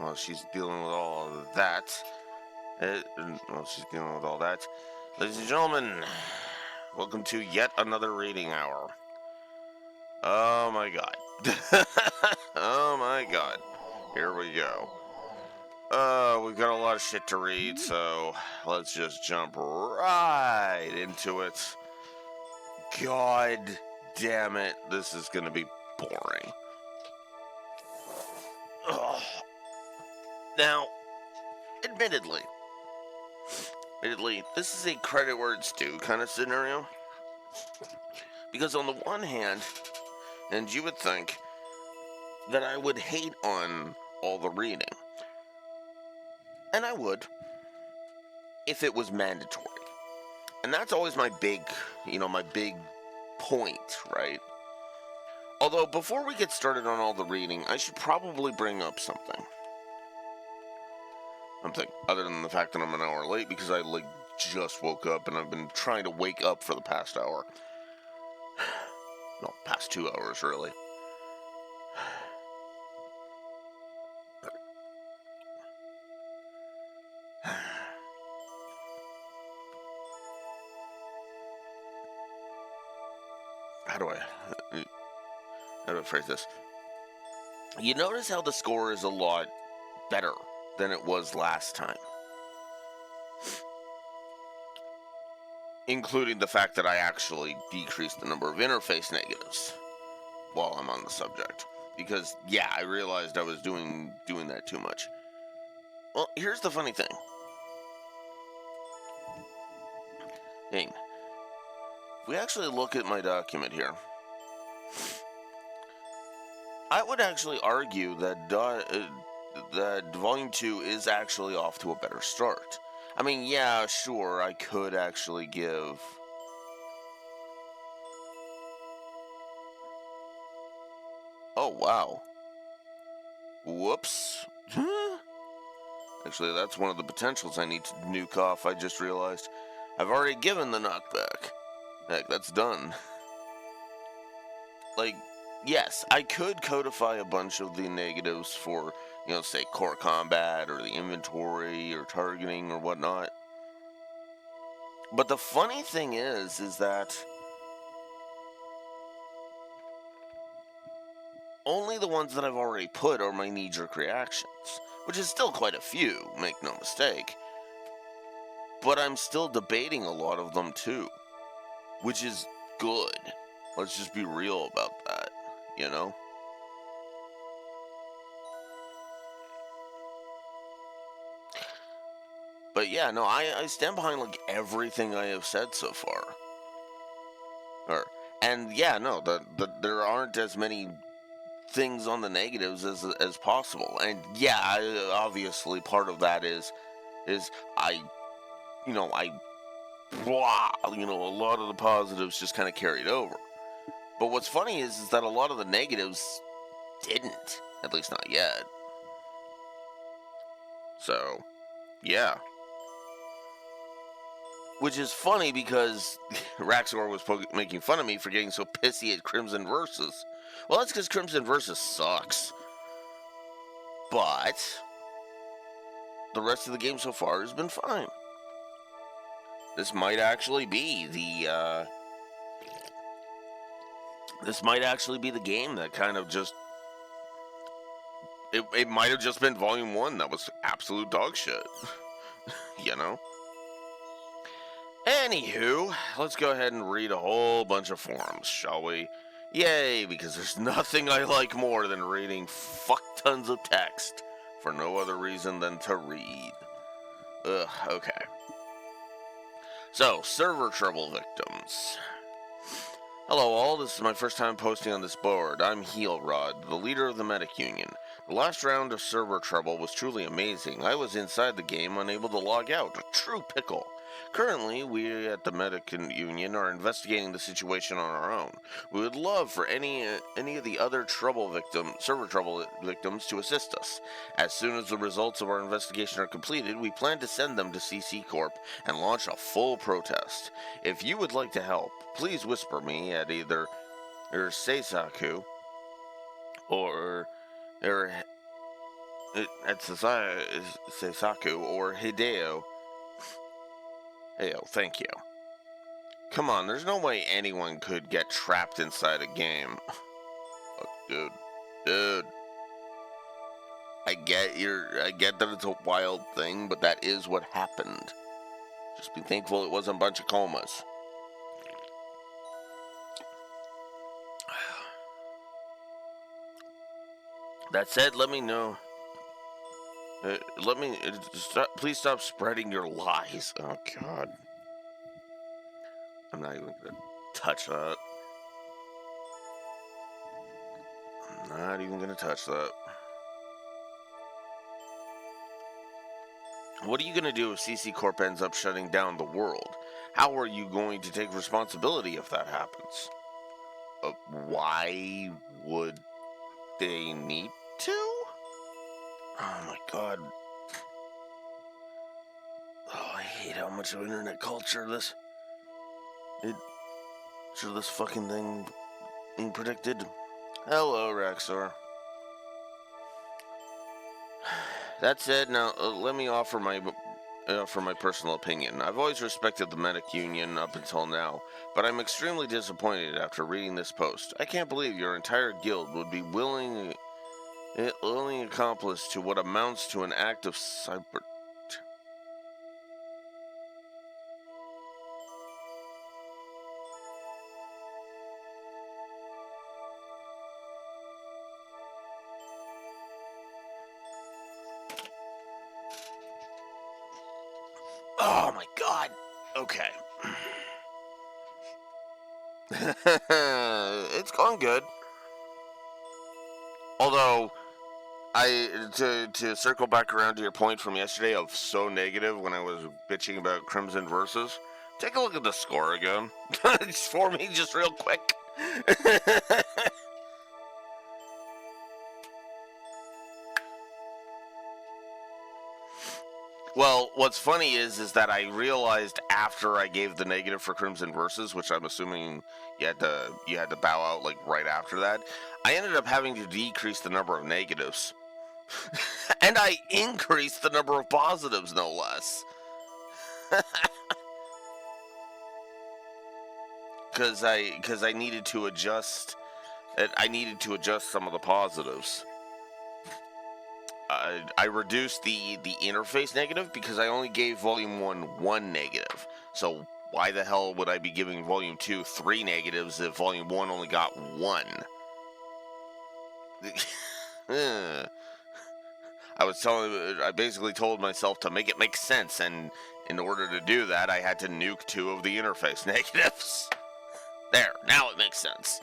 while she's dealing with all of that, ladies and gentlemen, welcome to yet another reading hour. Oh my god. Oh my god. Here we go. We've got a lot of shit to read, so let's just jump right into it. God damn it, this is gonna be boring. Ugh. Now, admittedly, this is a credit where it's due kind of scenario. Because on the one hand, and you would think that I would hate on all the reading. And I would, if it was mandatory. And that's always my big point, right? Although, before we get started on all the reading, I should probably bring up something. Other than the fact that I'm an hour late because I, just woke up and I've been trying to wake up for the past hour. No, past 2 hours, really. How do I phrase this? You notice how the score is a lot better than it was last time. Including the fact that I actually decreased the number of interface negatives while I'm on the subject. Because, yeah, I realized I was doing that too much. Well, here's the funny thing. If we actually look at my document here, I would actually argue that that Volume 2 is actually off to a better start. I mean, yeah, sure, I could actually give... Oh, wow. Whoops. Actually, that's one of the potentials I need to nuke off, I just realized. I've already given the knockback. Heck, that's done. Yes, I could codify a bunch of the negatives for, say, core combat, or the inventory, or targeting, or whatnot. But the funny thing is that only the ones that I've already put are my knee-jerk reactions, which is still quite a few, make no mistake. But I'm still debating a lot of them too, which is good. Let's just be real about that, But yeah, no, I stand behind everything I have said so far. And yeah, no, there aren't as many things on the negatives as possible. And yeah, obviously part of that is a lot of the positives just kind of carried over. But what's funny is that a lot of the negatives didn't, at least not yet. So, yeah. Which is funny because Raxor was making fun of me for getting so pissy at Crimson Versus. Well, that's because Crimson Versus sucks. But the rest of the game so far has been fine. This might actually be the game that kind of just... It might have just been Volume 1 that was absolute dog shit. Anywho, let's go ahead and read a whole bunch of forums, shall we? Yay, because there's nothing I like more than reading fuck tons of text for no other reason than to read. Ugh, okay. So, server trouble victims. Hello all, this is my first time posting on this board. I'm Heelrod, the leader of the Medic Union. The last round of server trouble was truly amazing. I was inside the game, unable to log out. A true pickle. Currently, we at the Medic Union are investigating the situation on our own. We would love for any of the other server trouble victims to assist us. As soon as the results of our investigation are completed, we plan to send them to CC Corp and launch a full protest. If you would like to help, please whisper me at either Seisaku or at Seisaku or Hideo. Heyo, thank you. Come on, there's no way anyone could get trapped inside a game. Look, dude. I get that it's a wild thing, but that is what happened. Just be thankful it wasn't a bunch of comas. That said, let me know. Please stop spreading your lies. Oh, God. I'm not even gonna touch that. I'm not even gonna touch that. What are you gonna do if CC Corp ends up shutting down the world? How are you going to take responsibility if that happens? Why would they need to? Oh my God. Oh, I hate how much of internet culture this fucking thing being predicted. Hello, Rexor. That said, now let me offer my personal opinion. I've always respected the Medic Union up until now, but I'm extremely disappointed after reading this post. I can't believe your entire guild would be willing accomplice to what amounts to an act of cyber. Oh my God. Okay. It's going good. Although, to circle back around to your point from yesterday of so negative when I was bitching about Crimson Versus, take a look at the score again. Just for me, just real quick. Well, what's funny is that I realized after I gave the negative for Crimson Versus, which I'm assuming you had to bow out like right after that, I ended up having to decrease the number of negatives. And I increased the number of positives, no less. Because I needed to adjust. I needed to adjust some of the positives. I reduced the interface negative because I only gave Volume 1 negative. So why the hell would I be giving Volume 2 3 negatives if Volume 1 only got 1? I basically told myself to make it make sense, and in order to do that, I had to nuke 2 of the interface negatives. There, now it makes sense.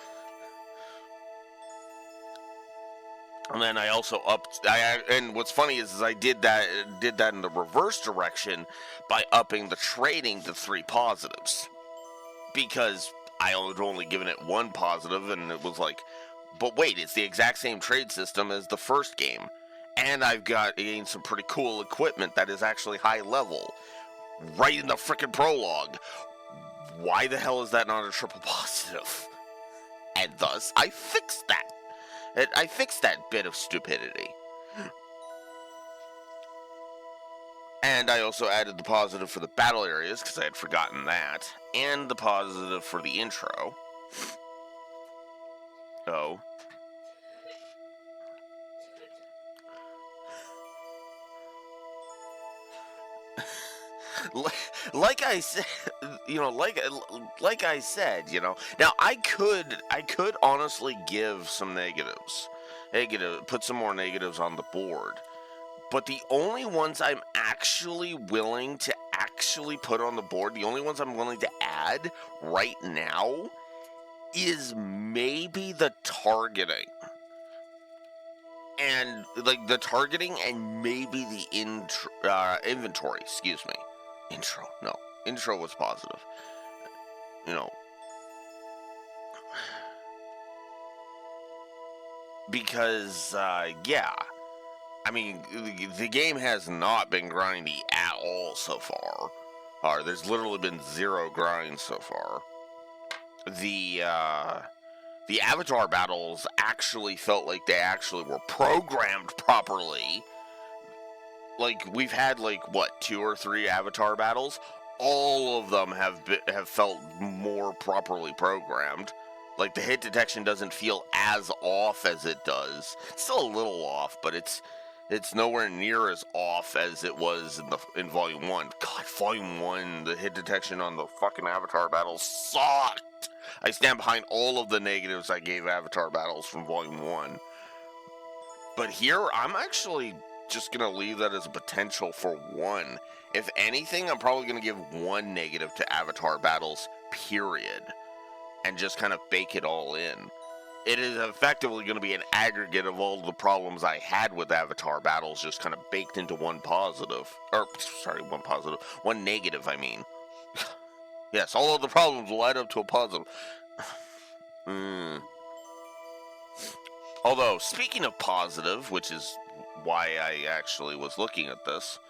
And then I also upped. And what's funny is I did that in the reverse direction by upping the trading to 3 positives, because I was only given it 1 positive, and it was like, but wait, it's the exact same trade system as the first game, and I've gained some pretty cool equipment that is actually high level, right in the frickin' prologue. Why the hell is that not a triple positive? And thus, I fixed that. I fixed that bit of stupidity. And I also added the positive for the battle areas, because I had forgotten that, and the positive for the intro. Oh. Like I said, like I said, Now I could honestly give some negatives, put some more negatives on the board, but the only ones I'm actually willing to put on the board, the only ones I'm willing to add right now, is maybe the targeting. And like the targeting and maybe the inventory, excuse me. Intro was positive. Because, yeah. I mean, the game has not been grindy at all so far. There's literally been 0 grinds so far. The avatar battles actually felt like they actually were programmed properly. like, we've had, like, what, 2 or 3 Avatar battles? All of them have felt more properly programmed. Like, the hit detection doesn't feel as off as it does. It's still a little off, but it's nowhere near as off as it was in Volume 1. God, Volume 1, the hit detection on the fucking Avatar battles sucked! I stand behind all of the negatives I gave Avatar battles from Volume 1. But here, I'm actually just going to leave that as a potential for 1. If anything, I'm probably going to give 1 negative to Avatar battles, period. And just kind of bake it all in. It is effectively going to be an aggregate of all the problems I had with Avatar battles, just kind of baked into 1 positive. Or, sorry, 1 positive. 1 negative, I mean. Yes, all of the problems will add up to a positive. Although, speaking of positive, which is why I actually was looking at this,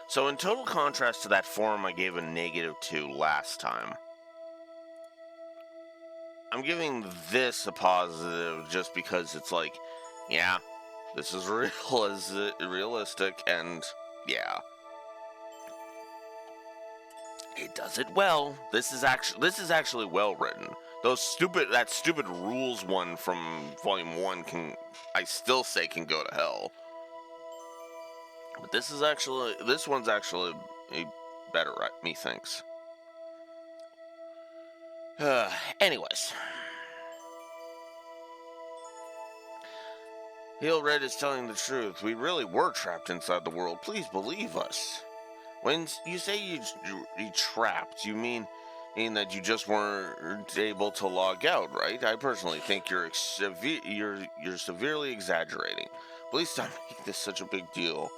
so in total contrast to that forum I gave a negative to last time, I'm giving this a positive just because it's like, yeah, this is realistic, and yeah, it does it well. This is actually well written. That stupid rules one from Volume 1 I still say can go to hell. But this one's actually better, methinks. Anyways. Heel Red is telling the truth. We really were trapped inside the world. Please believe us. When you say you trapped, you mean that you just weren't able to log out, right? I personally think you're severely exaggerating. Please stop making this such a big deal.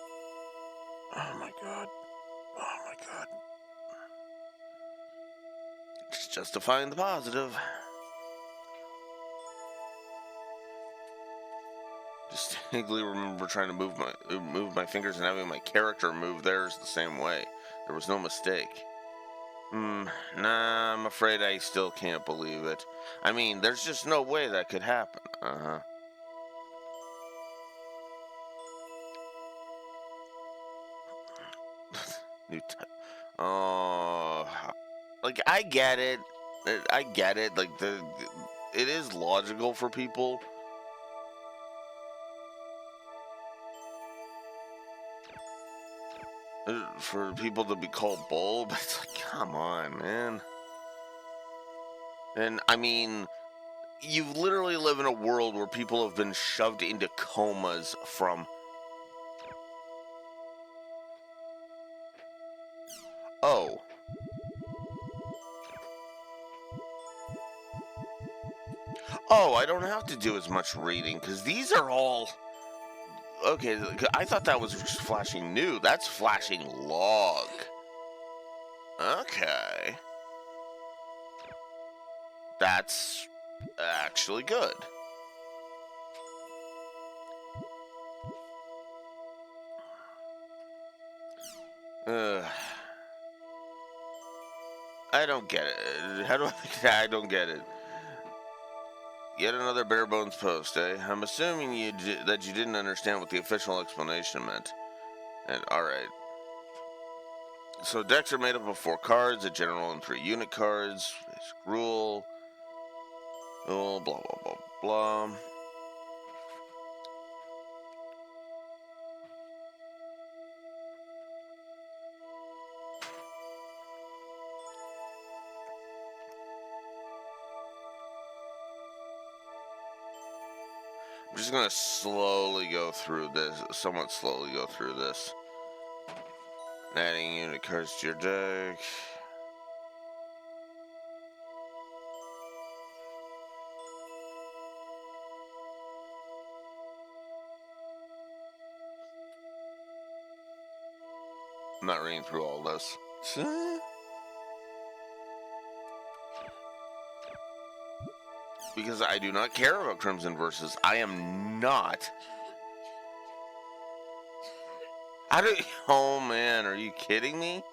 Oh my god. Oh my god. Just justifying the positive. Distinctly remember trying to move my fingers and having my character move theirs the same way. There was no mistake. Nah, I'm afraid I still can't believe it. I mean, there's just no way that could happen. New type. Oh, like, I get it. Like, it is logical for people. For people to be called bull, but it's like, come on, man. And, I mean, you literally live in a world where people have been shoved into comas from... Oh. Oh, I don't have to do as much reading, because these are all... Okay, I thought that was flashing new. That's flashing log. Okay. That's actually good. I don't get it. How do I don't get it. Yet another bare bones post, eh? I'm assuming that you didn't understand what the official explanation meant. And alright. So decks are made up of 4 cards, a general and 3 unit cards. Basic rule. Oh, blah, blah, blah, blah. I'm just going to slowly go through this, somewhat slowly go through this. Adding unit cards to your deck. I'm not reading through all this. Because I do not care about Crimson Versus. I am not. Oh man, are you kidding me?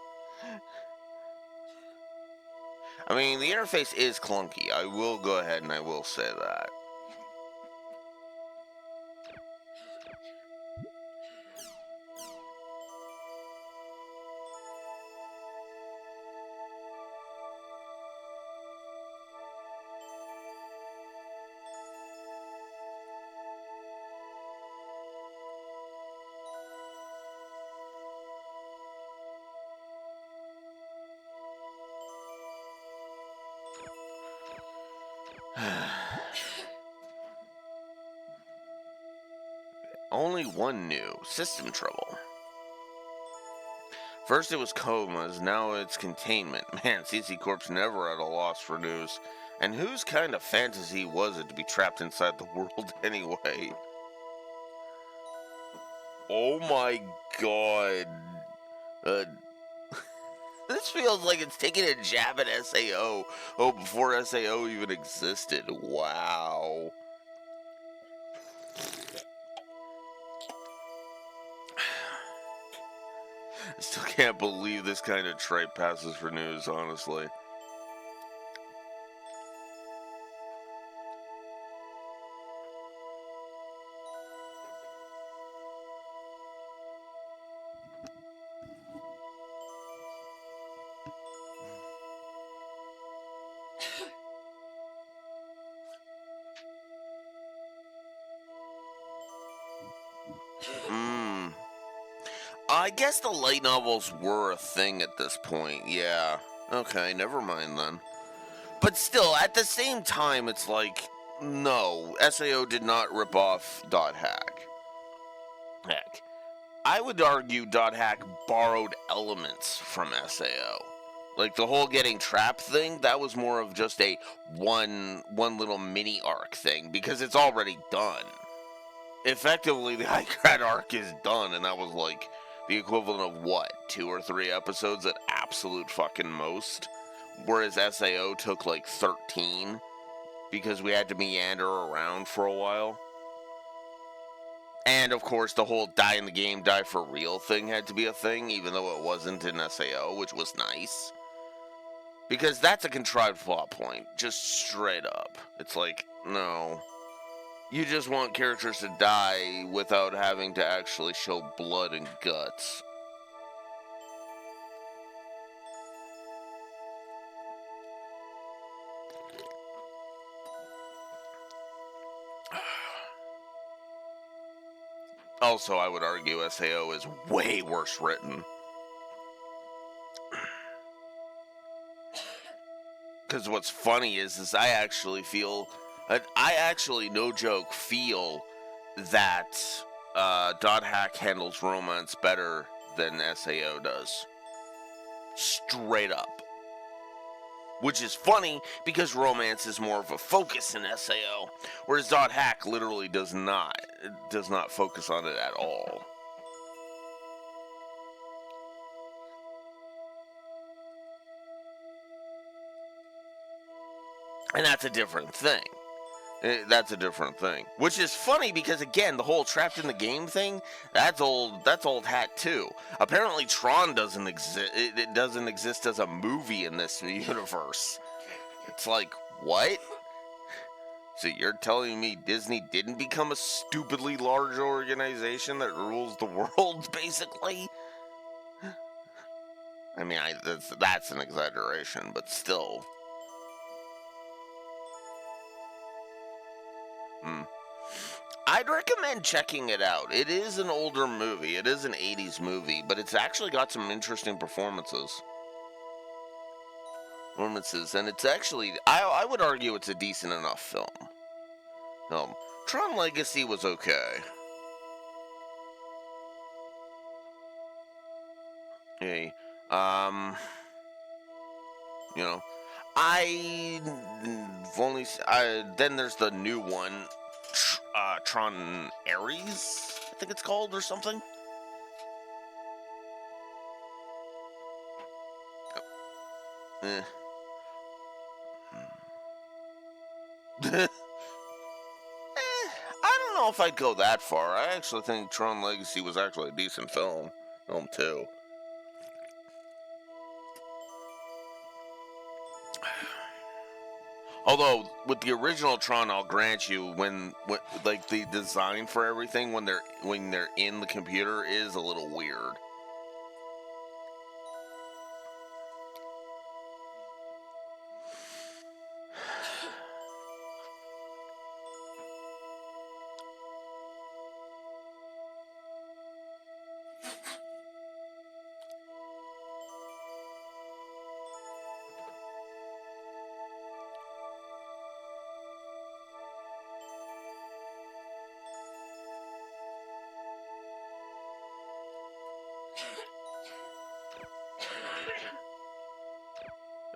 I mean, the interface is clunky. I will go ahead and I will say that. Only one new system trouble. First it was comas, now it's containment. Man, CC Corp's never at a loss for news. And whose kind of fantasy was it to be trapped inside the world anyway? Oh my god. This feels like it's taking a jab at SAO. Oh, before SAO even existed. Wow. I still can't believe this kind of tripe passes for news, honestly. I guess the light novels were a thing at this point, yeah. Okay, never mind then. But still, at the same time, it's like, no, SAO did not rip off Dot Hack. Heck, I would argue Dot Hack borrowed elements from SAO. Like the whole getting trapped thing, that was more of just a one little mini arc thing because it's already done. Effectively, the High arc is done, and that was like the equivalent of what, 2 or 3 episodes at absolute fucking most. Whereas SAO took like 13 because we had to meander around for a while. And of course, the whole die in the game, die for real thing had to be a thing, even though it wasn't in SAO, which was nice. Because that's a contrived plot point, just straight up. It's like, no. You just want characters to die without having to actually show blood and guts. Also, I would argue SAO is way worse written. Because what's funny is I actually feel, no joke, feel that Dot Hack handles romance better than SAO does. Straight up. Which is funny because romance is more of a focus in SAO, whereas Dot Hack literally does not focus on it at all. And that's a different thing. That's a different thing. Which is funny because again, the whole trapped in the game thing, that's old hat too. Apparently Tron doesn't exist. It doesn't exist as a movie in this universe. It's like, what? So you're telling me Disney didn't become a stupidly large organization that rules the world, basically? I mean, that's an exaggeration, but still. Hmm. I'd recommend checking it out. It is an older movie. It is an 80s movie, but it's actually got some interesting performances. And it's actually, I would argue it's a decent enough film. Tron Legacy was okay. Hey, um, you know, then there's the new one, Tron Ares, I think it's called, or something. Eh. I don't know if I'd go that far. I actually think Tron Legacy was actually a decent film too. Although with the original Tron, I'll grant you, when like the design for everything when they're in the computer is a little weird.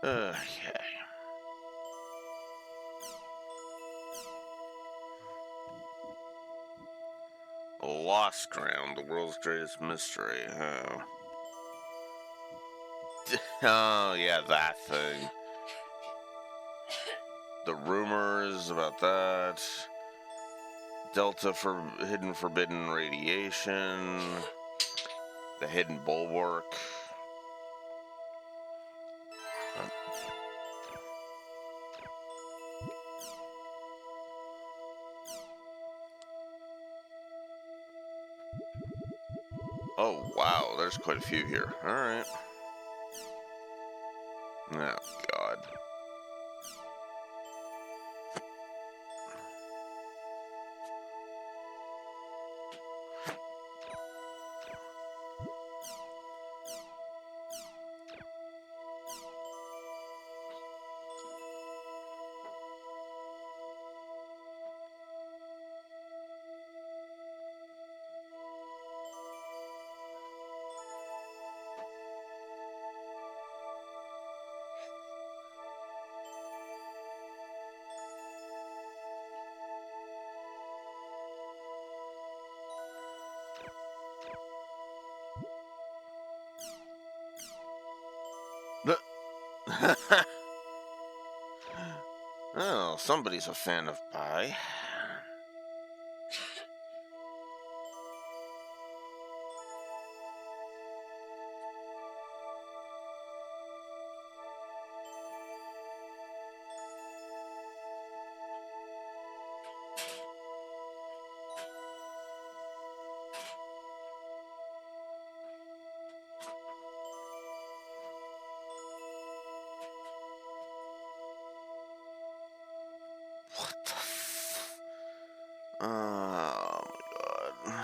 Okay. Lost Ground, the world's greatest mystery. Oh. Oh, yeah, that thing. The rumors about that. Delta for hidden forbidden radiation. The hidden bulwark. Oh, wow, there's quite a few here. Alright. Oh, God. Oh, somebody's a fan of pie. What the Oh my god.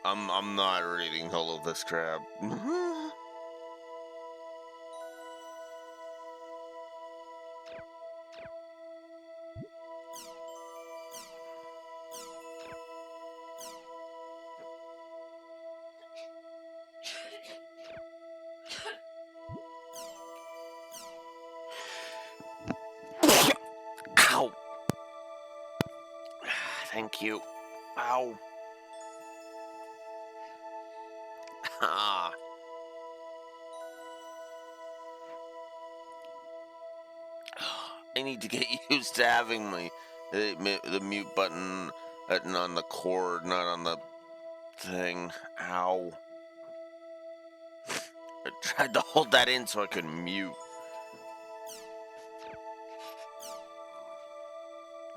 I'm not reading all of this crap. Ow. Thank you. Ow. Ah. I need to get used to having the mute button on the cord, not on the thing. Ow. I tried to hold that in so I could mute.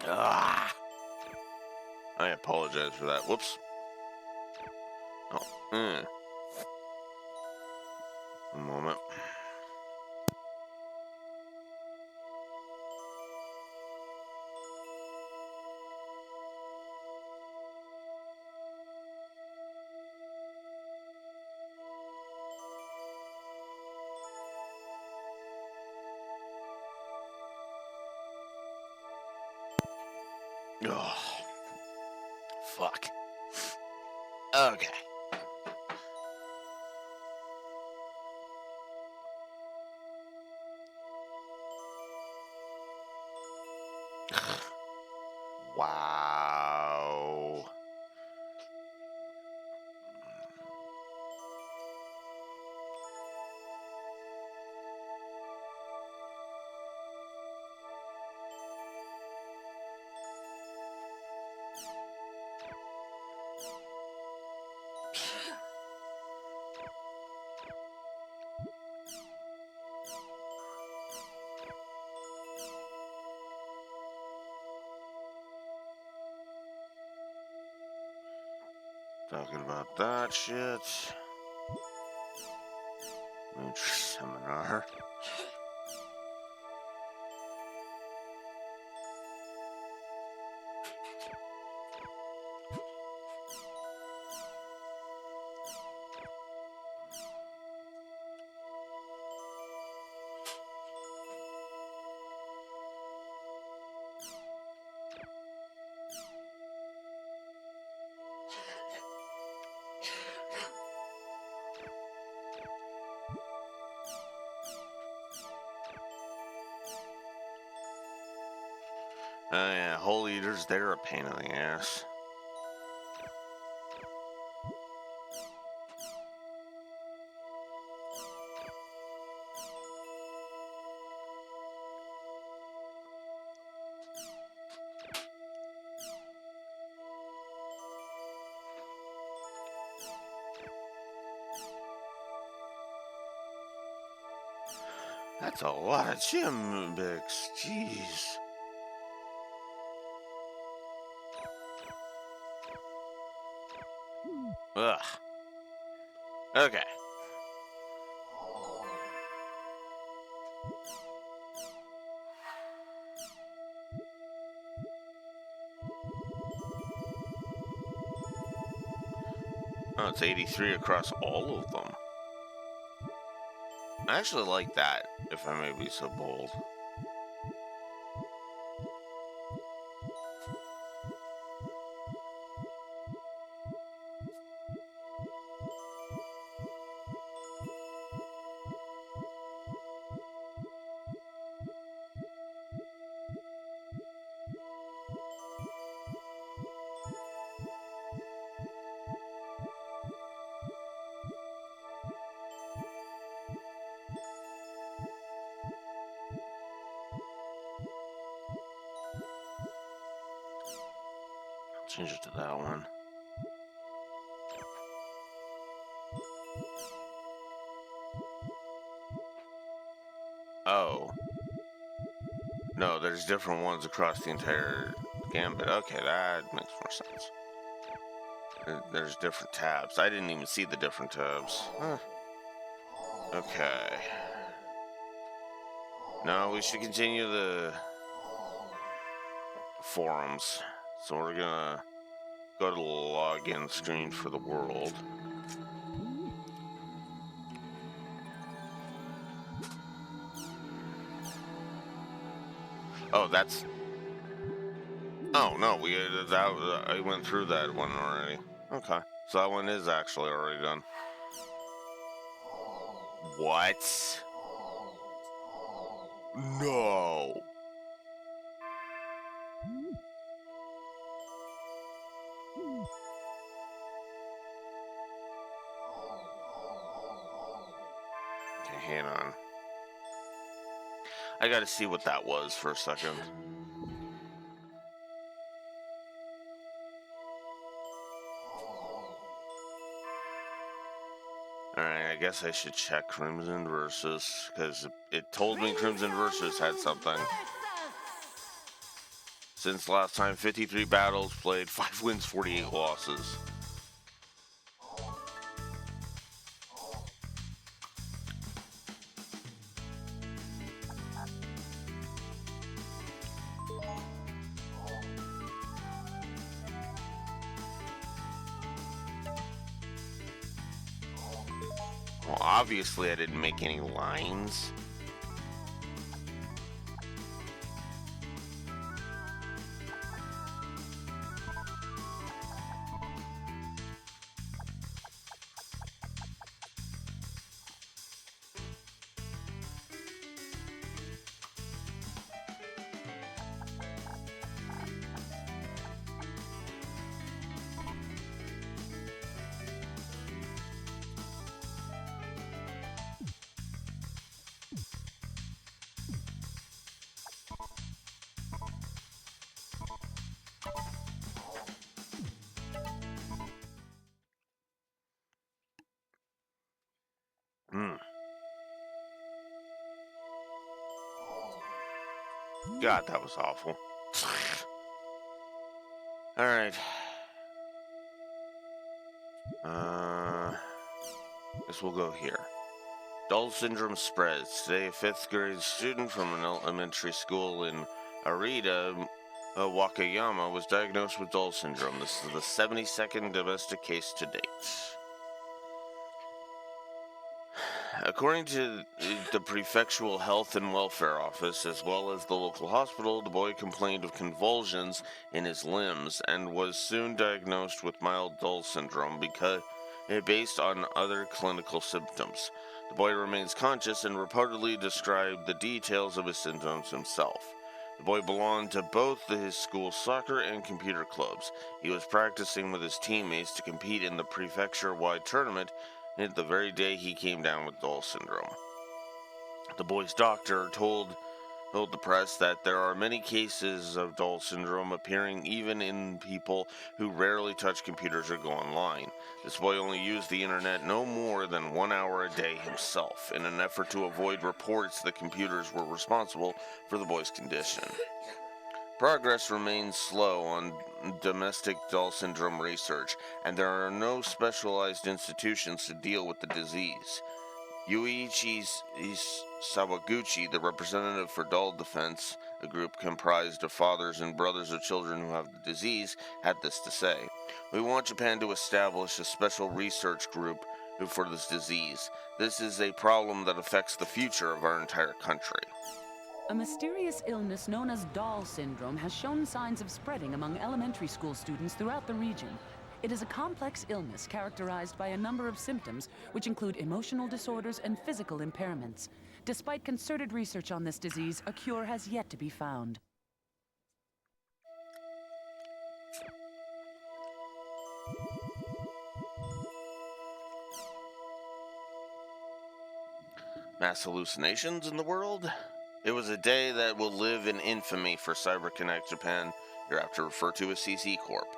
Ah. I apologize for that. Whoops. Oh, a moment. Oh, fuck. Okay. Wow. Talking about that shit. Mooch seminar. Oh yeah, hole eaters, they're a pain in the ass. That's a lot of Chimbix. Jeez. Ugh. Okay. Oh, it's 83 across all of them. I actually like that, if I may be so bold. Change it to that one. Oh. No, there's different ones across the entire gambit. Okay, that makes more sense. There's different tabs. I didn't even see the different tabs. Huh. Okay. No, we should continue the forums. So we're gonna go to the login screen for the world. Oh, that's... Oh, no, I went through that one already. Okay. So that one is actually already done. What? No. Okay, hang on. I gotta see what that was for a second. Alright, I guess I should check Crimson Versus, because it told me Crimson Versus had something. Since last time, 53 battles played, 5 wins, 48 losses. Well, obviously I didn't make any lines. God, that was awful. Alright. Guess we'll go here. Dull syndrome spreads. Today, a 5th grade student from an elementary school in Arita, Wakayama, was diagnosed with Dull syndrome. This is the 72nd domestic case to date. According to the prefectural health and welfare office, as well as the local hospital, the boy complained of convulsions in his limbs and was soon diagnosed with mild Dull syndrome based on other clinical symptoms. The boy remains conscious and reportedly described the details of his symptoms himself. The boy belonged to both his school soccer and computer clubs. He was practicing with his teammates to compete in the prefecture-wide tournament the very day he came down with Dull syndrome. The boy's doctor told the press that there are many cases of Dull syndrome appearing even in people who rarely touch computers or go online. This boy only used the internet no more than 1 hour a day himself, in an effort to avoid reports that computers were responsible for the boy's condition. Progress remains slow on domestic Dull syndrome research, and there are no specialized institutions to deal with the disease. Yuichi Sawaguchi, the representative for Dull Defense, a group comprised of fathers and brothers of children who have the disease, had this to say: "We want Japan to establish a special research group for this disease. This is a problem that affects the future of our entire country." A mysterious illness known as Dull syndrome has shown signs of spreading among elementary school students throughout the region. It is a complex illness characterized by a number of symptoms, which include emotional disorders and physical impairments. Despite concerted research on this disease, a cure has yet to be found. Mass hallucinations in the world? It was a day that will live in infamy for CyberConnect Japan, hereafter referred to as CC Corp.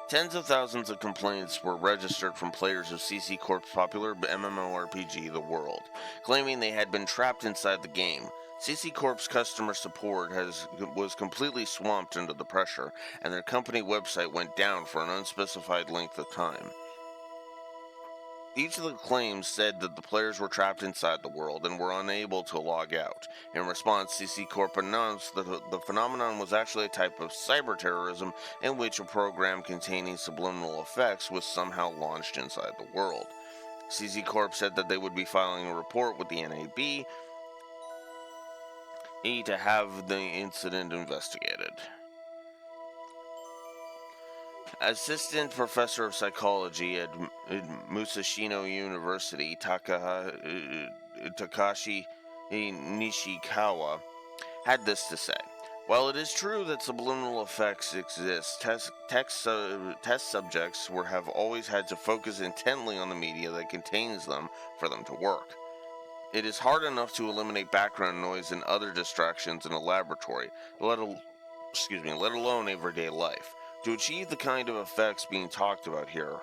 Tens of thousands of complaints were registered from players of CC Corp's popular MMORPG The World, claiming they had been trapped inside the game. CC Corp's customer support was completely swamped under the pressure, and their company website went down for an unspecified length of time. Each of the claims said that the players were trapped inside the world and were unable to log out. In response, CC Corp announced that the phenomenon was actually a type of cyber terrorism in which a program containing subliminal effects was somehow launched inside the world. CC Corp said that they would be filing a report with the NAB to have the incident investigated. Assistant Professor of Psychology at Musashino University, Takashi Nishikawa, had this to say: "While it is true that subliminal effects exist, test subjects have always had to focus intently on the media that contains them for them to work. It is hard enough to eliminate background noise and other distractions in a laboratory, let alone everyday life, to achieve the kind of effects being talked about here.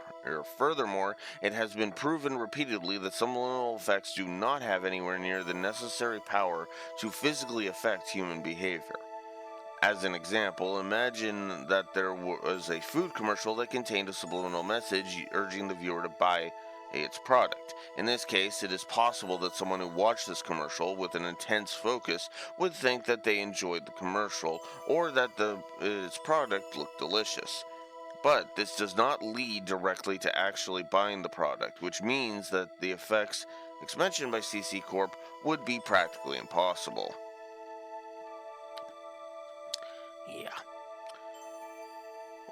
Furthermore, it has been proven repeatedly that subliminal effects do not have anywhere near the necessary power to physically affect human behavior. As an example, imagine that there was a food commercial that contained a subliminal message urging the viewer to buy its product. In this case, it is possible that someone who watched this commercial with an intense focus would think that they enjoyed the commercial or that its product looked delicious. But this does not lead directly to actually buying the product, which means that the effects mentioned by CC Corp would be practically impossible. Yeah.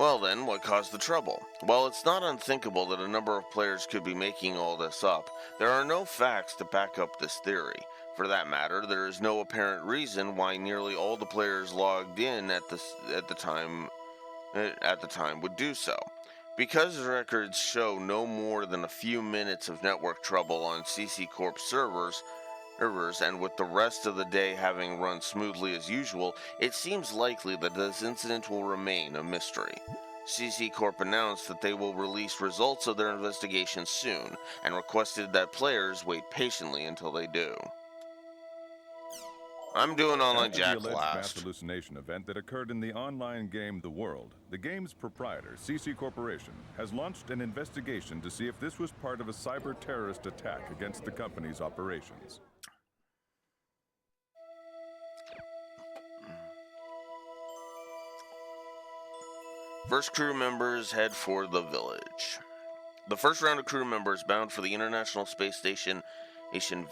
Well then, what caused the trouble? Well, it's not unthinkable that a number of players could be making all this up. There are no facts to back up this theory. For that matter, there is no apparent reason why nearly all the players logged in at the time would do so. Because records show no more than a few minutes of network trouble on CC Corp servers, and with the rest of the day having run smoothly as usual, it seems likely that this incident will remain a mystery. CC Corp announced that they will release results of their investigation soon, and requested that players wait patiently until they do. I'm doing online After the Jack alleged mass last. hallucination event that occurred in the online game The World, the game's proprietor, CC Corporation, has launched an investigation to see if this was part of a cyber-terrorist attack against the company's operations. First crew members head for the village. The first round of crew members bound for the International Space Station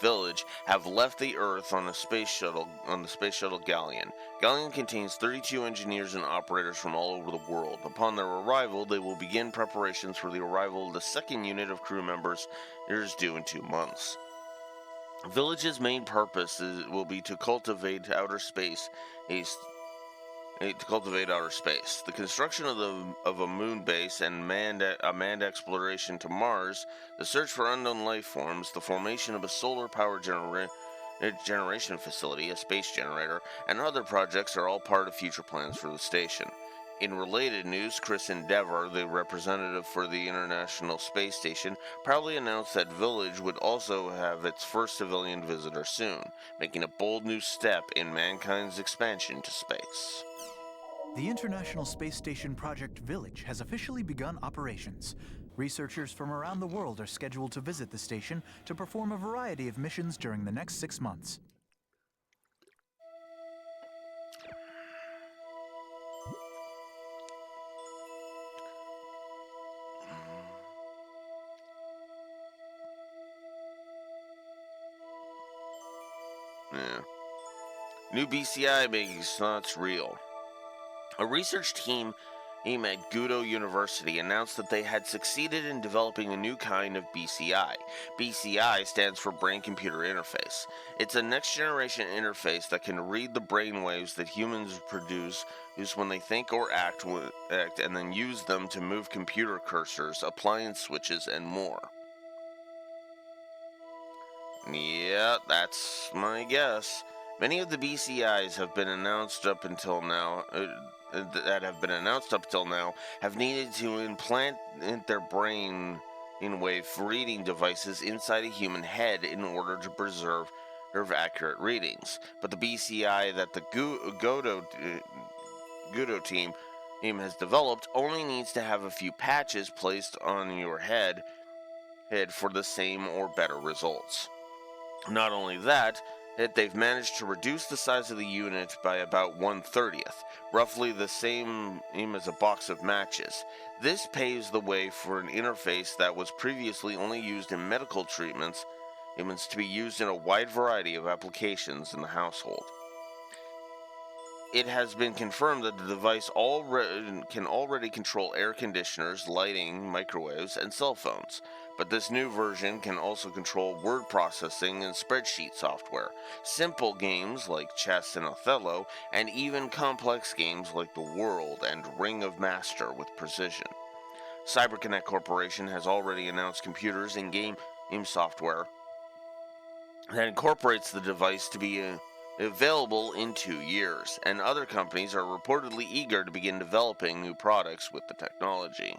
Village have left the Earth on the space shuttle Galleon. Galleon contains 32 engineers and operators from all over the world. Upon their arrival, they will begin preparations for the arrival of the second unit of crew members. It is due in 2 months. Village's main purpose will be to cultivate outer space. The construction of a moon base and a manned exploration to Mars, the search for unknown life forms, the formation of a solar power generation facility, a space generator, and other projects are all part of future plans for the station. In related news, Chris Endeavor, the representative for the International Space Station, proudly announced that Village would also have its first civilian visitor soon, making a bold new step in mankind's expansion to space. The International Space Station Project Village has officially begun operations. Researchers from around the world are scheduled to visit the station to perform a variety of missions during the next 6 months. Yeah. New BCI makes thoughts real. A research team at Gudo University announced that they had succeeded in developing a new kind of BCI. BCI stands for Brain-Computer Interface. It's a next-generation interface that can read the brainwaves that humans produce when they think or act, and then use them to move computer cursors, appliance switches, and more. Yeah, that's my guess. Many of the BCIs have been announced up until now. Have needed to implant their brain in wave reading devices inside a human head in order to preserve accurate readings. But the BCI that the Gudo team has developed only needs to have a few patches placed on your head for the same or better results. Not only that, they've managed to reduce the size of the unit by about 1/30th, roughly the same as a box of matches. This paves the way for an interface that was previously only used in medical treatments, to be used in a wide variety of applications in the household. It has been confirmed that the device can already control air conditioners, lighting, microwaves, and cell phones. But this new version can also control word processing and spreadsheet software, simple games like chess and Othello, and even complex games like The World and Ring of Master with precision. CyberConnect Corporation has already announced computers and game software that incorporates the device to be available in 2 years, and other companies are reportedly eager to begin developing new products with the technology.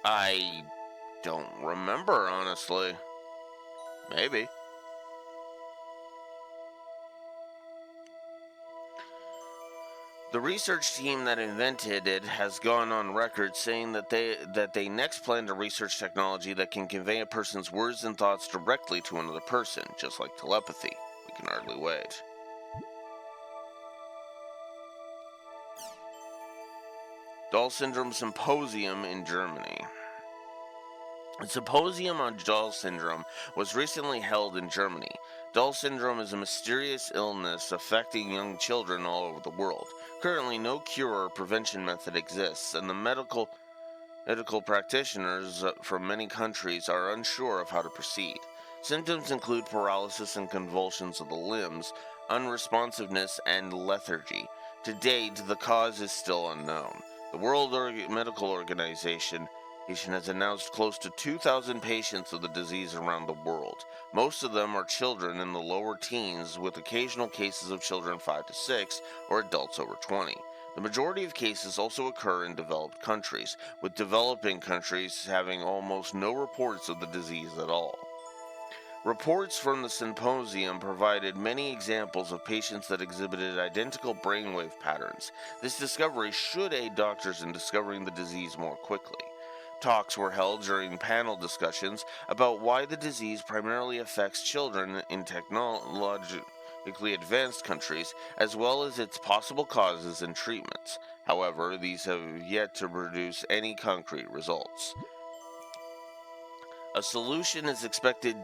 I don't remember, honestly. Maybe. The research team that invented it has gone on record saying that they next plan to research technology that can convey a person's words and thoughts directly to another person, just like telepathy. We can hardly wait. Doll Syndrome Symposium in Germany. A symposium on Doll syndrome was recently held in Germany. Doll syndrome is a mysterious illness affecting young children all over the world. Currently, no cure or prevention method exists, and the medical practitioners from many countries are unsure of how to proceed. Symptoms include paralysis and convulsions of the limbs, unresponsiveness, and lethargy. To date, the cause is still unknown. The World Medical Organization has announced close to 2,000 patients of the disease around the world. Most of them are children in the lower teens, with occasional cases of children 5 to 6 or adults over 20. The majority of cases also occur in developed countries, with developing countries having almost no reports of the disease at all. Reports from the symposium provided many examples of patients that exhibited identical brainwave patterns. This discovery should aid doctors in discovering the disease more quickly. Talks were held during panel discussions about why the disease primarily affects children in technologically advanced countries, as well as its possible causes and treatments. However, these have yet to produce any concrete results. A solution is expected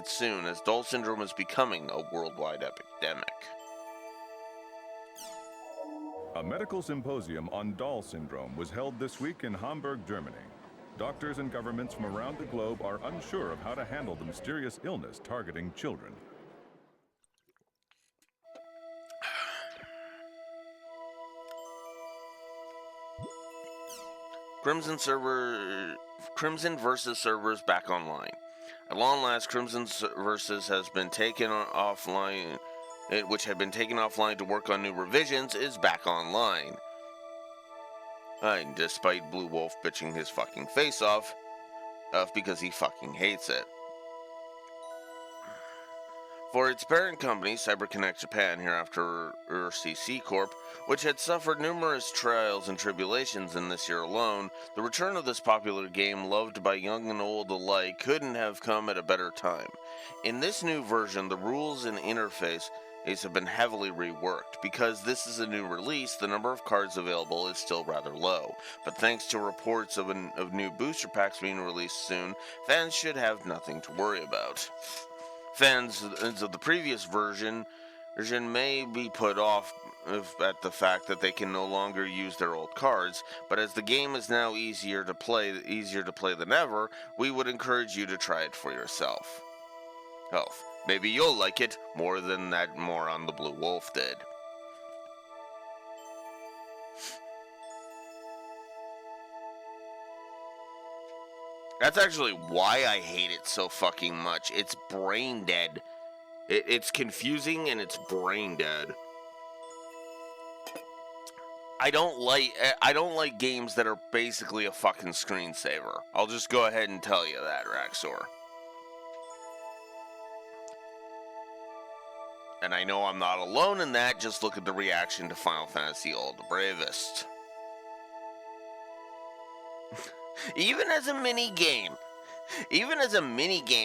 soon, as Doll syndrome is becoming a worldwide epidemic. A medical symposium on Doll syndrome was held this week in Hamburg, Germany. Doctors and governments from around the globe are unsure of how to handle the mysterious illness targeting children. Crimson Versus servers back online. At long last, Crimson Versus has been taken offline, which had been taken offline to work on new revisions, is back online. And despite Blue Wolf bitching his fucking face off because he fucking hates it. For its parent company, CyberConnect Japan, hereafter CC Corp., which had suffered numerous trials and tribulations in this year alone, the return of this popular game, loved by young and old alike, couldn't have come at a better time. In this new version, the rules and interface have been heavily reworked. Because this is a new release, the number of cards available is still rather low, but thanks to reports of new booster packs being released soon, fans should have nothing to worry about. Fans of the previous version may be put off at the fact that they can no longer use their old cards, but as the game is now easier to play than ever, we would encourage you to try it for yourself. Maybe you'll like it more than that moron the Blue Wolf did. That's actually why I hate it so fucking much. It's brain dead. It's confusing and it's brain dead. I don't like games that are basically a fucking screensaver. I'll just go ahead and tell you that, Raxor. And I know I'm not alone in that. Just look at the reaction to Final Fantasy All the Bravest. Even as a mini game,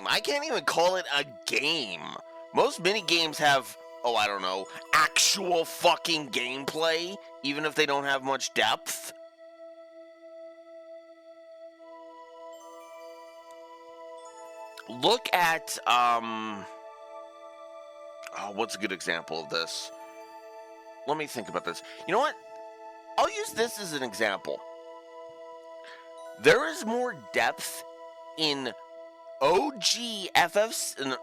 I can't even call it a game. Most mini games have, actual fucking gameplay, even if they don't have much depth. Look at, what's a good example of this? Let me think about this. You know what? I'll use this as an example. There is more depth in OG FFs.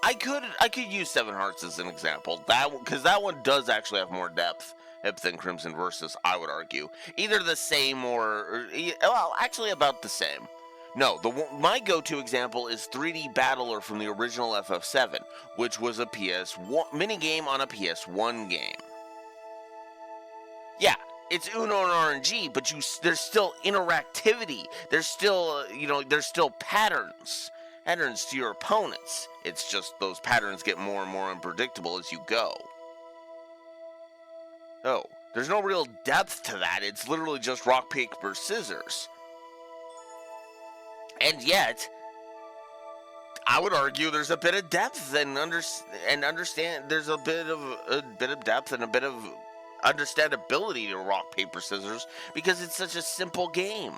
I could use Seven Hearts as an example. Because that one does actually have more depth than Crimson Versus, I would argue. Either the same or actually about the same. No, my go-to example is 3D Battler from the original FF7, which was a PS1 minigame on a PS1 game. Yeah, it's Uno and RNG, but there's still interactivity. There's still, there's still patterns to your opponents. It's just those patterns get more and more unpredictable as you go. Oh, there's no real depth to that. It's literally just rock, paper, scissors. And yet, I would argue there's a bit of depth and understand. There's a bit of depth and a bit of understandability to rock, paper, scissors because it's such a simple game.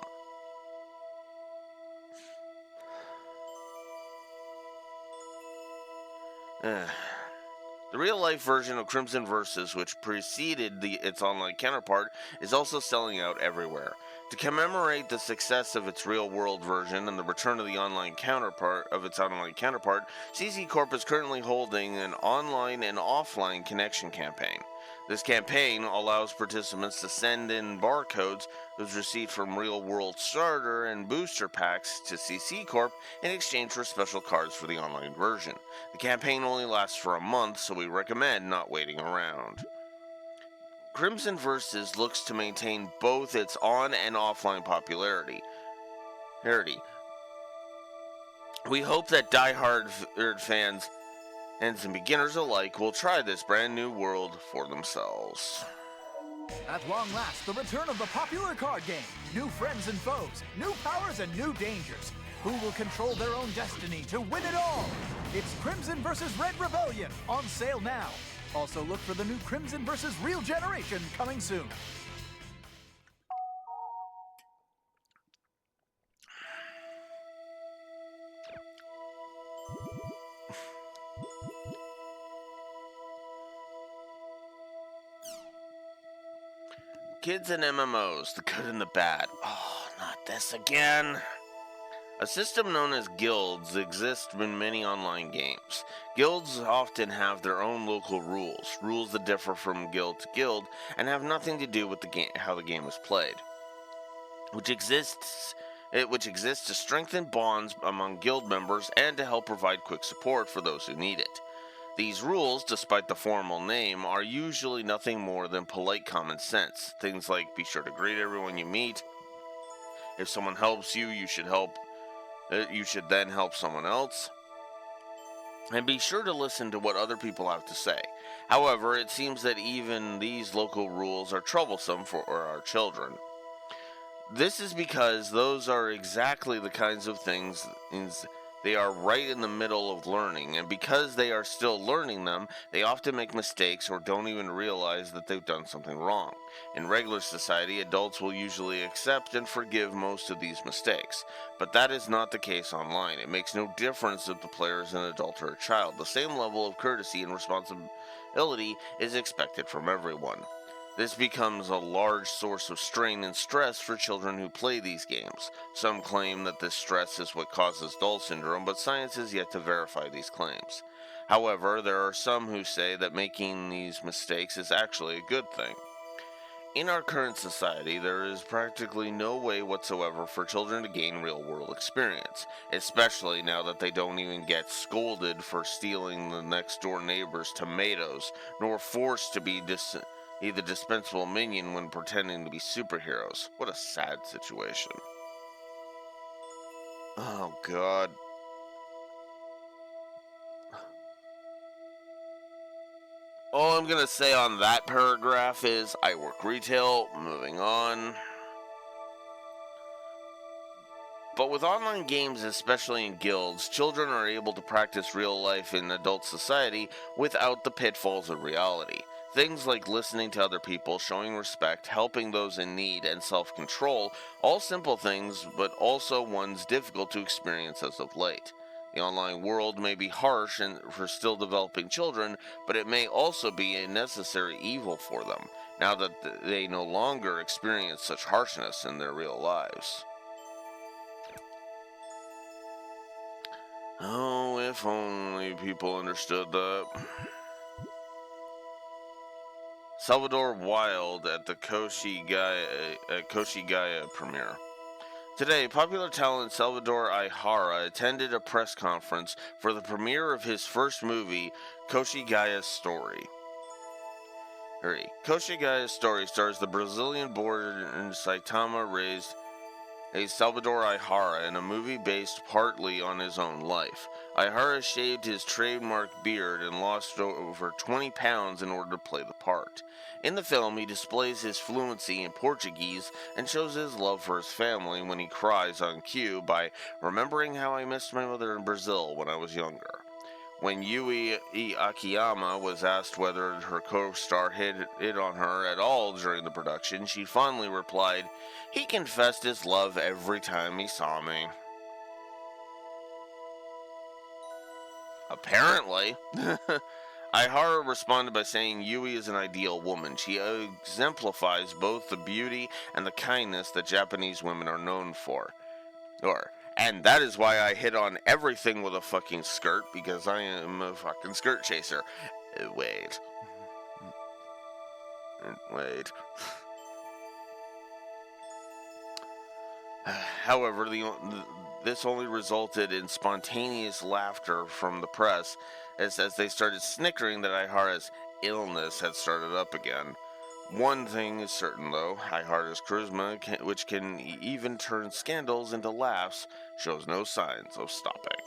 The real-life version of Crimson Versus, which preceded its online counterpart, is also selling out everywhere. To commemorate the success of its real-world version and the return of its online counterpart, CC Corp is currently holding an online and offline connection campaign. This campaign allows participants to send in barcodes those received from real-world starter and booster packs to CC Corp in exchange for special cards for the online version. The campaign only lasts for a month, so we recommend not waiting around. Crimson Versus looks to maintain both its on- and offline popularity. We hope that die-hard fans and beginners alike will try this brand new world for themselves. At long last, the return of the popular card game. New friends and foes, new powers and new dangers. Who will control their own destiny to win it all? It's Crimson vs. Red Rebellion, on sale now. Also look for the new Crimson vs. Real Generation coming soon. Kids and MMOs, the good and the bad. Oh, not this again. A system known as guilds exists in many online games. Guilds often have their own local rules that differ from guild to guild and have nothing to do with how the game is played, which exists to strengthen bonds among guild members and to help provide quick support for those who need it. These rules, despite the formal name, are usually nothing more than polite common sense. Things like be sure to greet everyone you meet. If someone helps you, you should then help someone else. And be sure to listen to what other people have to say. However, it seems that even these local rules are troublesome for our children. This is because those are exactly the kinds of things they are right in the middle of learning, and because they are still learning them, they often make mistakes or don't even realize that they've done something wrong. In regular society, adults will usually accept and forgive most of these mistakes, but that is not the case online. It makes no difference if the player is an adult or a child. The same level of courtesy and responsibility is expected from everyone. This becomes a large source of strain and stress for children who play these games. Some claim that this stress is what causes Doll syndrome, but science has yet to verify these claims. However, there are some who say that making these mistakes is actually a good thing. In our current society, there is practically no way whatsoever for children to gain real-world experience, especially now that they don't even get scolded for stealing the next-door neighbor's tomatoes, nor forced to be the dispensable minion when pretending to be superheroes. What a sad situation. Oh, God. All I'm gonna say on that paragraph is, I work retail, moving on. But with online games, especially in guilds, children are able to practice real life in adult society without the pitfalls of reality. Things like listening to other people, showing respect, helping those in need, and self-control, all simple things, but also ones difficult to experience as of late. The online world may be harsh for still developing children, but it may also be a necessary evil for them, now that they no longer experience such harshness in their real lives. Oh, if only people understood that. Salvador Wilde at the Koshigaya premiere. Today, popular talent Salvador Ihara attended a press conference for the premiere of his first movie, Koshigaya's Story. Koshigai's story stars the Brazilian-born Saitama raised a Salvador Ihara in a movie based partly on his own life. Ihara shaved his trademark beard and lost over 20 pounds in order to play the part. In the film, he displays his fluency in Portuguese and shows his love for his family when he cries on cue by remembering how I missed my mother in Brazil when I was younger. When Yui Akiyama was asked whether her co-star hit on her at all during the production, she fondly replied, "He confessed his love every time he saw me." Apparently. Ihara responded by saying Yui is an ideal woman. She exemplifies both the beauty and the kindness that Japanese women are known for. And that is why I hit on everything with a fucking skirt, because I am a fucking skirt chaser. Wait. However, this only resulted in spontaneous laughter from the press as they started snickering that Ihara's illness had started up again. One thing is certain, though: Ihara's charisma, which can even turn scandals into laughs, shows no signs of stopping.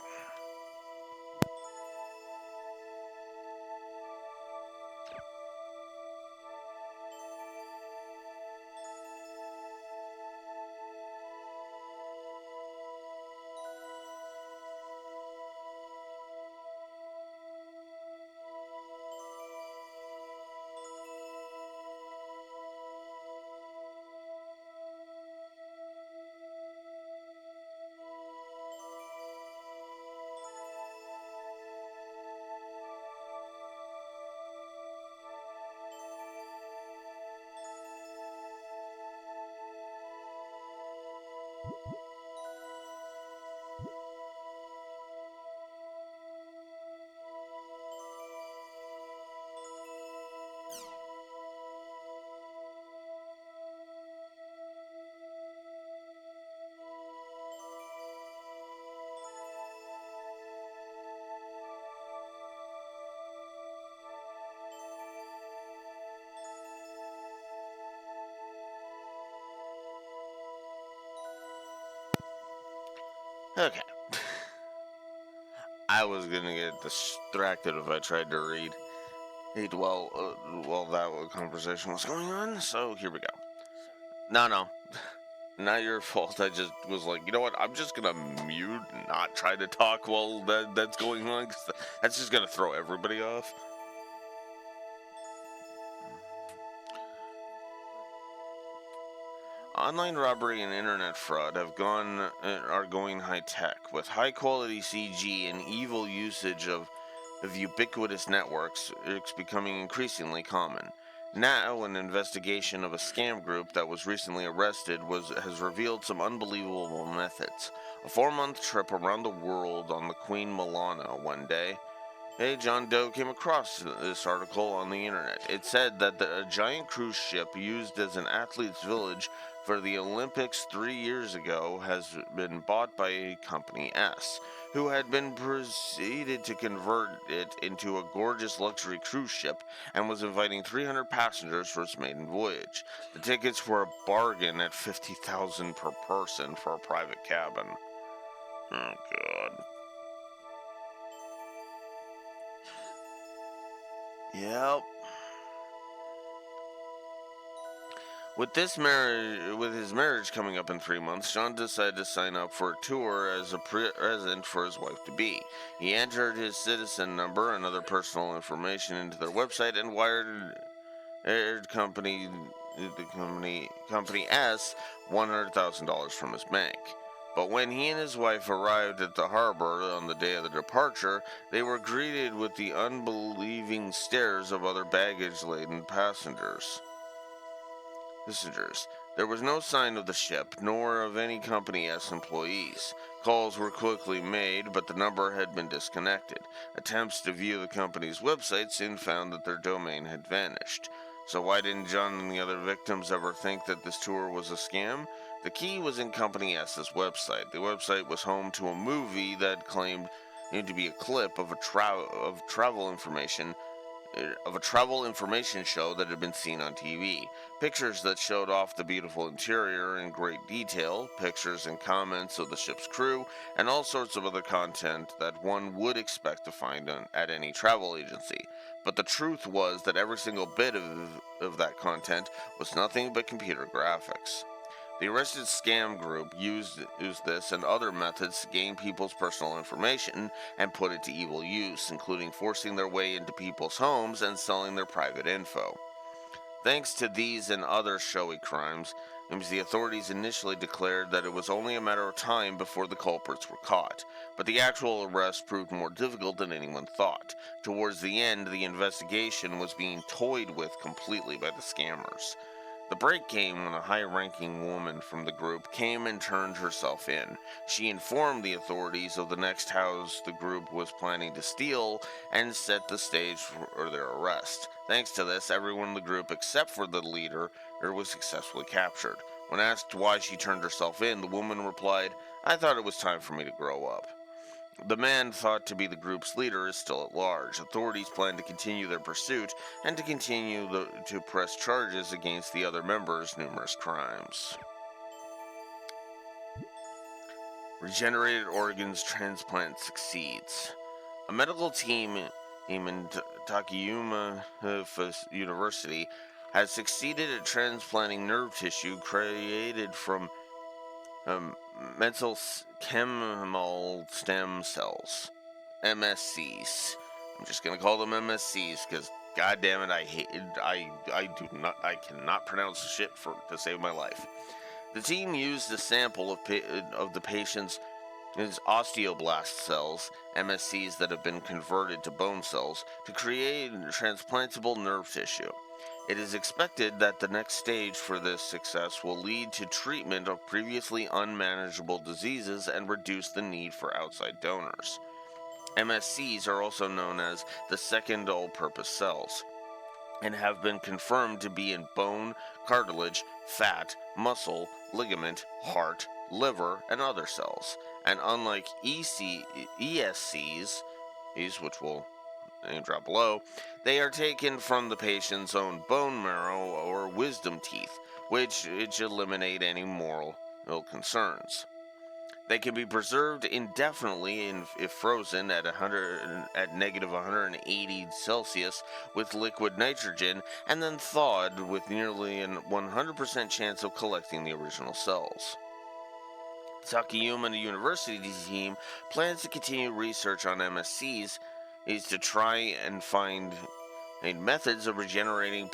Okay. I was gonna get distracted if I tried to read while that conversation was going on, so here we go. No. Not your fault. I just was like, you know what? I'm just gonna mute and not try to talk while that's going on, because that's just gonna throw everybody off. Online robbery and internet fraud are going high tech, with high quality CG and evil usage of ubiquitous networks. It's becoming increasingly common. Now, an investigation of a scam group that was recently arrested has revealed some unbelievable methods. A 4-month trip around the world on the Queen Milana one day. Hey, John Doe came across this article on the internet. It said that a giant cruise ship used as an athlete's village for the Olympics 3 years ago has been bought by Company S, who had been proceeded to convert it into a gorgeous luxury cruise ship and was inviting 300 passengers for its maiden voyage. The tickets were a bargain at $50,000 per person for a private cabin. Oh, God. Yep. With his marriage coming up in 3 months, Sean decided to sign up for a tour as a present for his wife-to-be. He entered his citizen number and other personal information into their website and wired company S $100,000 from his bank. But when he and his wife arrived at the harbor on the day of the departure, they were greeted with the unbelieving stares of other baggage-laden passengers. There was no sign of the ship, nor of any Company S employees. Calls were quickly made, but the number had been disconnected. Attempts to view the company's website soon found that their domain had vanished. So why didn't John and the other victims ever think that this tour was a scam? The key was in Company S's website. The website was home to a movie that claimed to be a clip of travel information of a travel information show that had been seen on TV. Pictures that showed off the beautiful interior in great detail, pictures and comments of the ship's crew, and all sorts of other content that one would expect to find at any travel agency. But the truth was that every single bit of that content was nothing but computer graphics. The arrested scam group used this and other methods to gain people's personal information and put it to evil use, including forcing their way into people's homes and selling their private info. Thanks to these and other showy crimes, the authorities initially declared that it was only a matter of time before the culprits were caught, but the actual arrest proved more difficult than anyone thought. Towards the end, the investigation was being toyed with completely by the scammers. The break came when a high-ranking woman from the group came and turned herself in. She informed the authorities of the next house the group was planning to steal and set the stage for their arrest. Thanks to this, everyone in the group except for the leader was successfully captured. When asked why she turned herself in, the woman replied, "I thought it was time for me to grow up." The man thought to be the group's leader is still at large. Authorities plan to continue their pursuit and to continue to press charges against the other members' numerous crimes. Regenerated organs transplant succeeds. A medical team in Takayama University has succeeded at transplanting nerve tissue created from mesenchymal stem cells, MSCs. I'm just gonna call them MSCs because, god damn it, I cannot pronounce shit to save my life. The team used a sample of the patient's osteoblast cells, MSCs that have been converted to bone cells, to create transplantable nerve tissue. It is expected that the next stage for this success will lead to treatment of previously unmanageable diseases and reduce the need for outside donors. MSCs are also known as the second all-purpose cells and have been confirmed to be in bone, cartilage, fat, muscle, ligament, heart, liver, and other cells. And unlike ESCs, which will name drop below, they are taken from the patient's own bone marrow or wisdom teeth, which eliminate any moral concerns. They can be preserved indefinitely if frozen at negative 180 Celsius with liquid nitrogen, and then thawed with nearly a 100% chance of collecting the original cells. Takayama University team plans to continue research on MSCs to try and find methods of regenerating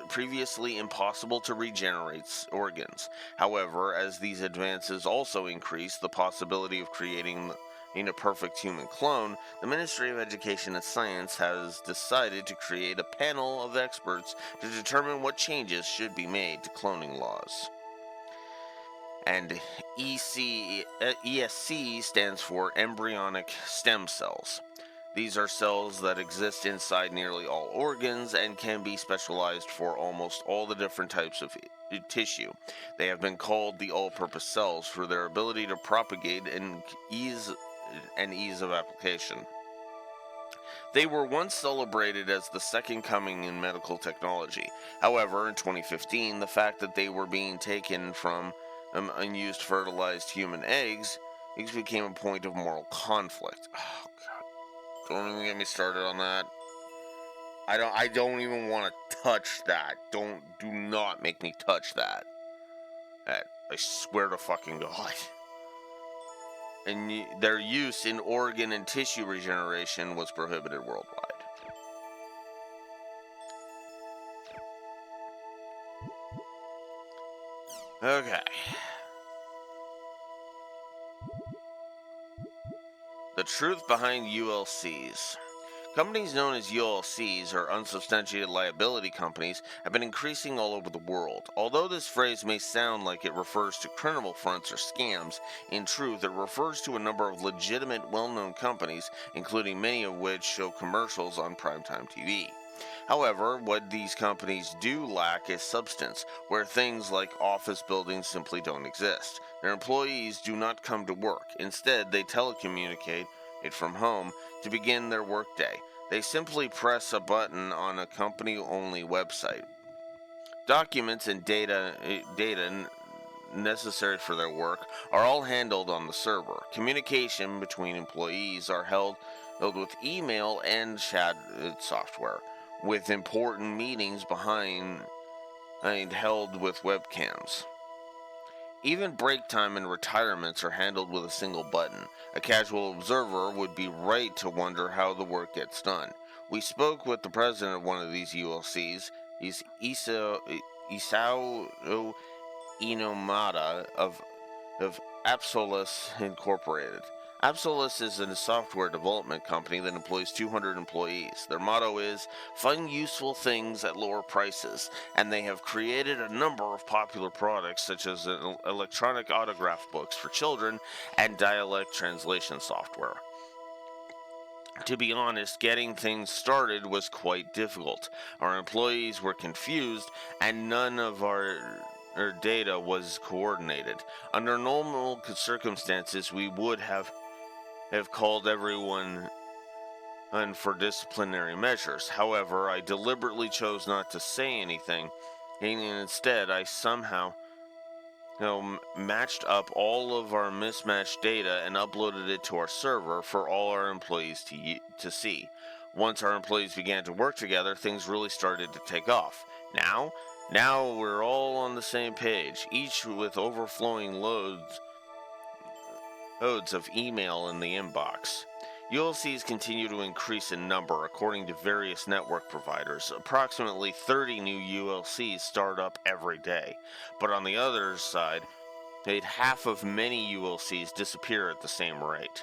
previously impossible to regenerate organs. However, as these advances also increase the possibility of creating a perfect human clone, the Ministry of Education and Science has decided to create a panel of experts to determine what changes should be made to cloning laws. And ESC stands for embryonic stem cells. These are cells that exist inside nearly all organs and can be specialized for almost all the different types of tissue. They have been called the all-purpose cells for their ability to propagate and ease of application. They were once celebrated as the second coming in medical technology. However, in 2015, the fact that they were being taken from unused fertilized human eggs became a point of moral conflict. Oh, God. Don't even get me started on that. I don't even want to touch that. Do not make me touch that. I swear to fucking God. And their use in organ and tissue regeneration was prohibited worldwide. Okay. The truth behind ULCs. Companies known as ULCs, or unsubstantiated liability companies, have been increasing all over the world. Although this phrase may sound like it refers to criminal fronts or scams, in truth it refers to a number of legitimate, well-known companies, including many of which show commercials on primetime TV. However, what these companies do lack is substance, where things like office buildings simply don't exist. Their employees do not come to work. Instead, they telecommunicate from home to begin their workday. They simply press a button on a company-only website. Documents and data necessary for their work are all handled on the server. Communication between employees are held with email and chat software, with important meetings held with webcams. Even break time and retirements are handled with a single button. A casual observer would be right to wonder how the work gets done. We spoke with the president of one of these ULCs. He's Isao Inomata of Absolus Incorporated. Absolus is a software development company that employs 200 employees. Their motto is, find useful things at lower prices, and they have created a number of popular products such as electronic autograph books for children and dialect translation software. To be honest, getting things started was quite difficult. Our employees were confused, and none of our data was coordinated. Under normal circumstances, we would have called everyone for disciplinary measures. However, I deliberately chose not to say anything, and instead I somehow matched up all of our mismatched data and uploaded it to our server for all our employees to see. Once our employees began to work together, things really started to take off. Now we're all on the same page, each with overflowing loads of email in the inbox. ULCs continue to increase in number according to various network providers. Approximately 30 new ULCs start up every day. But on the other side, half of many ULCs disappear at the same rate.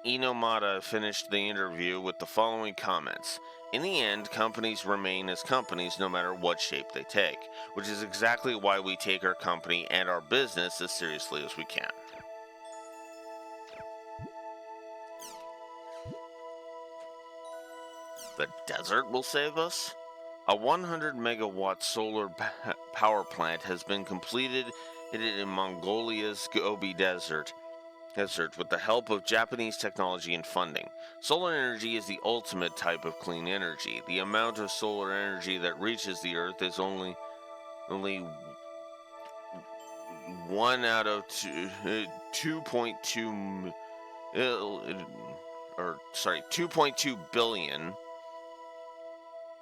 Inomata finished the interview with the following comments. In the end, companies remain as companies no matter what shape they take, which is exactly why we take our company and our business as seriously as we can. The desert will save us? A 100 megawatt solar power plant has been completed in Mongolia's Gobi Desert with the help of Japanese technology and funding. Solar energy is the ultimate type of clean energy. The amount of solar energy that reaches the Earth is only 1 out of 2.2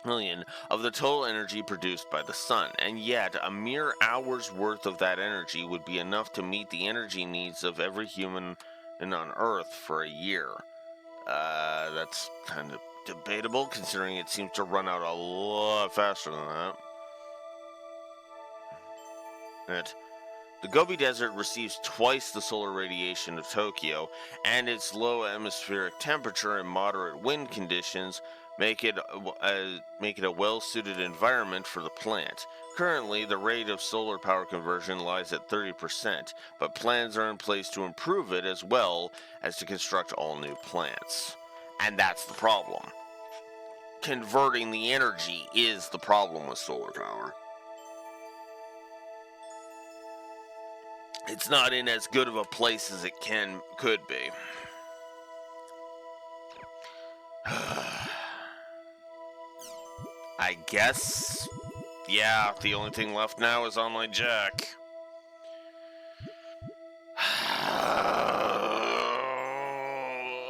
million of the total energy produced by the sun, and yet a mere hour's worth of that energy would be enough to meet the energy needs of every human on Earth for a year. That's kind of debatable, considering it seems to run out a lot faster than that. The Gobi Desert receives twice the solar radiation of Tokyo, and its low atmospheric temperature and moderate wind conditions make it a well-suited environment for the plant. Currently, the rate of solar power conversion lies at 30%, but plans are in place to improve it as well as to construct all new plants. And that's the problem. Converting the energy is the problem with solar power. It's not in as good of a place as it could be. I guess, yeah, the only thing left now is Online Jack.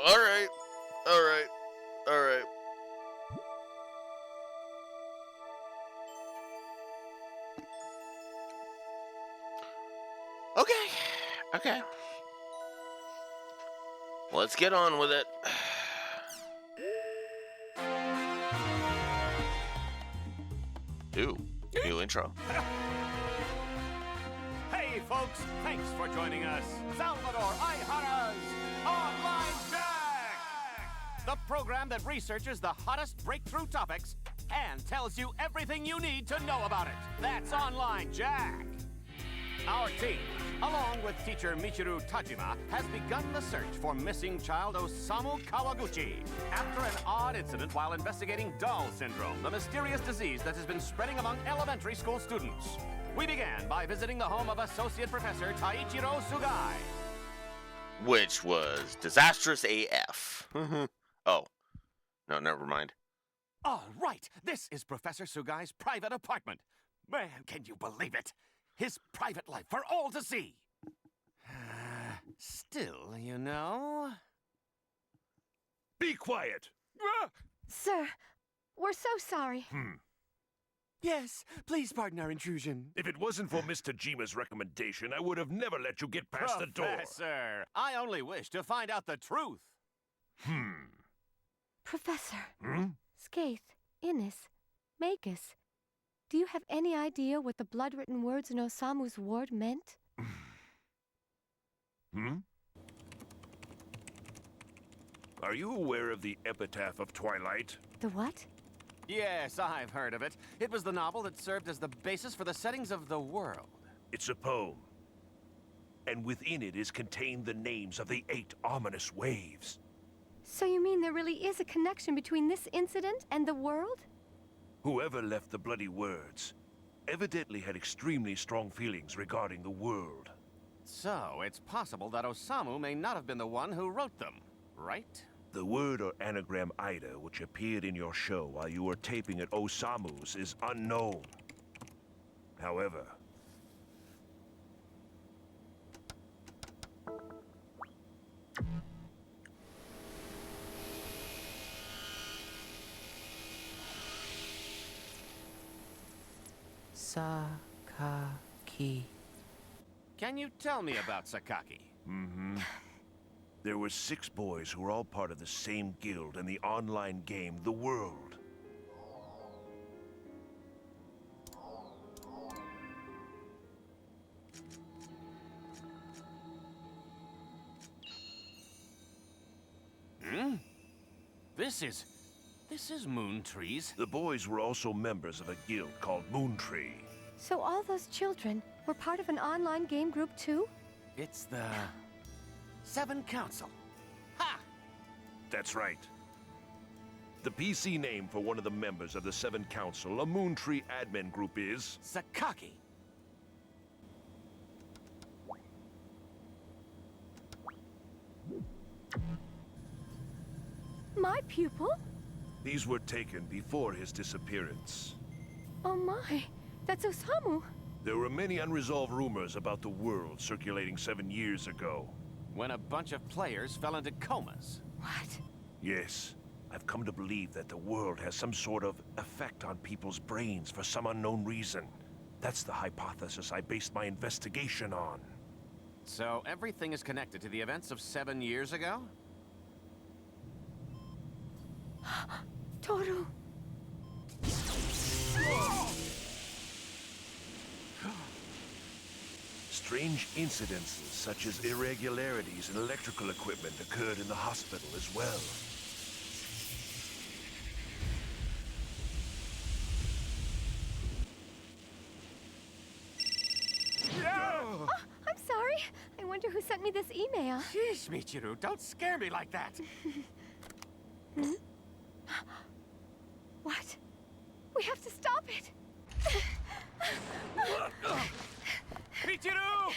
Alright. Okay. Let's get on with it. Ooh, new intro. Hey, folks, thanks for joining us. Salvador Ayhara's Online Jack! The program that researches the hottest breakthrough topics and tells you everything you need to know about it. That's Online Jack. Our team, along with teacher Michiru Tajima, has begun the search for missing child Osamu Kawaguchi after an odd incident while investigating Doll syndrome, the mysterious disease that has been spreading among elementary school students. We began by visiting the home of Associate Professor Taichiro Sugai. Which was disastrous AF. Oh, No, never mind. All right, this is Professor Sugai's private apartment. Man, can you believe it? His private life for all to see. Still, you know... Be quiet! Sir, we're so sorry. Yes, please pardon our intrusion. If it wasn't for Mr. Jima's recommendation, I would have never let you get past the door. Professor, I only wish to find out the truth. Professor, Skaith, Innis, Magus, do you have any idea what the blood-written words in Osamu's ward meant? Are you aware of the epitaph of Twilight? The what? Yes, I've heard of it. It was the novel that served as the basis for the settings of the world. It's a poem. And within it is contained the names of the 8 ominous waves. So you mean there really is a connection between this incident and the world? Whoever left the bloody words evidently had extremely strong feelings regarding the world. So, it's possible that Osamu may not have been the one who wrote them, right? The word or anagram Ida, which appeared in your show while you were taping at Osamu's, is unknown. However, Sakaki. Can you tell me about Sakaki? there were 6 boys who were all part of the same guild in the online game, The World. This is Moon Trees. The boys were also members of a guild called Moontree. So all those children were part of an online game group too? It's the... Seven Council. Ha! That's right. The PC name for one of the members of the 7 Council, a Moontree admin group, is... Sakaki. My pupil? These were taken before his disappearance. Oh my, that's Osamu. There were many unresolved rumors about the world circulating 7 years ago. When a bunch of players fell into comas. What? Yes, I've come to believe that the world has some sort of effect on people's brains for some unknown reason. That's the hypothesis I based my investigation on. So everything is connected to the events of 7 years ago? Toru. Strange incidences such as irregularities in electrical equipment occurred in the hospital as well. Oh, I'm sorry. I wonder who sent me this email. Sheesh, Michiru, don't scare me like that. What? We have to stop it. Michiru!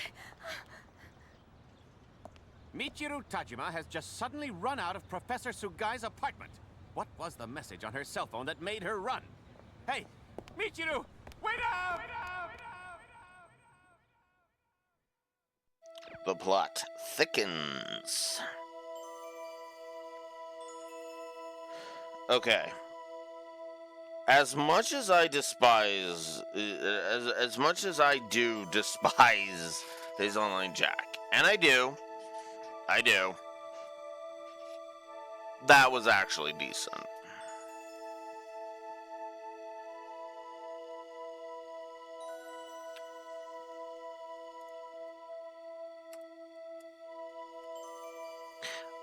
Michiru Tajima has just suddenly run out of Professor Sugai's apartment. What was the message on her cell phone that made her run? Hey, Michiru, wait up! The plot thickens. Okay. As much as I despise, as much as I do despise his online Jack, and I do, that was actually decent.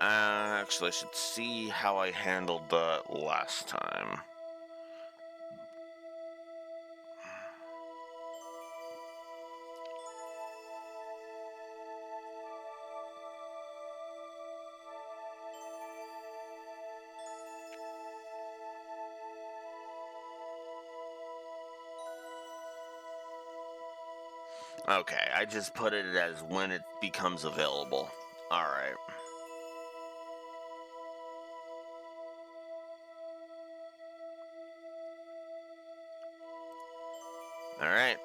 Actually, I should see how I handled that last time. Okay, I just put it as when it becomes available. Alright. All right.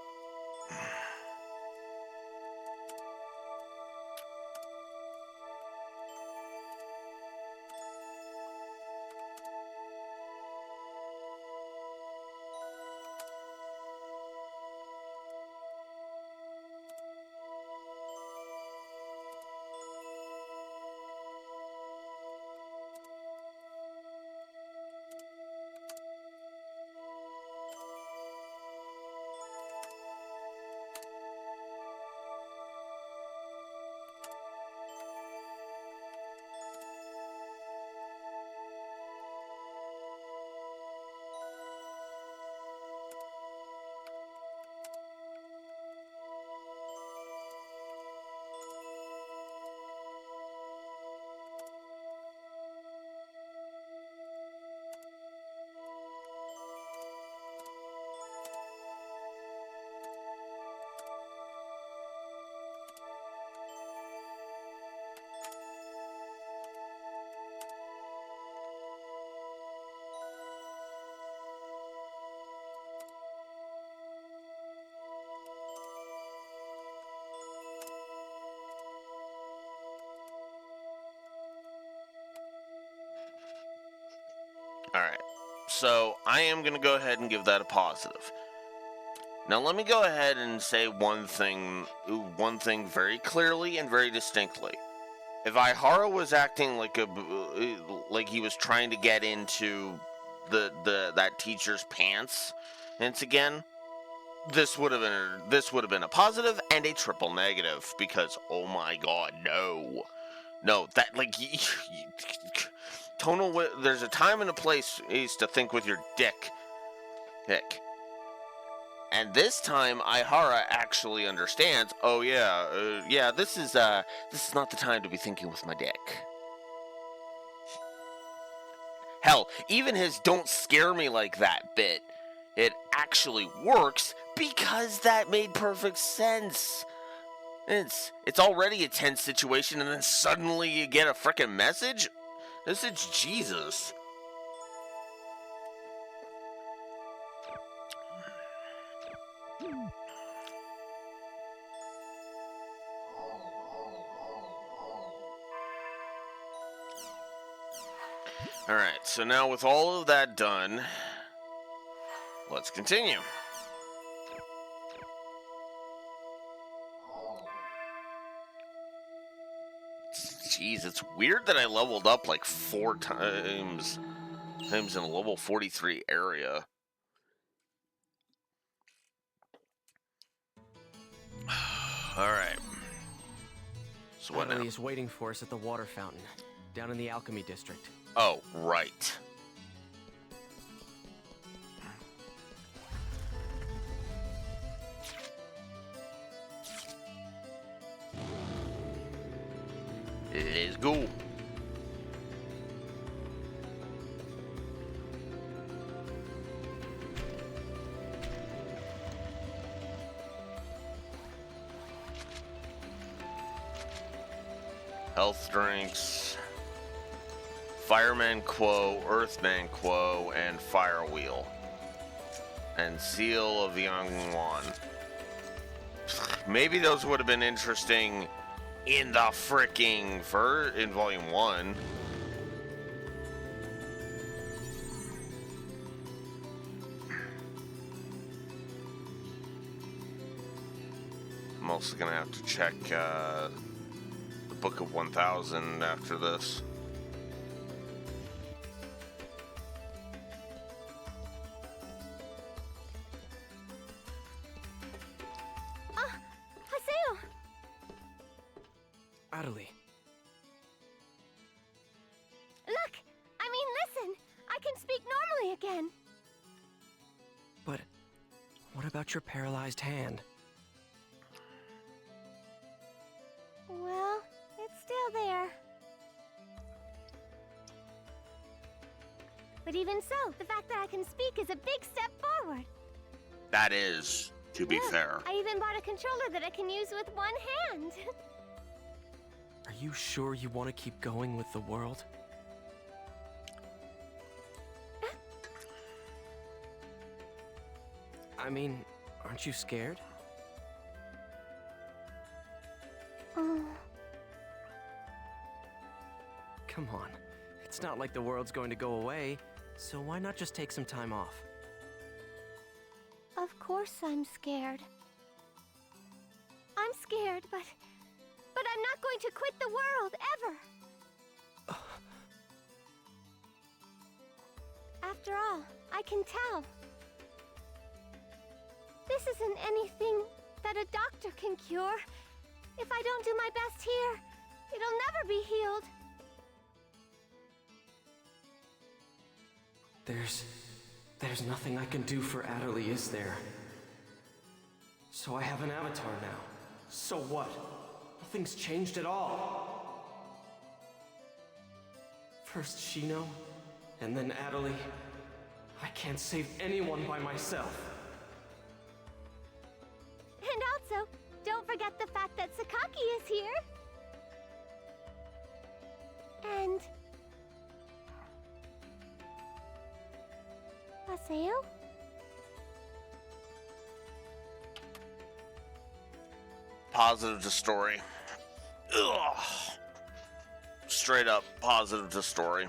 All right. So I am going to go ahead and give that a positive. Now let me go ahead and say one thing very clearly and very distinctly. If Ihara was acting like he was trying to get into that teacher's pants once again, this would have been a positive and a triple negative, because oh my god, no, that tonal. There's a time and a place to think with your dick. And this time, Ihara actually understands. Oh yeah, this is not the time to be thinking with my dick. Hell, even his "don't scare me like that" bit, it actually works because that made perfect sense. It's already a tense situation, and then suddenly you get a frickin' message. This is Jesus. Alright, so now with all of that done, let's continue. Jeez, it's weird that I leveled up like 4 times in a level 43 area. Alright. So what now? Natalie is waiting for us at the water fountain, down in the alchemy district. Oh, right. Let's go. Health drinks, Fireman Quo, Earthman Quo, and Fire Wheel. And Seal of the Young One. Maybe those would have been interesting in the fricking in Volume 1. I'm also gonna have to check the Book of 1000 after this. Haseo! Natalie. Look! Listen! I can speak normally again! But what about your paralyzed hand? Well, it's still there. But even so, the fact that I can speak is a big step forward. That is, to be fair. I even bought a controller that I can use with one hand. Are you sure you want to keep going with the world? Aren't you scared? Come on. It's not like the world's going to go away, so why not just take some time off? Of course I'm scared. I'm scared, but I'm not going to quit the world, ever. After all, I can tell. This isn't anything that a doctor can cure. If I don't do my best here, it'll never be healed. There's nothing I can do for Adderley, is there? So I have an avatar now. So what? Nothing's changed at all. First Shino, and then Adderley. I can't save anyone by myself. And also, don't forget the fact that Sakaki is here. And... Haseo? Positive to story. Ugh. Straight up positive to story.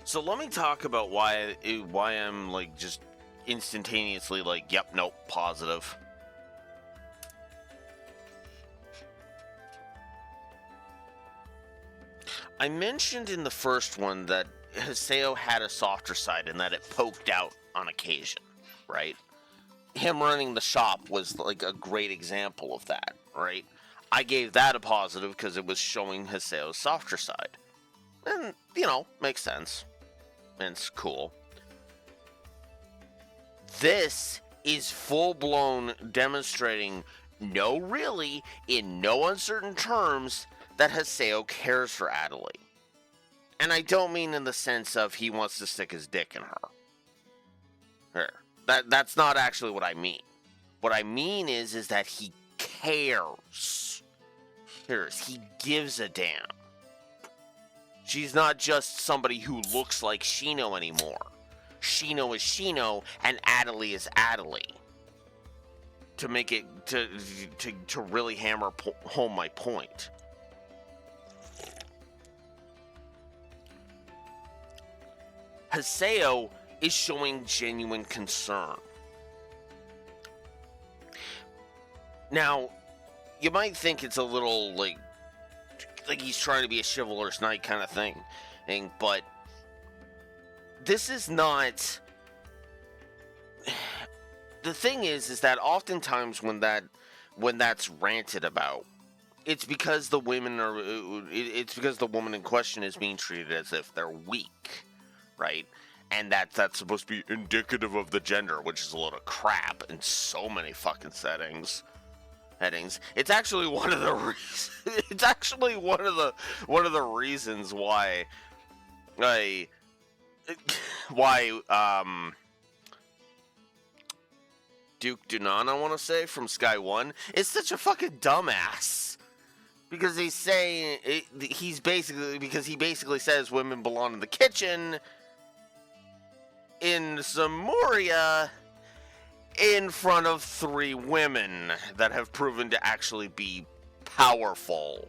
So let me talk about why I'm like just instantaneously like, yep, nope, positive. I mentioned in the first one that Haseo had a softer side and that it poked out on occasion, right? Him running the shop was like a great example of that, right? I gave that a positive because it was showing Haseo's softer side. And, you know, makes sense. And it's cool. This is full-blown demonstrating, no really, in no uncertain terms, that Haseo cares for Adderley. And I don't mean in the sense of he wants to stick his dick in her. That's not actually what I mean. What I mean is that he cares. He gives a damn. She's not just somebody who looks like Shino anymore. Shino is Shino, and Adderley is Adderley. To make it, to really hammer home my point. Haseo is showing genuine concern. Now, you might think it's a little, like he's trying to be a chivalrous knight kind of thing, but this is not... The thing is that oftentimes when that's ranted about, it's because the women are... It's because the woman in question is being treated as if they're weak, right? And that's supposed to be indicative of the gender, which is a load of crap in so many fucking headings. It's actually one of the reasons. It's actually one of the reasons why Duke Dunan, I want to say, from Sky One, is such a fucking dumbass. Because he's saying he basically says women belong in the kitchen in Samoria in front of 3 women that have proven to actually be powerful,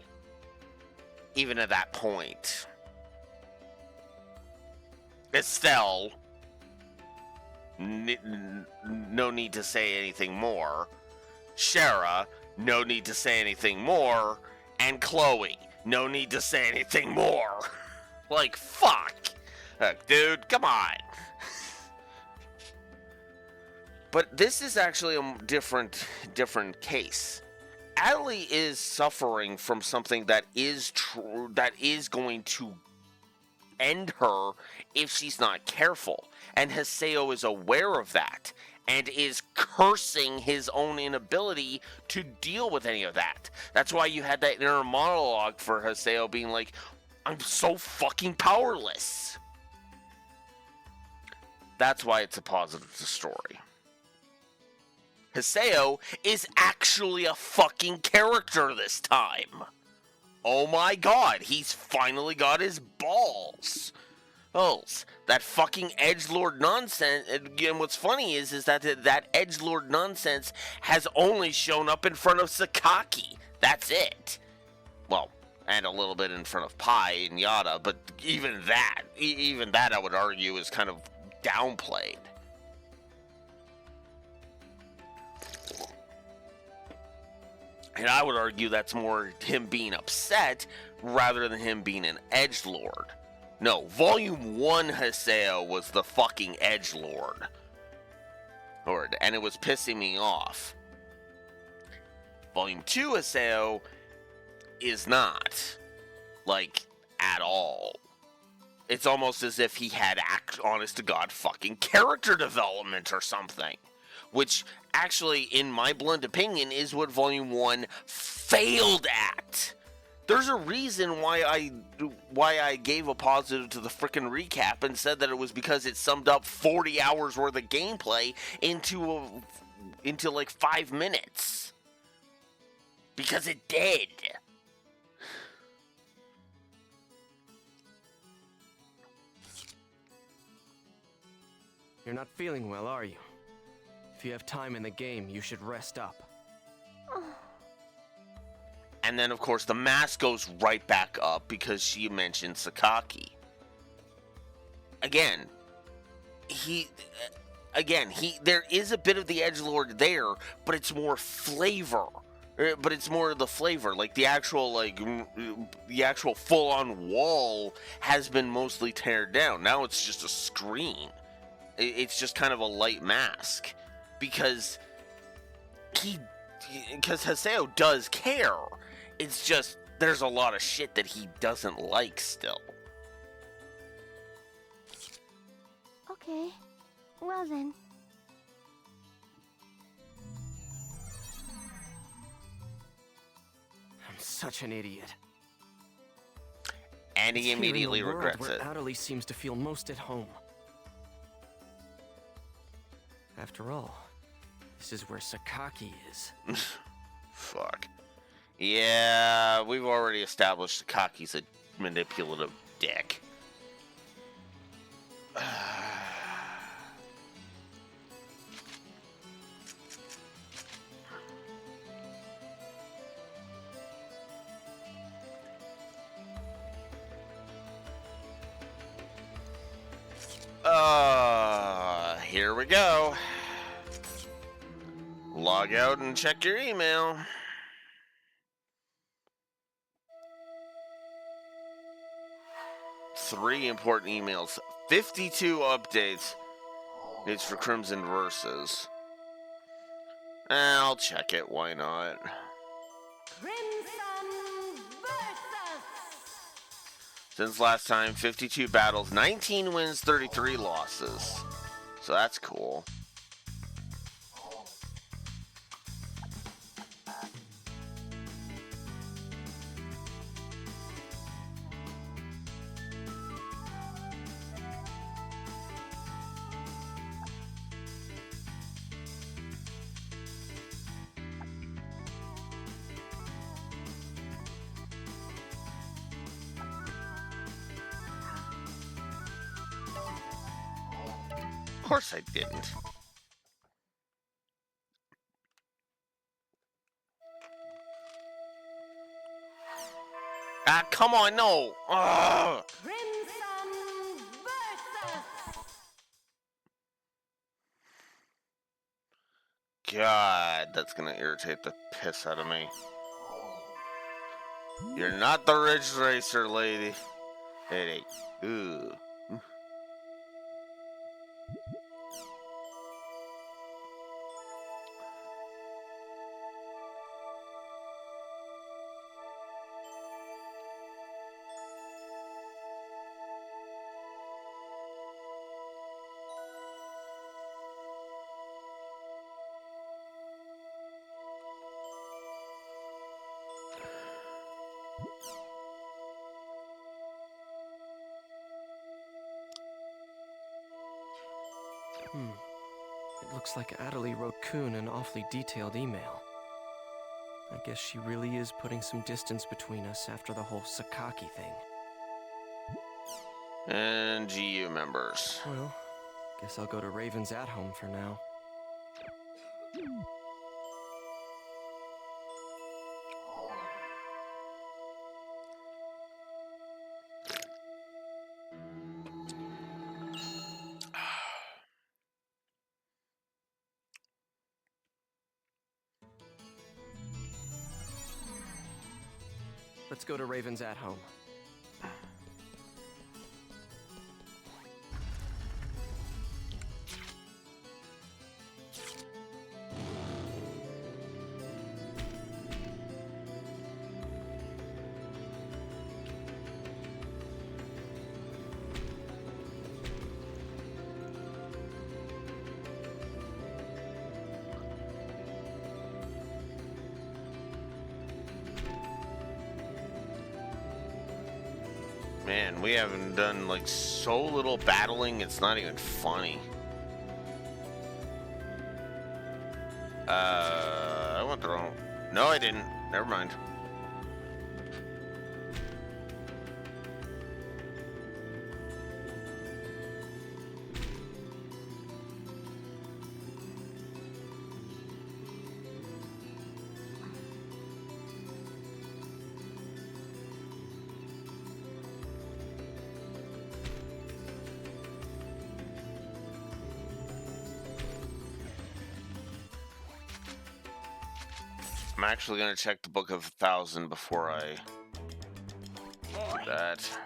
even at that point. Estelle, no need to say anything more. Shara, no need to say anything more. And Chloe, no need to say anything more. Like, fuck. Dude, come on. But this is actually a different case. Adelie is suffering from something that is true, that is going to end her if she's not careful. And Haseo is aware of that and is cursing his own inability to deal with any of that. That's why you had that inner monologue for Haseo being like, I'm so fucking powerless. That's why it's a positive story. Haseo is actually a fucking character this time. Oh my god, he's finally got his balls. Oh, that fucking edgelord nonsense. And what's funny is that that edgelord nonsense has only shown up in front of Sakaki. That's it. Well, and a little bit in front of Pai and Yada, but even that I would argue is kind of downplayed. And I would argue that's more him being upset rather than him being an edgelord. No, Volume 1 Haseo was the fucking edgelord. And it was pissing me off. Volume 2 Haseo is not. Like, at all. It's almost as if he had honest to God fucking character development or something. Which, actually, in my blunt opinion, is what Volume 1 failed at. There's a reason why I gave a positive to the frickin' recap and said that it was because it summed up 40 hours worth of gameplay into like 5 minutes. Because it did. You're not feeling well, are you? If you have time in the game, you should rest up. And then, of course, the mask goes right back up because she mentioned Sakaki. Again, there is a bit of the edgelord there, but it's more flavor. But it's more of the flavor. Like, the actual full-on wall has been mostly teared down. Now it's just a screen. It's just kind of a light mask. Because Haseo does care. It's just, there's a lot of shit that he doesn't like still. Okay. Well then. I'm such an idiot. And he immediately regrets where it. Adelie seems to feel most at home. After all, this is where Sakaki is. Fuck. Yeah, we've already established Sakaki's a manipulative dick. Here we go. Log out and check your email. Three important emails. 52 updates. It's for Crimson Versus. I'll check it, why not? Crimson Versus! Since last time, 52 battles, 19 wins, 33 losses. So that's cool. Of course I didn't. Ah, come on, no. Ugh. Crimson Versus! God, that's gonna irritate the piss out of me. You're not the Ridge Racer lady. Lady. Ooh. It looks like Adelie wrote Kuhn an awfully detailed email. I guess she really is putting some distance between us after the whole Sakaki thing. And GU members. Well, guess I'll go to Raven's at home for now. Let's go to Raven's at home. Man, we haven't done like so little battling, it's not even funny. I went the wrong. No, I didn't. Never mind. I'm actually gonna check the Book of 1,000 before I do that.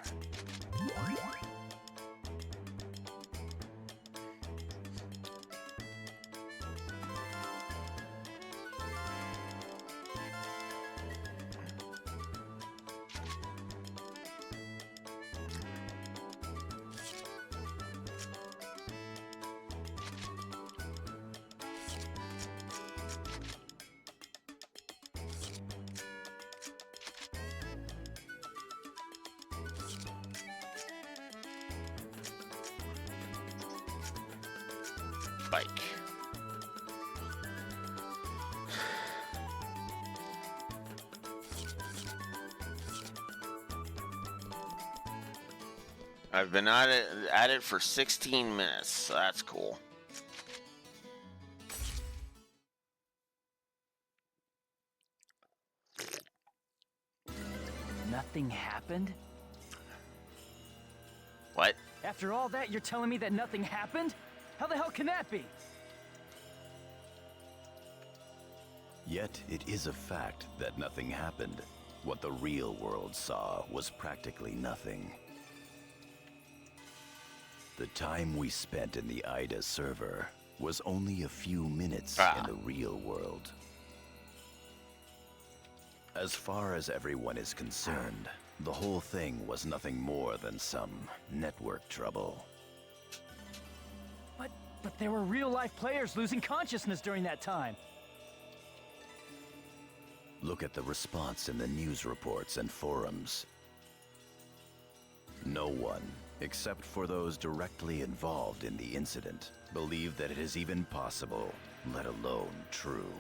Bike. I've been at it for 16 minutes, so that's cool. Nothing happened? What? After all that, you're telling me that nothing happened? How the hell can that be? Yet it is a fact that nothing happened. What the real world saw was practically nothing. The time we spent in the Ida server was only a few minutes in the real world. As far as everyone is concerned, the whole thing was nothing more than some network trouble. But there were real-life players losing consciousness during that time. Look at the response in the news reports and forums. No one, except for those directly involved in the incident, believe that it is even possible, let alone true.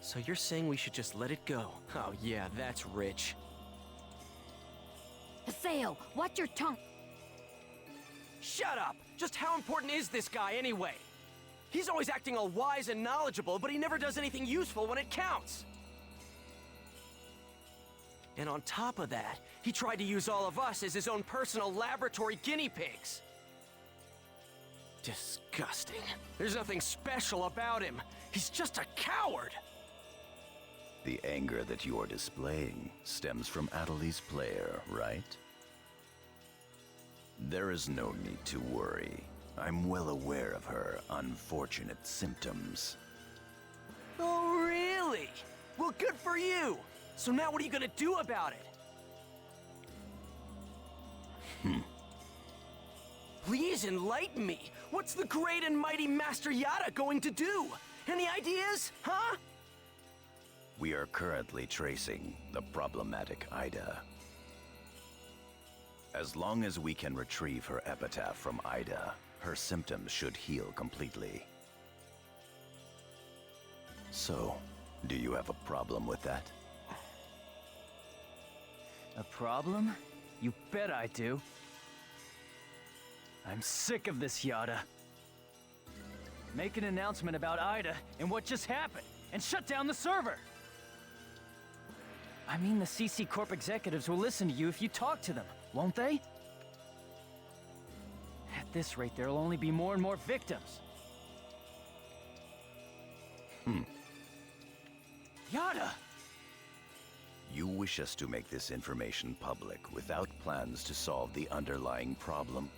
So you're saying we should just let it go? Oh yeah, that's rich. Haseo, watch your tongue. Shut up! Just how important is this guy anyway? He's always acting all wise and knowledgeable, but he never does anything useful when it counts. And on top of that, he tried to use all of us as his own personal laboratory guinea pigs. Disgusting. There's nothing special about him. He's just a coward. The anger that you are displaying stems from Atali's player, right? There is no need to worry. I'm well aware of her unfortunate symptoms. Oh, really? Well, good for you. So now what are you gonna do about it? Please enlighten me. What's the great and mighty Master Yada going to do? Any ideas, huh? We are currently tracing the problematic Ida. As long as we can retrieve her epitaph from Ida, her symptoms should heal completely. So, do you have a problem with that? A problem? You bet I do. I'm sick of this, Yada. Make an announcement about Ida and what just happened, and shut down the server! I mean, the CC Corp executives will listen to you if you talk to them, won't they? At this rate, there'll only be more and more victims. Yada! You wish us to make this information public without plans to solve the underlying problem?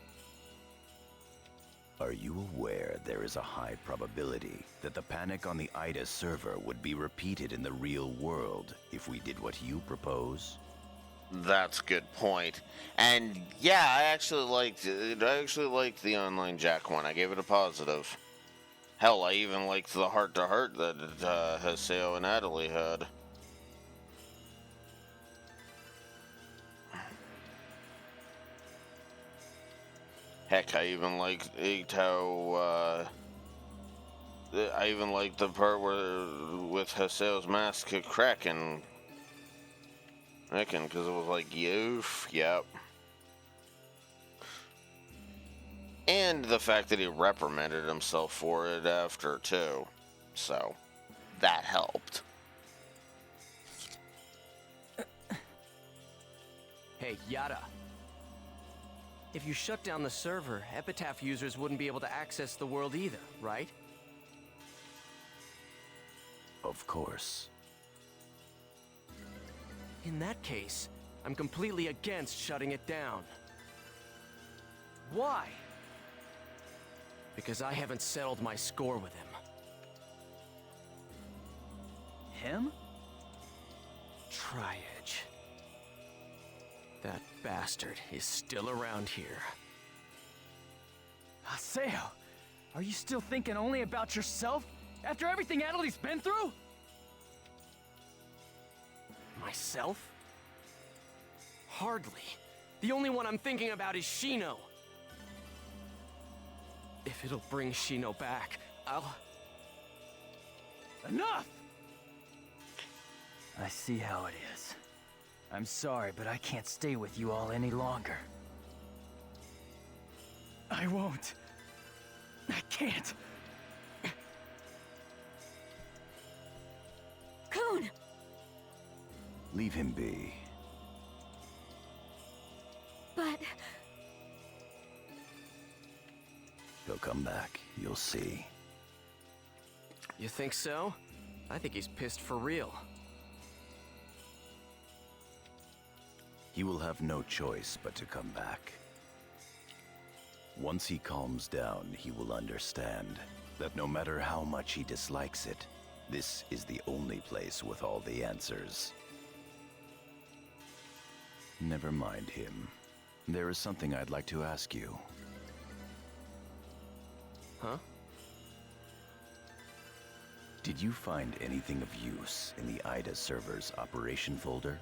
Are you aware there is a high probability that the panic on the Ida server would be repeated in the real world if we did what you propose? That's a good point. And yeah, I actually liked the Online Jack one. I gave it a positive. Hell, I even liked the heart-to-heart that Haseo and Natalie had. Heck, I even liked how, I even liked the part where, with Haseo's mask cracking, because it was like, yoof, yep. And the fact that he reprimanded himself for it after, too. So, that helped. Hey, Yada. If you shut down the server, Epitaph users wouldn't be able to access the world either, right? Of course. In that case, I'm completely against shutting it down. Why? Because I haven't settled my score with him. Him? Tri-Edge. That bastard is still around here. Haseo, are you still thinking only about yourself? After everything Adeli's been through? Myself? Hardly. The only one I'm thinking about is Shino. If it'll bring Shino back, I'll... Enough! I see how it is. I'm sorry, but I can't stay with you all any longer. I won't. I can't. Kun! Leave him be. But... He'll come back, you'll see. You think so? I think he's pissed for real. He will have no choice but to come back. Once he calms down, he will understand that no matter how much he dislikes it, this is the only place with all the answers. Never mind him. There is something I'd like to ask you. Huh? Did you find anything of use in the Ida server's operation folder?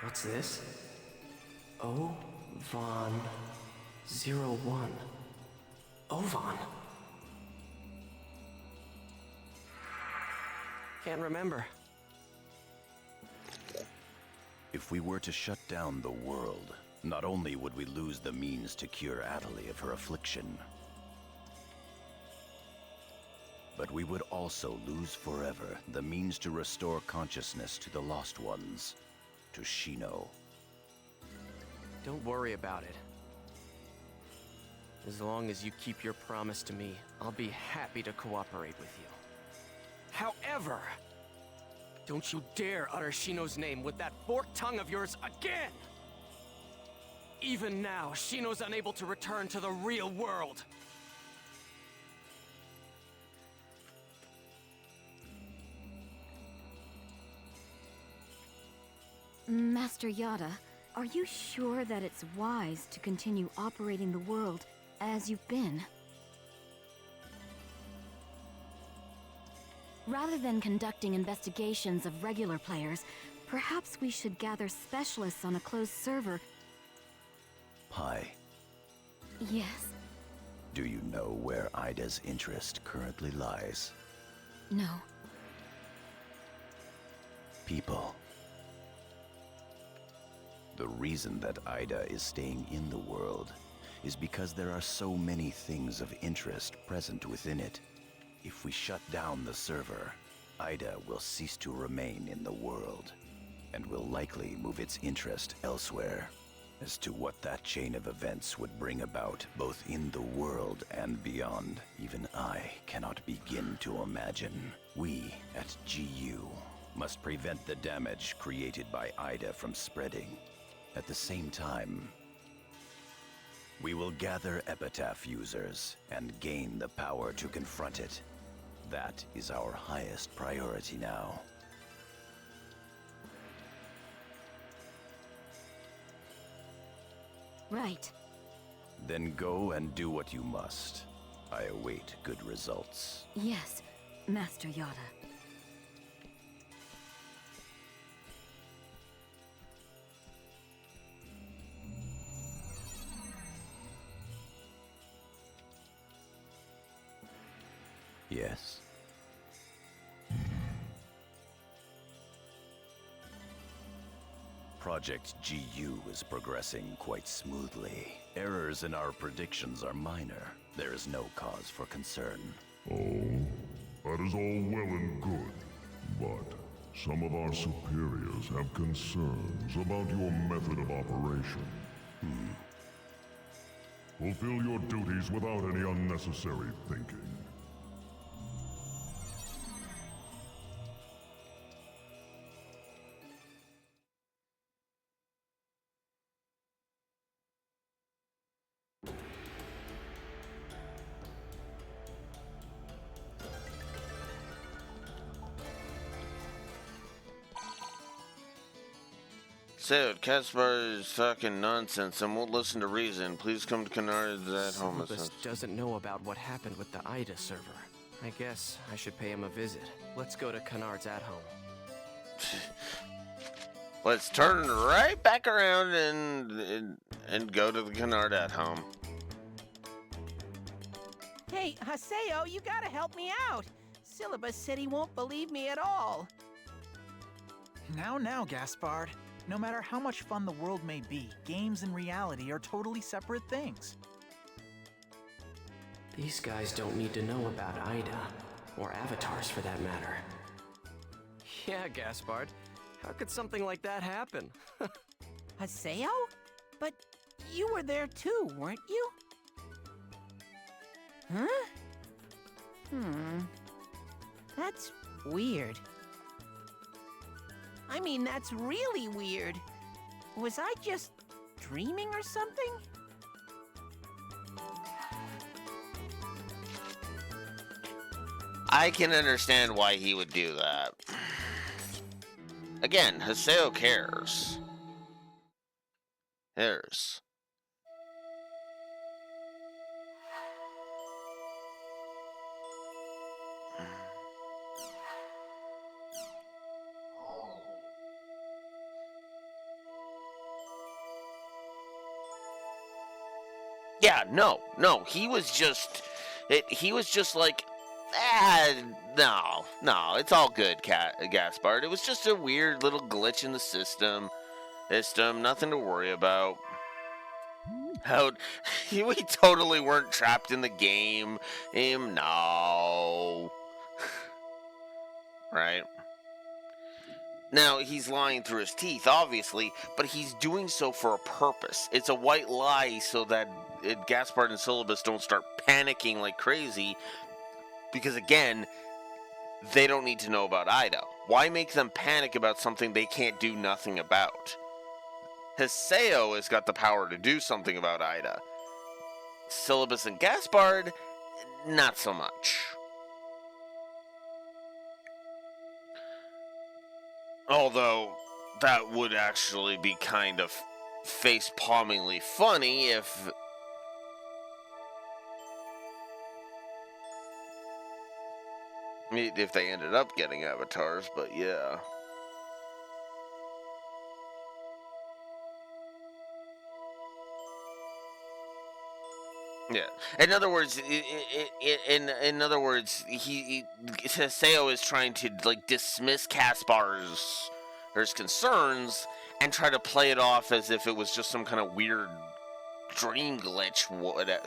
What's this? Ovan 01. Ovan? Can't remember. If we were to shut down the world, not only would we lose the means to cure Atali of her affliction, but we would also lose forever the means to restore consciousness to the lost ones. to Shino. Don't worry about it. As long as you keep your promise to me, I'll be happy to cooperate with you. However, don't you dare utter Shino's name with that forked tongue of yours again! Even now, Shino's unable to return to the real world. Master Yada, are you sure that it's wise to continue operating the world as you've been? Rather than conducting investigations of regular players, perhaps we should gather specialists on a closed server. Pi, Yes? do you know where Ida's interest currently lies? No. People. The reason that Ida is staying in the world is because there are so many things of interest present within it. If we shut down the server, Ida will cease to remain in the world, and will likely move its interest elsewhere. As to what that chain of events would bring about, both in the world and beyond, even I cannot begin to imagine. We, at GU, must prevent the damage created by Ida from spreading. At the same time, we will gather Epitaph users and gain the power to confront it. That is our highest priority now. Right. Then go and do what you must. I await good results. Yes, Master Yada. Yes. Project GU is progressing quite smoothly. Errors in our predictions are minor. There is no cause for concern. Oh, that is all well and good. But some of our superiors have concerns about your method of operation. Fulfill your duties without any unnecessary thinking. So, Caspar is talking nonsense and won't listen to reason. Please come to Kennard's at home. Syllabus doesn't know about what happened with the Ida server. I guess I should pay him a visit. Let's go to Kennard's at home. Let's turn right back around and go to the Kennard at home. Hey, Haseo, you gotta help me out. Syllabus said he won't believe me at all. Now, Gaspard. No matter how much fun the world may be, games and reality are totally separate things. These guys don't need to know about Ida, or avatars for that matter. Yeah, Gaspard. How could something like that happen? Haseo? But you were there too, weren't you? Huh? That's weird. I mean, that's really weird. Was I just dreaming or something? I can understand why he would do that. Again, Haseo cares. Cares. Yeah, no, he was just like, no, it's all good, Gaspard. It was just a weird little glitch in the system, nothing to worry about. We totally weren't trapped in the game, no. Right? Now, he's lying through his teeth, obviously, but he's doing so for a purpose. It's a white lie so that Gaspard and Syllabus don't start panicking like crazy, because, again, they don't need to know about Ida. Why make them panic about something they can't do nothing about? Haseo has got the power to do something about Ida. Syllabus and Gaspard, not so much. Although, that would actually be kind of face-palmingly funny if they ended up getting avatars, but yeah. Yeah. In other words, Haseo is trying to like dismiss Caspar's his concerns and try to play it off as if it was just some kind of weird dream glitch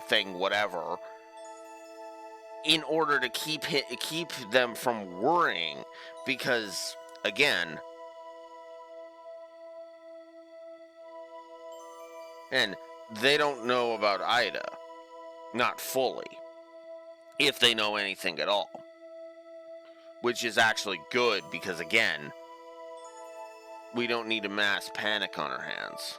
thing, whatever, in order to keep them from worrying, because again, and they don't know about Ida. Not fully. If they know anything at all. Which is actually good because, again, we don't need a mass panic on our hands.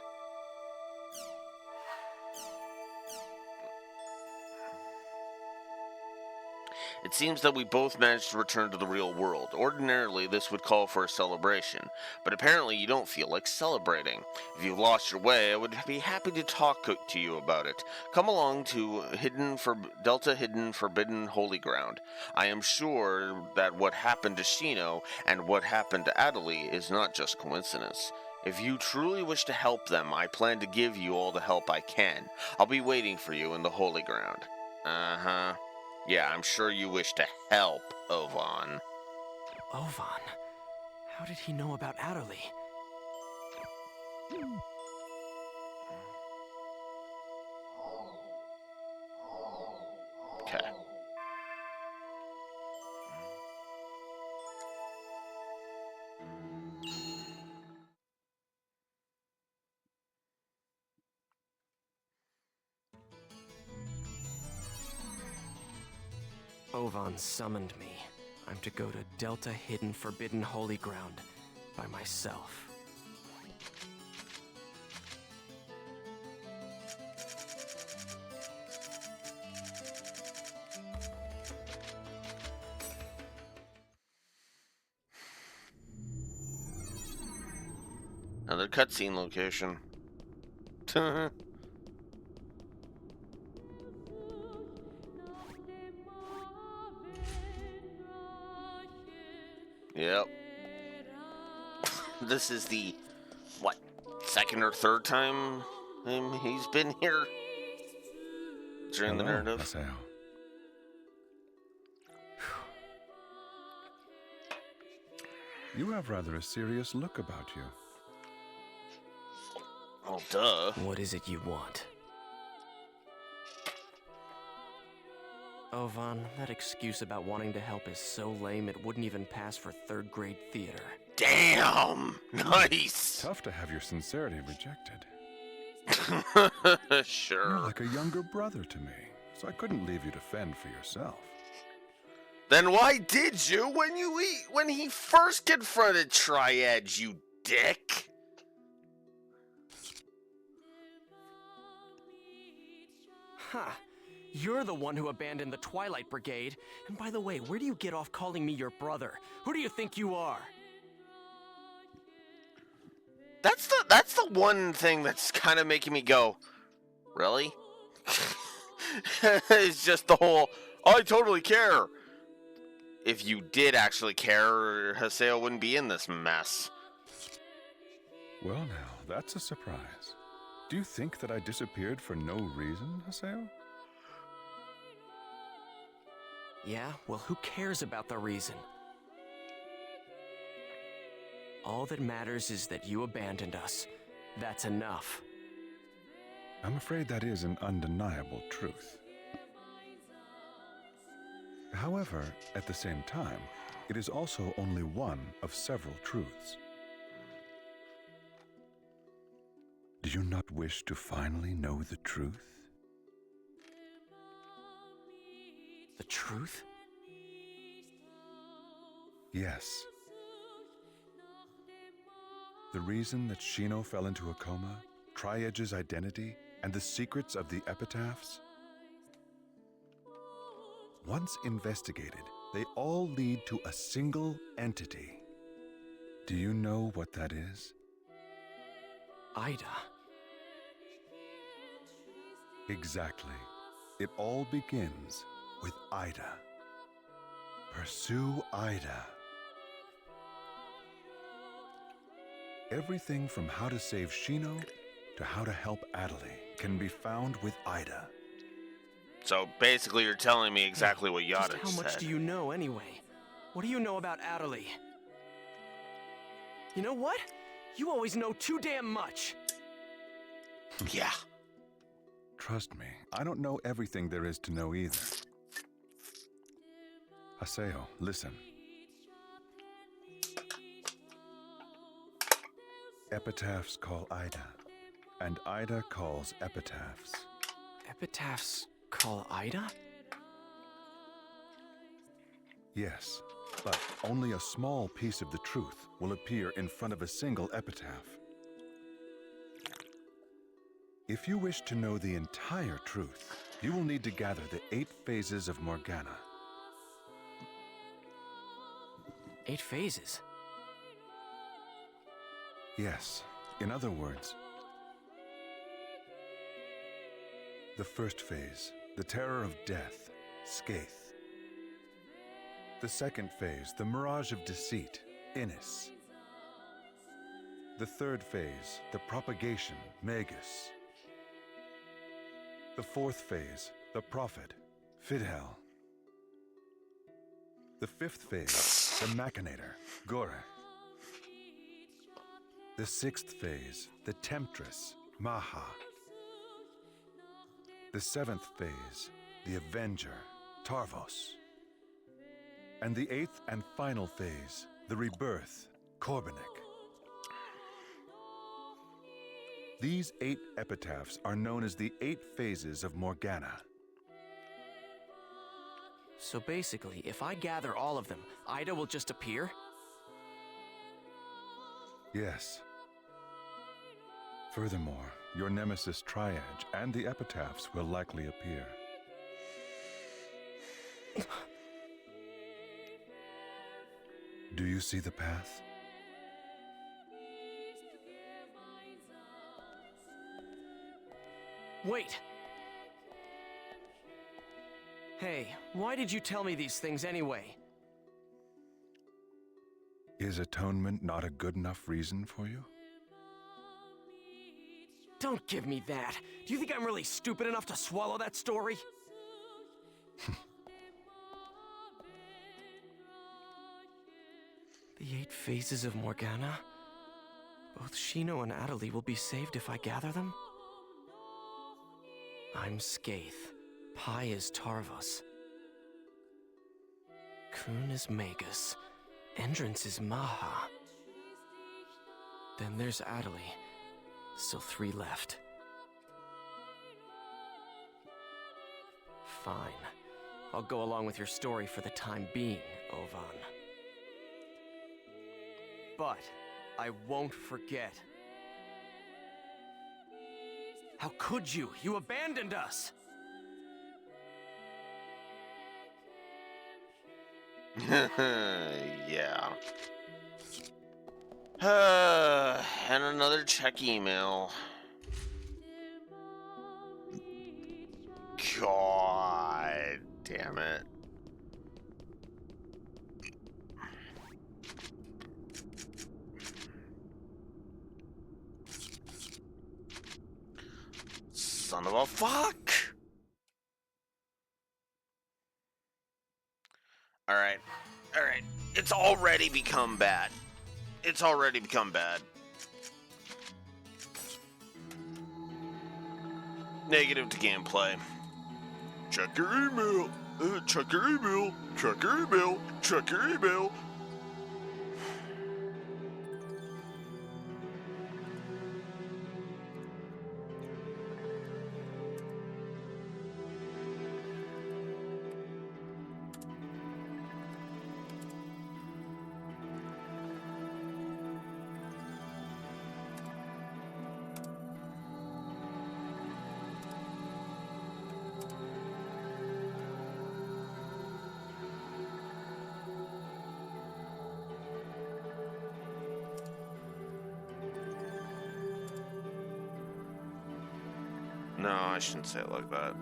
It seems that we both managed to return to the real world. Ordinarily, this would call for a celebration, but apparently you don't feel like celebrating. If you've lost your way, I would be happy to talk to you about it. Come along to Delta Hidden Forbidden Holy Ground. I am sure that what happened to Shino and what happened to Adelie is not just coincidence. If you truly wish to help them, I plan to give you all the help I can. I'll be waiting for you in the Holy Ground. Uh-huh. Yeah, I'm sure you wish to help, Ovan. Ovan? How did he know about Adelie? Okay. Ovan summoned me. I'm to go to Delta Hidden Forbidden Holy Ground by myself. Another cutscene location. Yep. This is the, what, second or third time he's been here during the narrative? Haseo. You have rather a serious look about you. Well, duh. What is it you want? Ovan, that excuse about wanting to help is so lame it wouldn't even pass for third-grade theater. Damn! Nice! Tough to have your sincerity rejected. Sure. You're like a younger brother to me, so I couldn't leave you to fend for yourself. Then why did you when he first confronted Triad, you dick? Ha! You're the one who abandoned the Twilight Brigade. And by the way, where do you get off calling me your brother? Who do you think you are? That's the one thing that's kind of making me go, really? It's just the whole, I totally care. If you did actually care, Haseo wouldn't be in this mess. Well now, that's a surprise. Do you think that I disappeared for no reason, Haseo? Yeah, well, who cares about the reason? All that matters is that you abandoned us. That's enough. I'm afraid that is an undeniable truth. However, at the same time, it is also only one of several truths. Do you not wish to finally know the truth? The truth? Yes. The reason that Shino fell into a coma, Tri-Edge's identity, and the secrets of the epitaphs? Once investigated, they all lead to a single entity. Do you know what that is? Ida. Exactly. It all begins with Ida. Pursue Ida. Everything from how to save Shino to how to help Adelie can be found with Ida. So basically you're telling me exactly what Yada Just how much do you know anyway? What do you know about Adelie? You know what? You always know too damn much. Yeah. Trust me, I don't know everything there is to know either. Haseo, listen. Epitaphs call Ida, and Ida calls epitaphs. Epitaphs call Ida? Yes, but only a small piece of the truth will appear in front of a single epitaph. If you wish to know the entire truth, you will need to gather the 8 phases of Morgana. 8 phases? Yes, in other words, the first phase, the terror of death, Skaith. The second phase, the mirage of deceit, Innis. The third phase, the propagation, Magus. The fourth phase, the prophet, Fidhel. The fifth phase, the machinator, Gore. The sixth phase, the temptress, Maha. The seventh phase, the avenger, Tarvos. And the eighth and final phase, the rebirth, Korbanik. These 8 epitaphs are known as the 8 phases of Morgana. So basically, if I gather all of them, Ida will just appear? Yes. Furthermore, your nemesis Tri-Edge and the epitaphs will likely appear. Do you see the path? Wait! Hey, why did you tell me these things anyway? Is atonement not a good enough reason for you? Don't give me that. Do you think I'm really stupid enough to swallow that story? The 8 phases of Morgana? Both Shino and Adelie will be saved if I gather them? I'm Skaith. Pi is Tarvos. Kun is Magus. Entrance is Maha. Then there's Adelie. So 3 left. Fine. I'll go along with your story for the time being, Ovan. But I won't forget. How could you? You abandoned us! Yeah. And another check email. God damn it. Son of a fuck. Alright. Alright. It's already become bad. It's already become bad. Negative to gameplay. Check your email. Check your email. Check your email. Check your email. I shouldn't say it like that.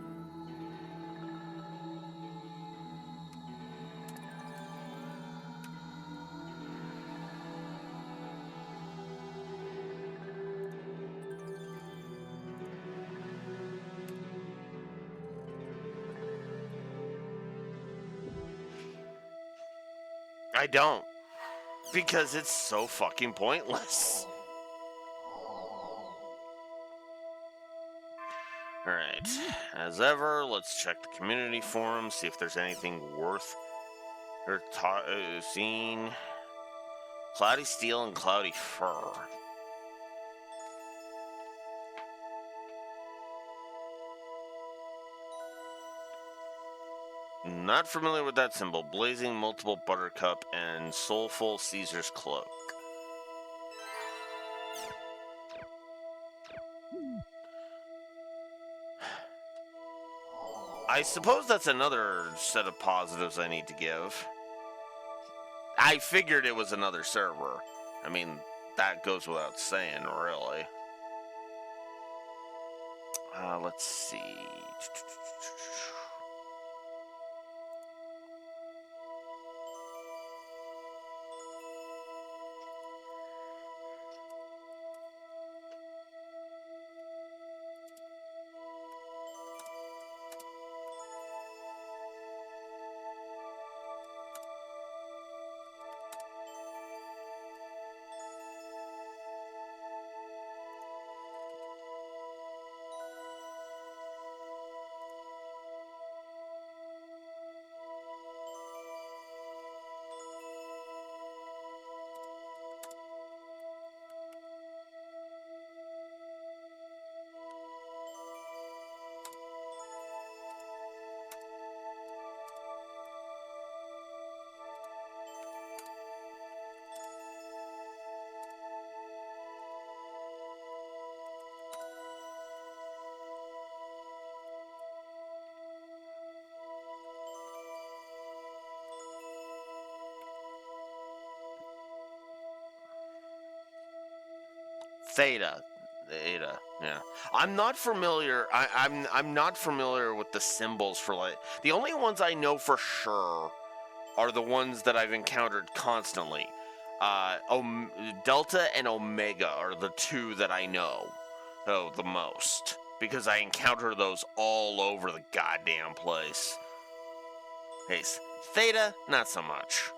I don't. Because it's so fucking pointless. Alright. As ever, let's check the community forum, see if there's anything worth seeing. Cloudy steel and cloudy fur. Not familiar with that symbol. Blazing multiple buttercup and soulful Caesar's cloak. I suppose that's another set of positives I need to give. I figured it was another server. I mean, that goes without saying, really. Let's see. Theta, yeah. I'm not familiar. I'm not familiar with the symbols for like the only ones I know for sure are the ones that I've encountered constantly. Delta and Omega are the two that I know the most because I encounter those all over the goddamn place. Hey, Theta, not so much.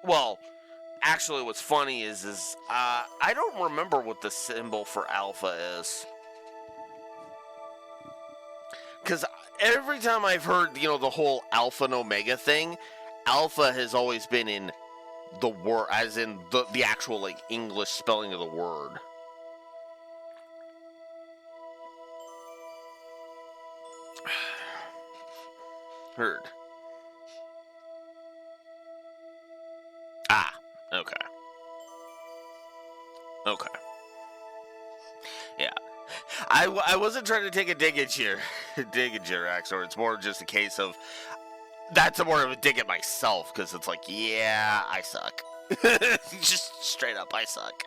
Well. Actually, what's funny is I don't remember what the symbol for Alpha is. Because every time I've heard, the whole Alpha and Omega thing, Alpha has always been in the word, as in the actual, like, English spelling of the word. Heard. Ah, okay. Okay. Yeah. I wasn't trying to take a dig at you, Axor. It's more just a case of that's more of a dig at myself because it's like, yeah, I suck. Just straight up, I suck.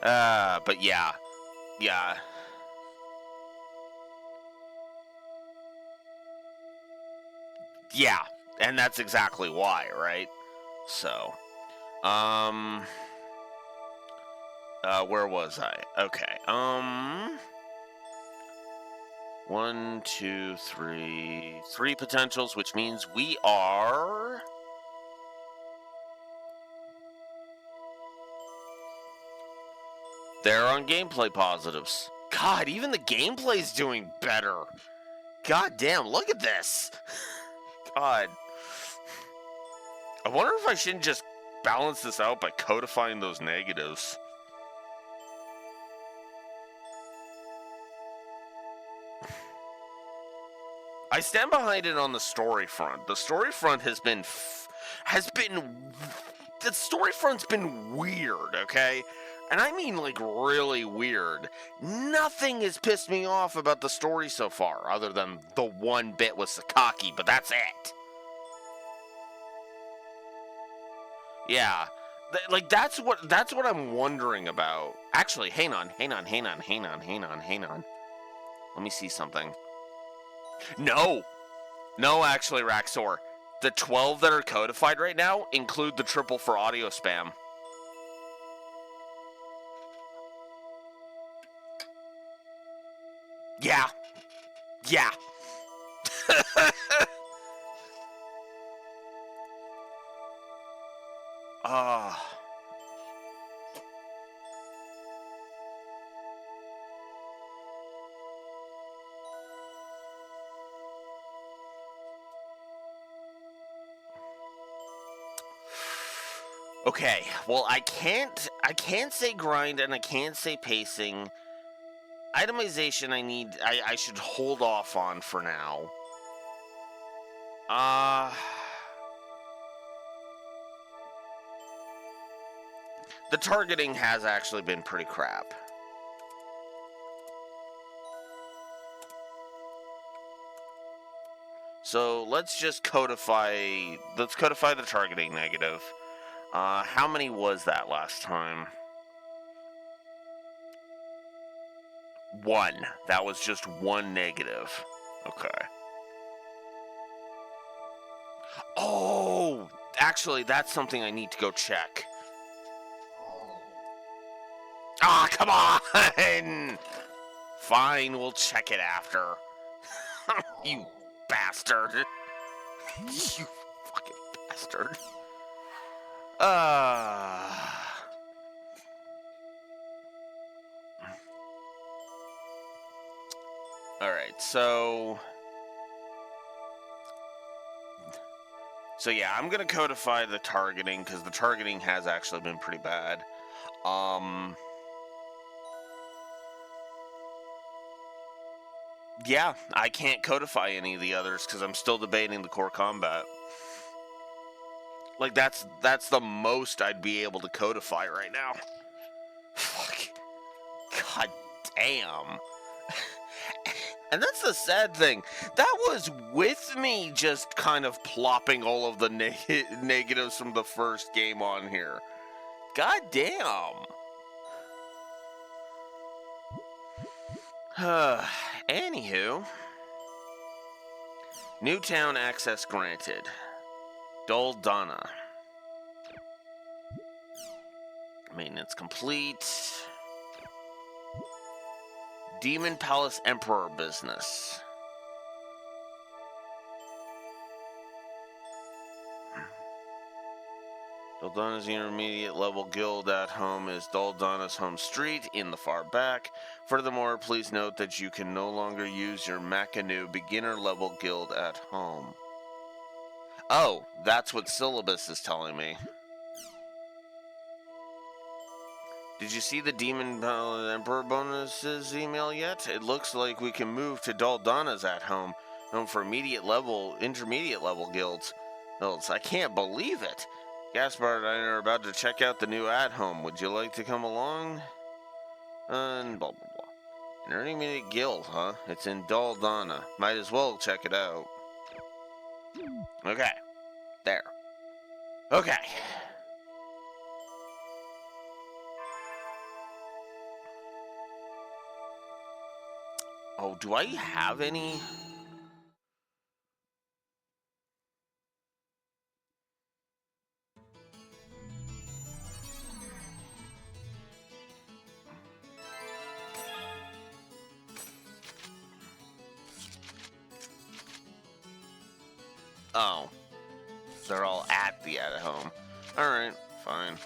But yeah, and that's exactly why, right? So, where was I? Okay, 1, 2, 3. 3 potentials, which means we are... They're on gameplay positives. God, even the gameplay's doing better. God damn, look at this. God. I wonder if I shouldn't just balance this out by codifying those negatives. I stand behind it on the story front. The story front has been the story front's been weird, okay? And I mean, like, really weird. Nothing has pissed me off about the story so far, other than the one bit with Sakaki, but that's it. Yeah, Like, that's what I'm wondering about. Actually, hang on. Let me see something. No, actually, Raxor. The 12 that are codified right now include the triple for audio spam. Yeah. Okay, well, I can't say grind and I can't say pacing. Itemization I should hold off on for now. The targeting has actually been pretty crap. So let's just codify the targeting negative. How many was that last time? 1. That was just 1 negative. Okay. Oh, actually, that's something I need to go check. Ah, come on! Fine, we'll check it after. You bastard. You fucking bastard. Alright, so yeah, I'm gonna codify the targeting, because the targeting has actually been pretty bad. Yeah, I can't codify any of the others, because I'm still debating the core combat. Like, that's the most I'd be able to codify right now. Fuck. God damn. And that's the sad thing. That was with me just kind of plopping all of the negatives from the first game on here. God damn. Anywho. Newtown access granted. Doldana. Maintenance complete. Demon Palace Emperor business. Doldana's intermediate level guild at home is Doldana's home street in the far back. Furthermore, please note that you can no longer use your Makanu beginner level guild at home. Oh, that's what Syllabus is telling me. Did you see the Demon Emperor bonuses email yet? It looks like we can move to Doldana's at home for intermediate level guilds. I can't believe it. Gaspard and I are about to check out the new at home. Would you like to come along? And blah blah blah. An intermediate guild, huh? It's in Doldana. Might as well check it out. Okay. There. Okay. Oh, do I have any? Oh. They're all at the at-home. Alright, fine.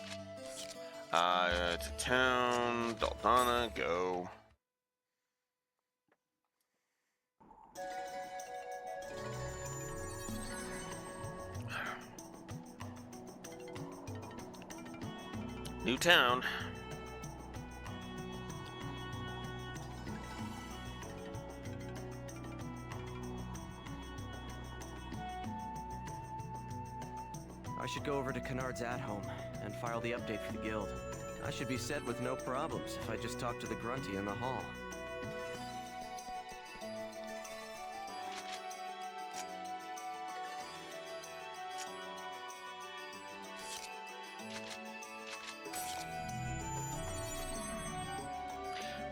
To town, Doldana, go. New town. I should go over to Kennard's at home and file the update for the guild. I should be set with no problems if I just talk to the grunty in the hall.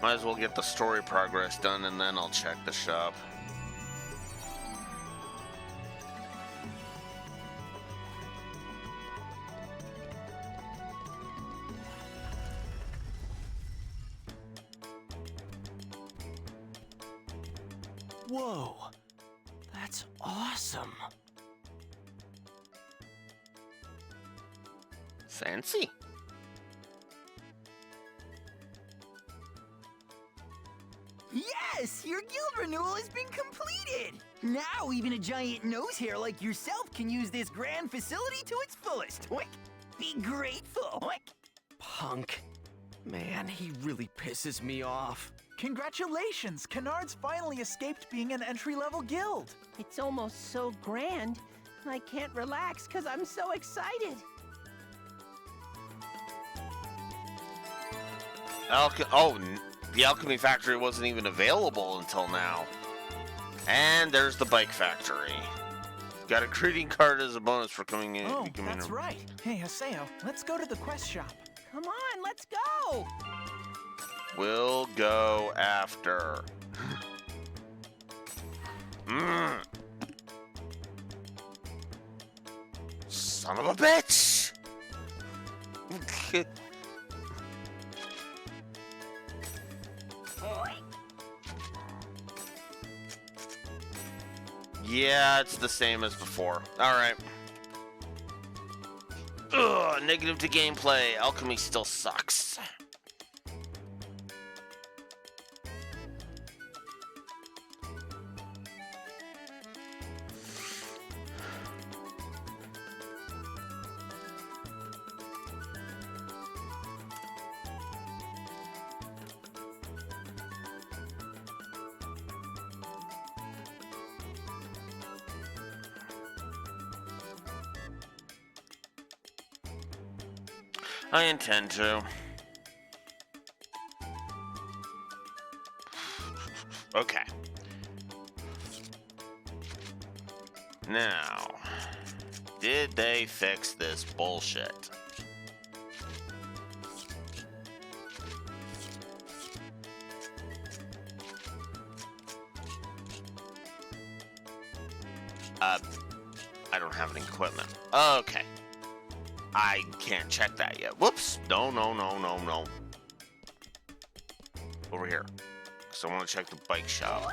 Might as well get the story progress done and then I'll check the shop. Whoa, that's awesome. Fancy. Yes! Your guild renewal has been completed! Now even a giant nose hair like yourself can use this grand facility to its fullest. Oink. Be grateful. Oink. Punk. Man, he really pisses me off. Congratulations! Canard's finally escaped being an entry-level guild. It's almost so grand, I can't relax because I'm so excited. The Alchemy Factory wasn't even available until now. And there's the Bike Factory. Got a greeting card as a bonus for coming in. Oh, that's right. Hey, Haseo, let's go to the quest shop. Come on, let's go! We'll go after. Son of a bitch! Yeah, it's the same as before. Alright. Ugh, negative to gameplay. Alchemy still sucks. I intend to. Okay. Now, did they fix this bullshit? I don't have any equipment. Okay. I can't check that yet. Whoops. No. Over here. So I want to check the bike shop.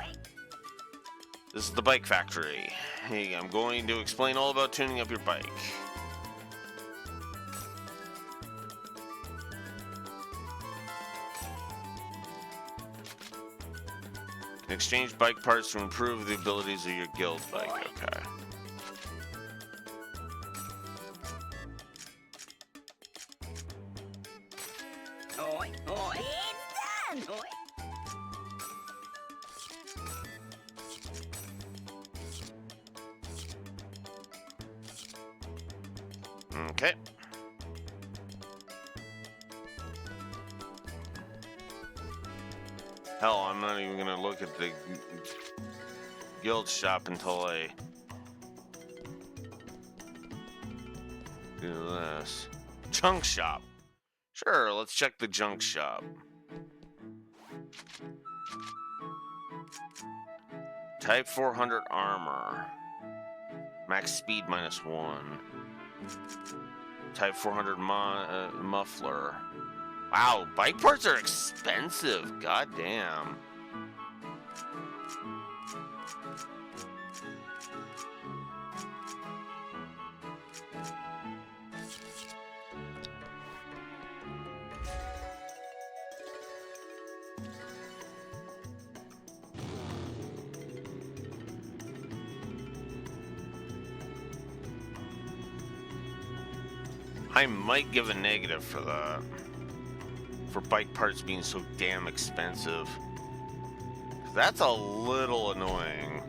This is the Bike Factory. Hey, I'm going to explain all about tuning up your bike. You can exchange bike parts to improve the abilities of your guild bike. Okay. It's done! Okay. Hell, I'm not even gonna look at the guild shop until I do this. Junk shop. Sure, let's check the junk shop. Type 400 armor. Max speed -1. Type 400 muffler. Wow, bike parts are expensive. God damn. I might give a negative for that. For bike parts being so damn expensive. That's a little annoying.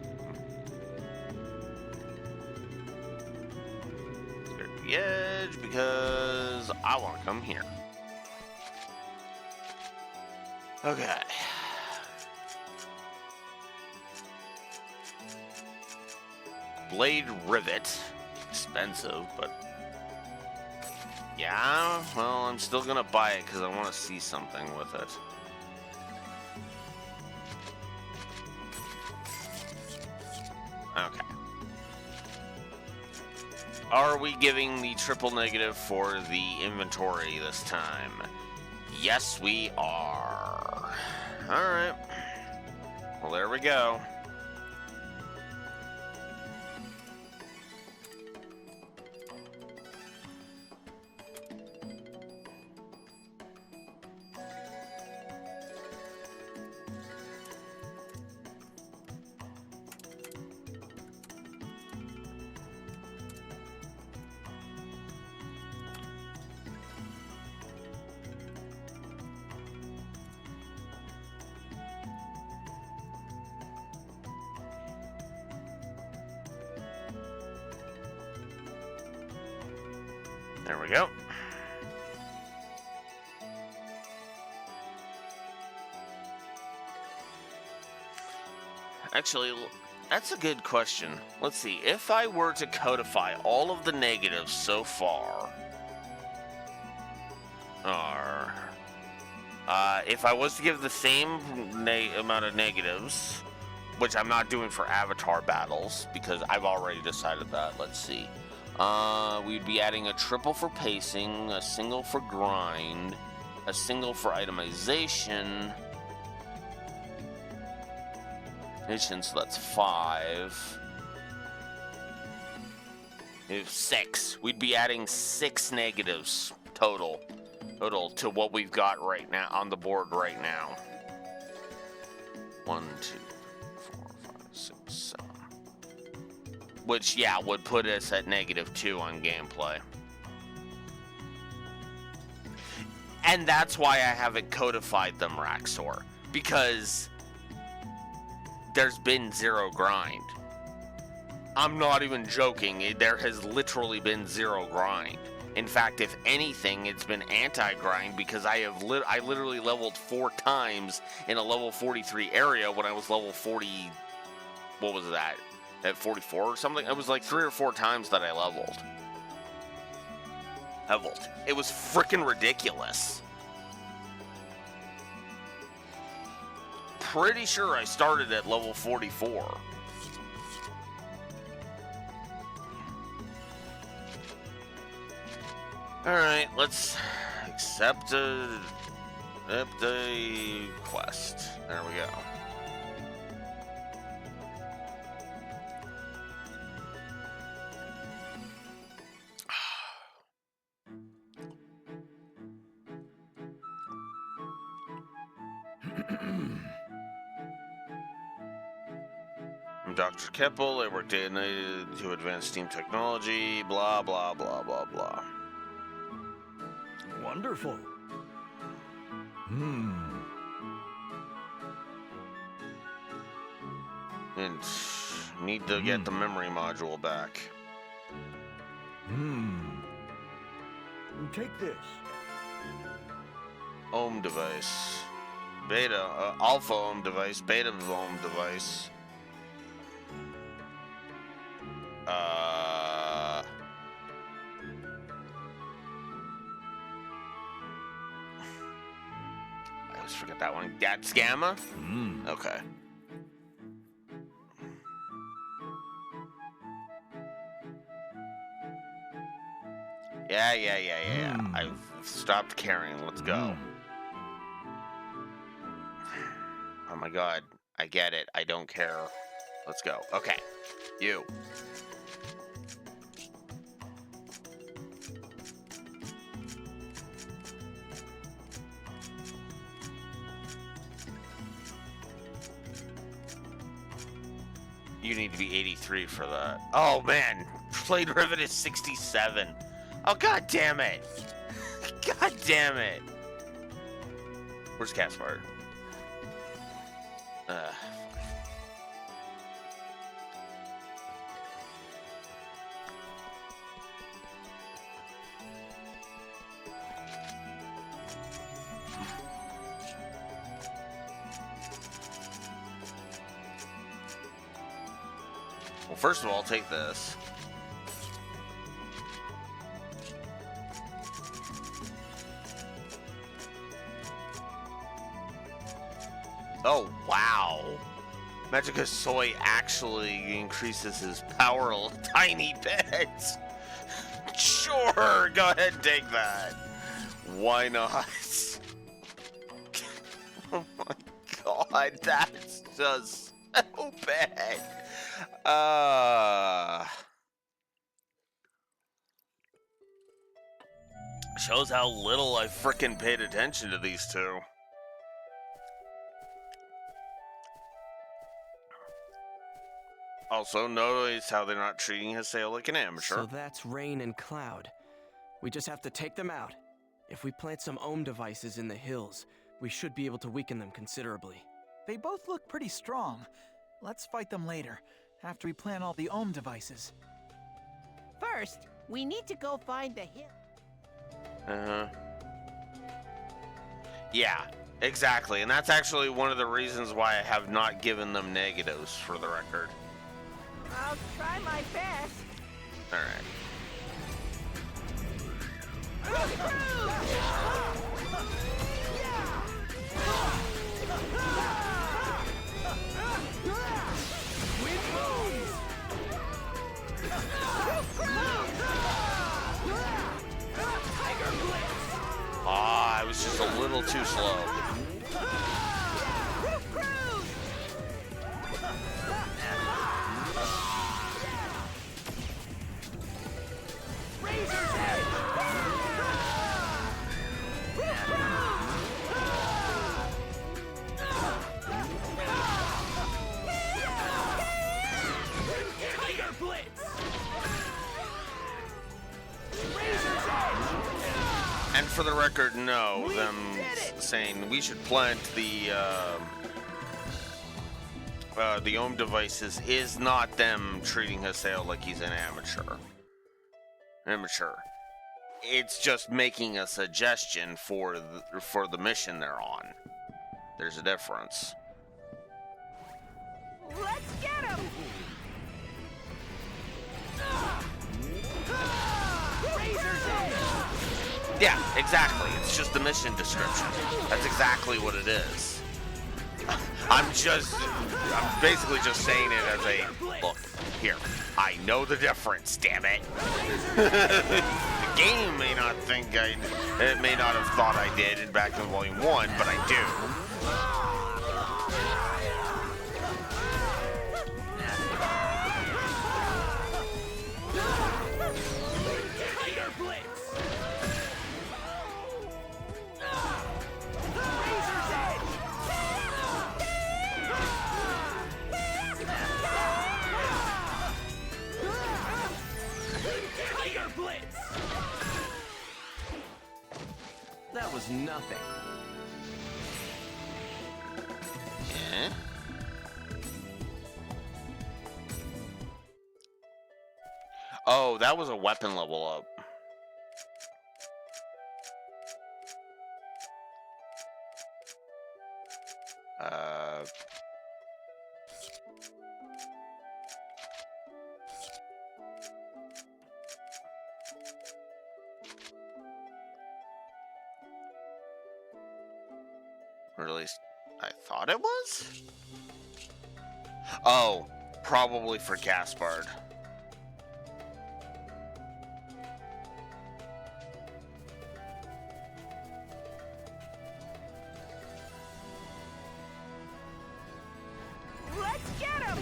Clear the edge because I want to come here. Okay. Blade rivet. Expensive, but yeah, well, I'm still gonna buy it because I want to see something with it. Are we giving the triple negative for the inventory this time? Yes, we are. Alright. Well, there we go. There we go. Actually, that's a good question. Let's see. If I were to codify all of the negatives so far, or if I was to give the same amount of negatives, which I'm not doing for avatar battles because I've already decided that. Let's see. We'd be adding a triple for pacing, a single for grind, a single for itemization. So that's 5. 6. We'd be adding 6 negatives total to what we've got right now on the board right now. 1, 2, 4, 5, 6, 7. Which, yeah, would put us at -2 on gameplay. And that's why I haven't codified them, Raxor. Because there's been 0 grind. I'm not even joking. There has literally been 0 grind. In fact, if anything, it's been anti-grind because I literally leveled 4 times in a level 43 area when I was level 40. What was that? At 44 or something? It was like 3 or 4 times that I leveled. It was freaking ridiculous. Pretty sure I started at level 44. Alright, let's accept the quest. There we go. I'm Dr. Keppel. I work day and night to advance steam technology. Blah, blah, blah, blah, blah. Wonderful. And need to get the memory module back. Take this. Ohm device. Beta, alpha ohm device, beta ohm device. I always forget that one. That's gamma? Okay. Yeah. I've stopped caring. Let's go. Oh my god. I get it. I don't care. Let's go. Okay. You. You need to be 83 for that. Oh man, Blade Rivet is 67. Oh god damn it. God damn it. Where's Caspar? Well, first of all, take this. Oh, wow. Magica Soy actually increases his power a tiny bit. Sure, go ahead and take that. Why not? Oh my god, that's just so bad. Shows how little I frickin' paid attention to these two. Also, notice how they're not treating Haseo like an amateur. So that's Rain and Cloud. We just have to take them out. If we plant some ohm devices in the hills, we should be able to weaken them considerably. They both look pretty strong. Let's fight them later, after we plant all the ohm devices. First, we need to go find the hill. Yeah, exactly. And that's actually one of the reasons why I have not given them negatives, for the record. I'll try my best. Alright. I was just a little too slow. And for the record, no, them saying we should plant the ohm devices is not them treating Haseo like he's an amateur. It's just making a suggestion for the mission they're on. There's a difference. Let's get him! Yeah, exactly. It's just the mission description. That's exactly what it is. I'm basically just saying it as a, look, here, I know the difference, damn it. The game may not think it may not have thought I did back in Volume 1, but I do. That was nothing. Eh? Oh, that was a weapon level up. Or at least I thought it was? Oh, probably for Gaspard. Let's get him!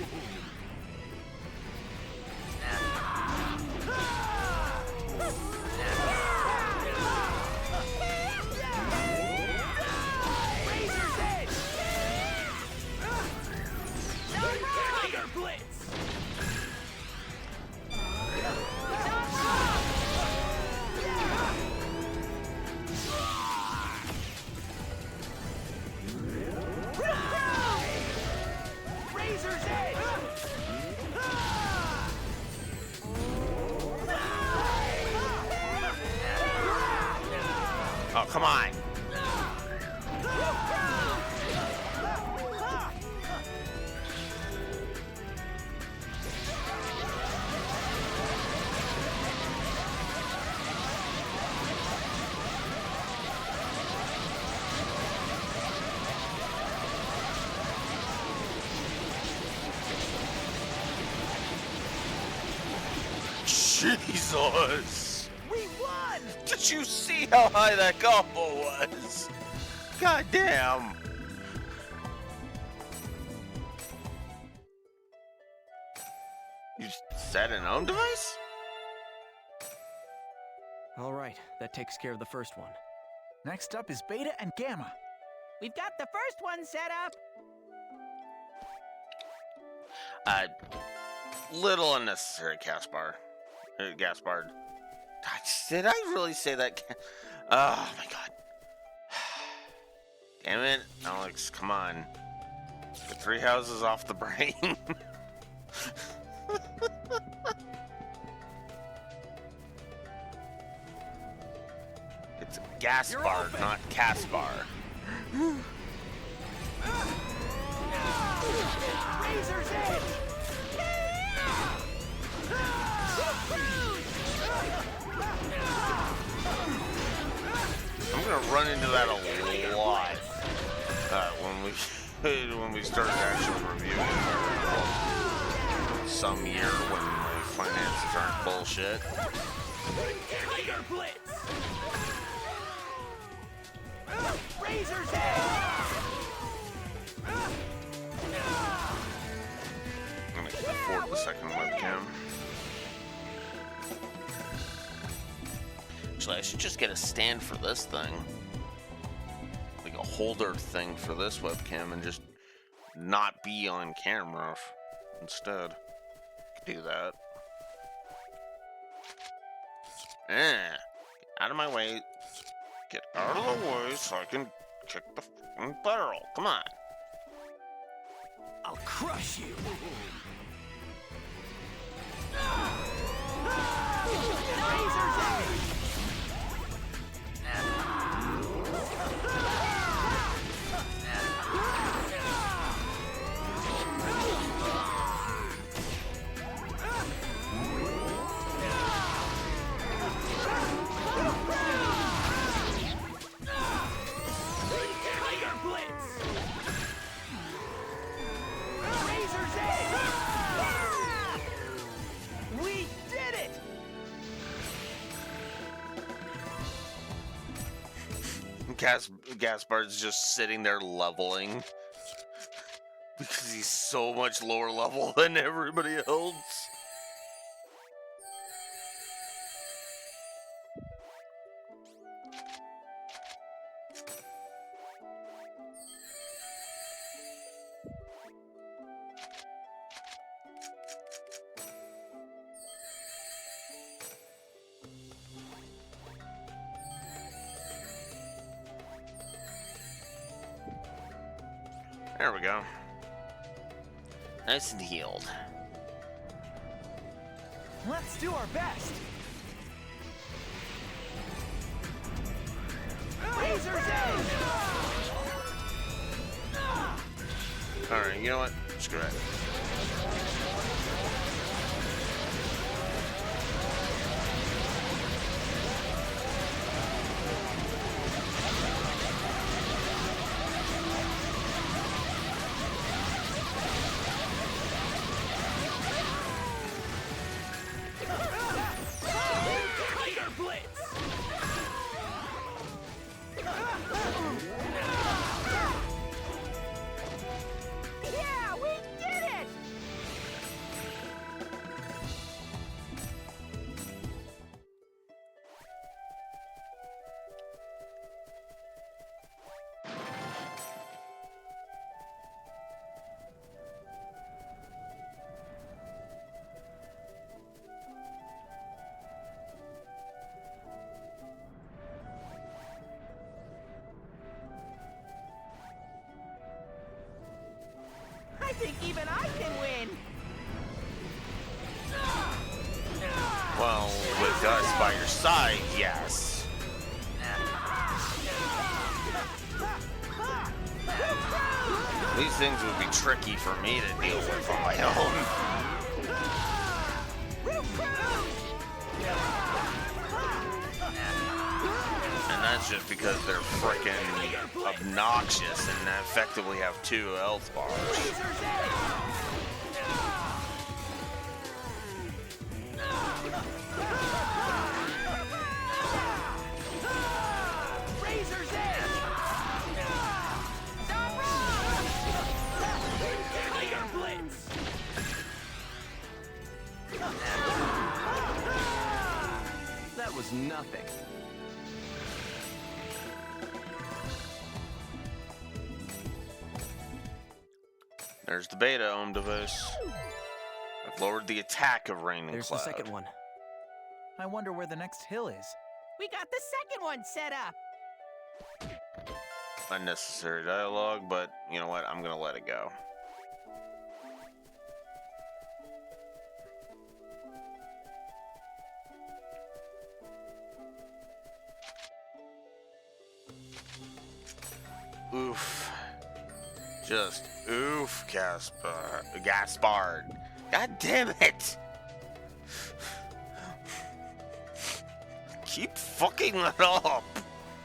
Oh, come on. Jesus. Did you see how high that combo was? God damn. You set an own device? All right, that takes care of the first one. Next up is Beta and Gamma. We've got the first one set up. Little unnecessary, Gaspard. Gaspard. Did I really say that? Oh my god. Damn it, Alex, come on. Get 3 houses off the brain. It's Gaspard, not Caspar. Razor's Edge! I'm gonna run into that a lot when we start actually reviewing it some year when my finances aren't bullshit. Tiger Blitz! Razor's Edge! I'm gonna afford the second webcam. Actually, I should just get a stand for this thing. Like a holder thing for this webcam and just not be on camera instead. Could do that. Get out of my way. Get out of the way so I can kick the fucking barrel. Come on. I'll crush you. Razor's Edge! Tiger Blitz. Razor's Edge! We did it! Gaspard's just sitting there leveling because he's so much lower level than everybody else. There we go. Nice and healed. Let's do our best. Razor's Edge! Alright, you know what? Screw it. Tiger Blitz. Yeah, we did it! I think even I can win! Well, with us by your side, yes. These things would be tricky for me to deal with on my own. And that's just because they're freaking obnoxious and effectively have 2 health bars. That was nothing. There's the beta home device. I've lowered the attack of Raining There's Cloud. the second one. I wonder where the next hill is. We got the second one set up. Unnecessary dialogue, but you know what? I'm gonna let it go. Oof. Just oof, Gaspard. God damn it! Keep fucking it up!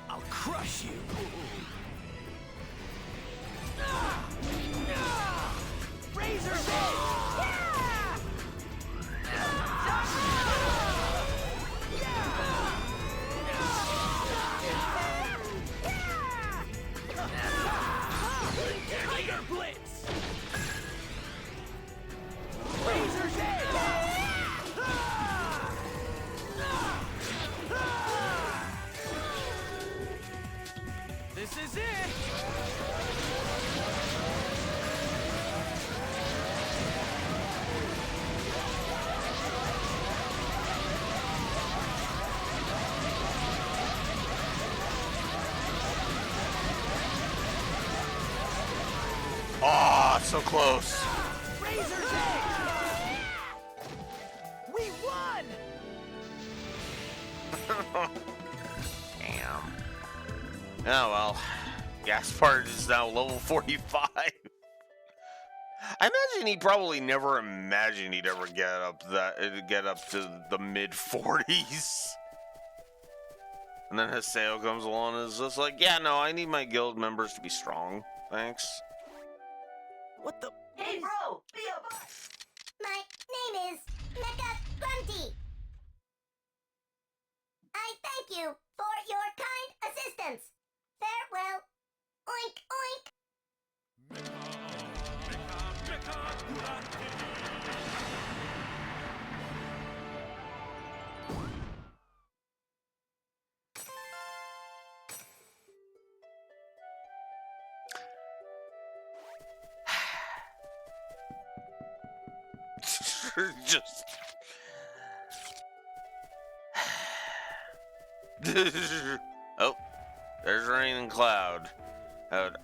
I'll crush you. Razor's Edge! Tiger Blitz! Razor's Edge! This is it! Oh, so close. Razor's Edge! We won! Damn. Oh well. Gaspard is now level 45. I imagine he probably never imagined he'd ever get up to the mid 40s. And then Haseo comes along and is just like, yeah, no, I need my guild members to be strong. Thanks. What the? Hey, bro, be a boss. My name is Mecha Grunty. I thank you for your kind assistance. Farewell. Oink, oink. Just. Oh, there's Rain and Cloud.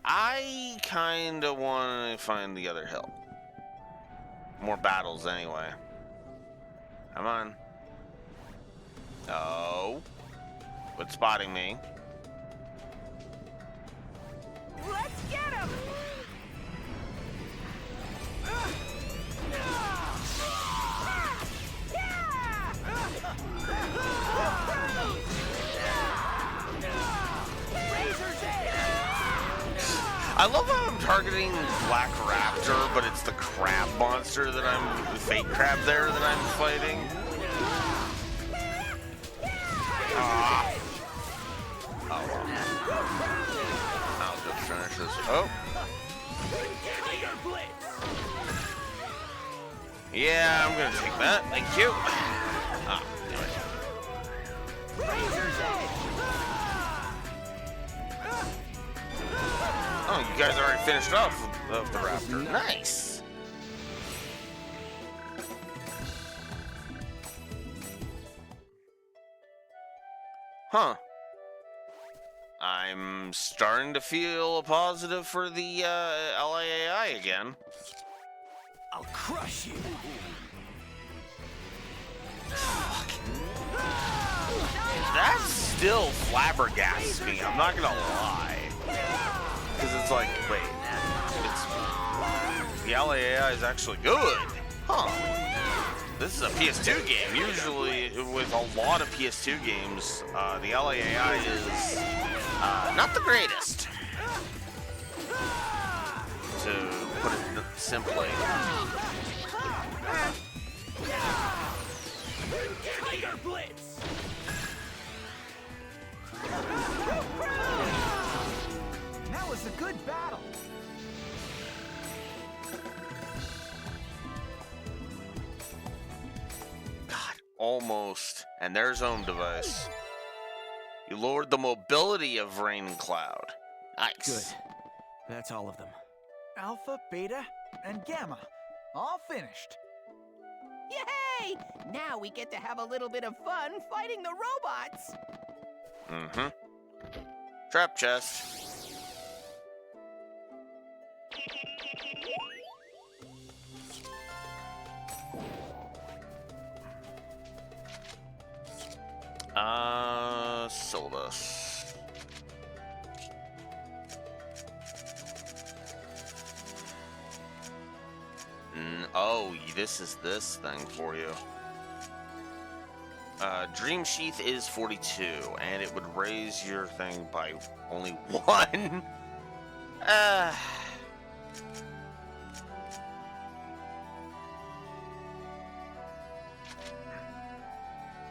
I kind of want to find the other hill. More battles, anyway. Come on. Oh. Quit spotting me. Let's get him! I love how I'm targeting Black Raptor, but it's the crab monster that the fake crab there that I'm fighting. Ah. Oh well. I'll just finish this. Oh. Yeah, I'm gonna take that. Thank you. Ah, damn it. Oh, you guys already finished off of the raptor. Nice. Huh. I'm starting to feel a positive for the LAAI again. I'll crush you. That's still flabbergasts me, I'm not gonna lie. Because it's like, wait, the LAAI is actually good. Huh. This is a PS2 game. Usually, with a lot of PS2 games, the LAAI is not the greatest. To put it simply. Tiger Blitz! That was a good battle. almost. And there's home device. You lowered the mobility of rain and cloud. Nice. Good. That's all of them. Alpha, Beta, and Gamma. All finished. Yay! Now we get to have a little bit of fun fighting the robots. Mm-hmm. Trap chest. Syllabus. Oh, this is this thing for you. Dream Sheath is 42, and it would raise your thing by only 1.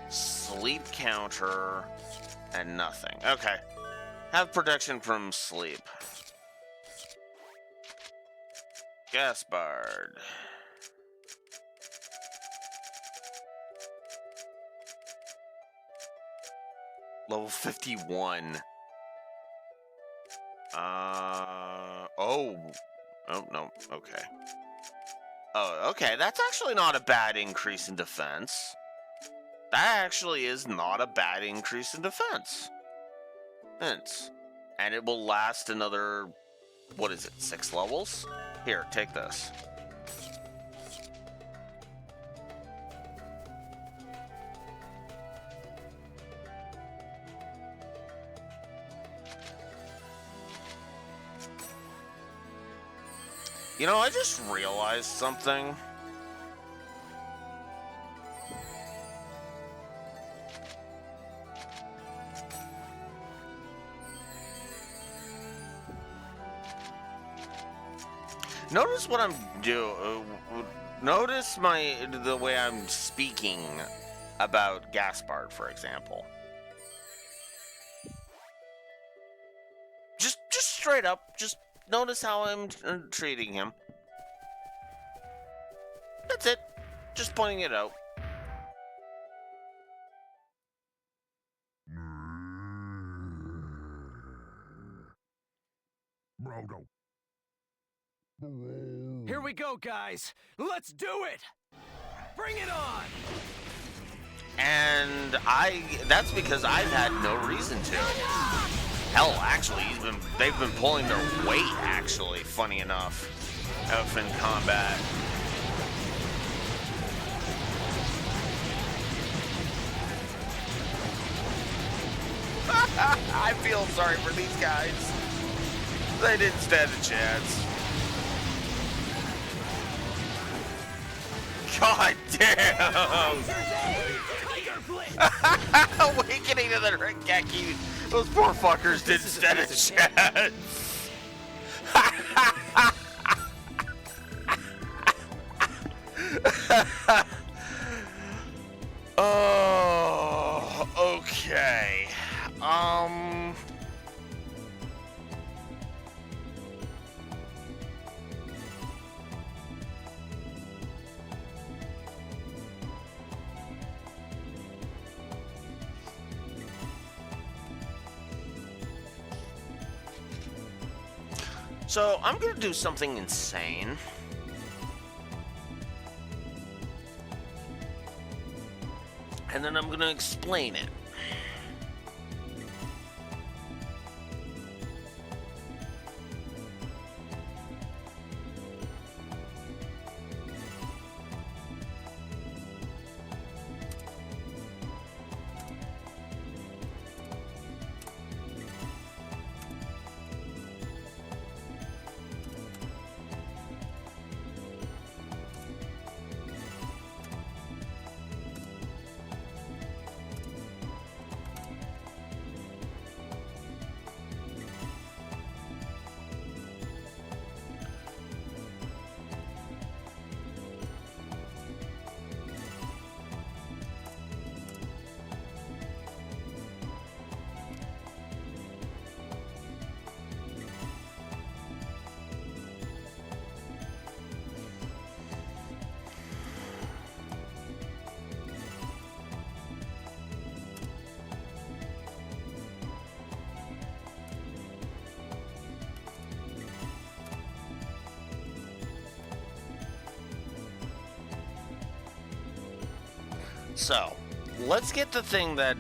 Sleep counter and nothing. Okay. Have protection from sleep. Gaspard. Level 51. Oh, no. Okay. Oh, okay. That's actually not a bad increase in defense. That actually is not a bad increase in defense. And it will last another, what is it, 6 levels? Here, take this. You know, I just realized something. Notice what I'm doing. Notice the way I'm speaking about Gaspard, for example. Just straight up. Just notice how I'm treating him. That's it. Just pointing it out. Brodo. Here we go, guys. Let's do it. Bring it on. And that's because I've had no reason to. Hell, actually, they've been pulling their weight, actually, funny enough, out in combat. I feel sorry for these guys. They didn't stand a chance. God damn! Awakening of the Rengeki. Those poor fuckers didn't stand a chance. Oh, okay. So, I'm gonna do something insane. And then I'm gonna explain it. So, let's get the thing that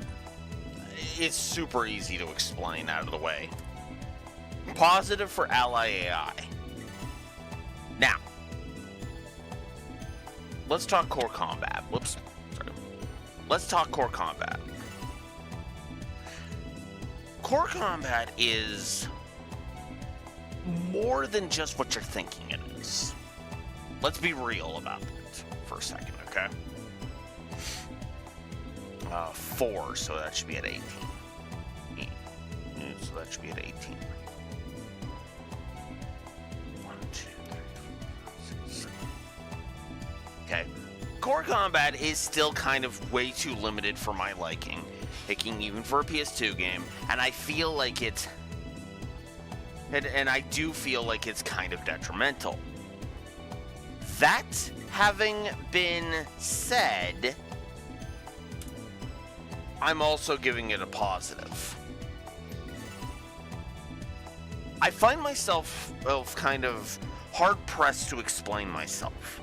is super easy to explain out of the way. Positive for ally AI. Now, let's talk core combat. Whoops. Sorry. Let's talk core combat. Core combat is more than just what you're thinking it is. Let's be real about it for a second, okay? 4, so that should be at 18. So that should be at 18. 1, 2, 3, 4, 5, 6, 7. Okay. Core combat is still kind of way too limited for my liking, picking even for a PS2 game, and I feel like it's... And I do feel like it's kind of detrimental. That having been said, I'm also giving it a positive. I find myself kind of hard-pressed to explain myself.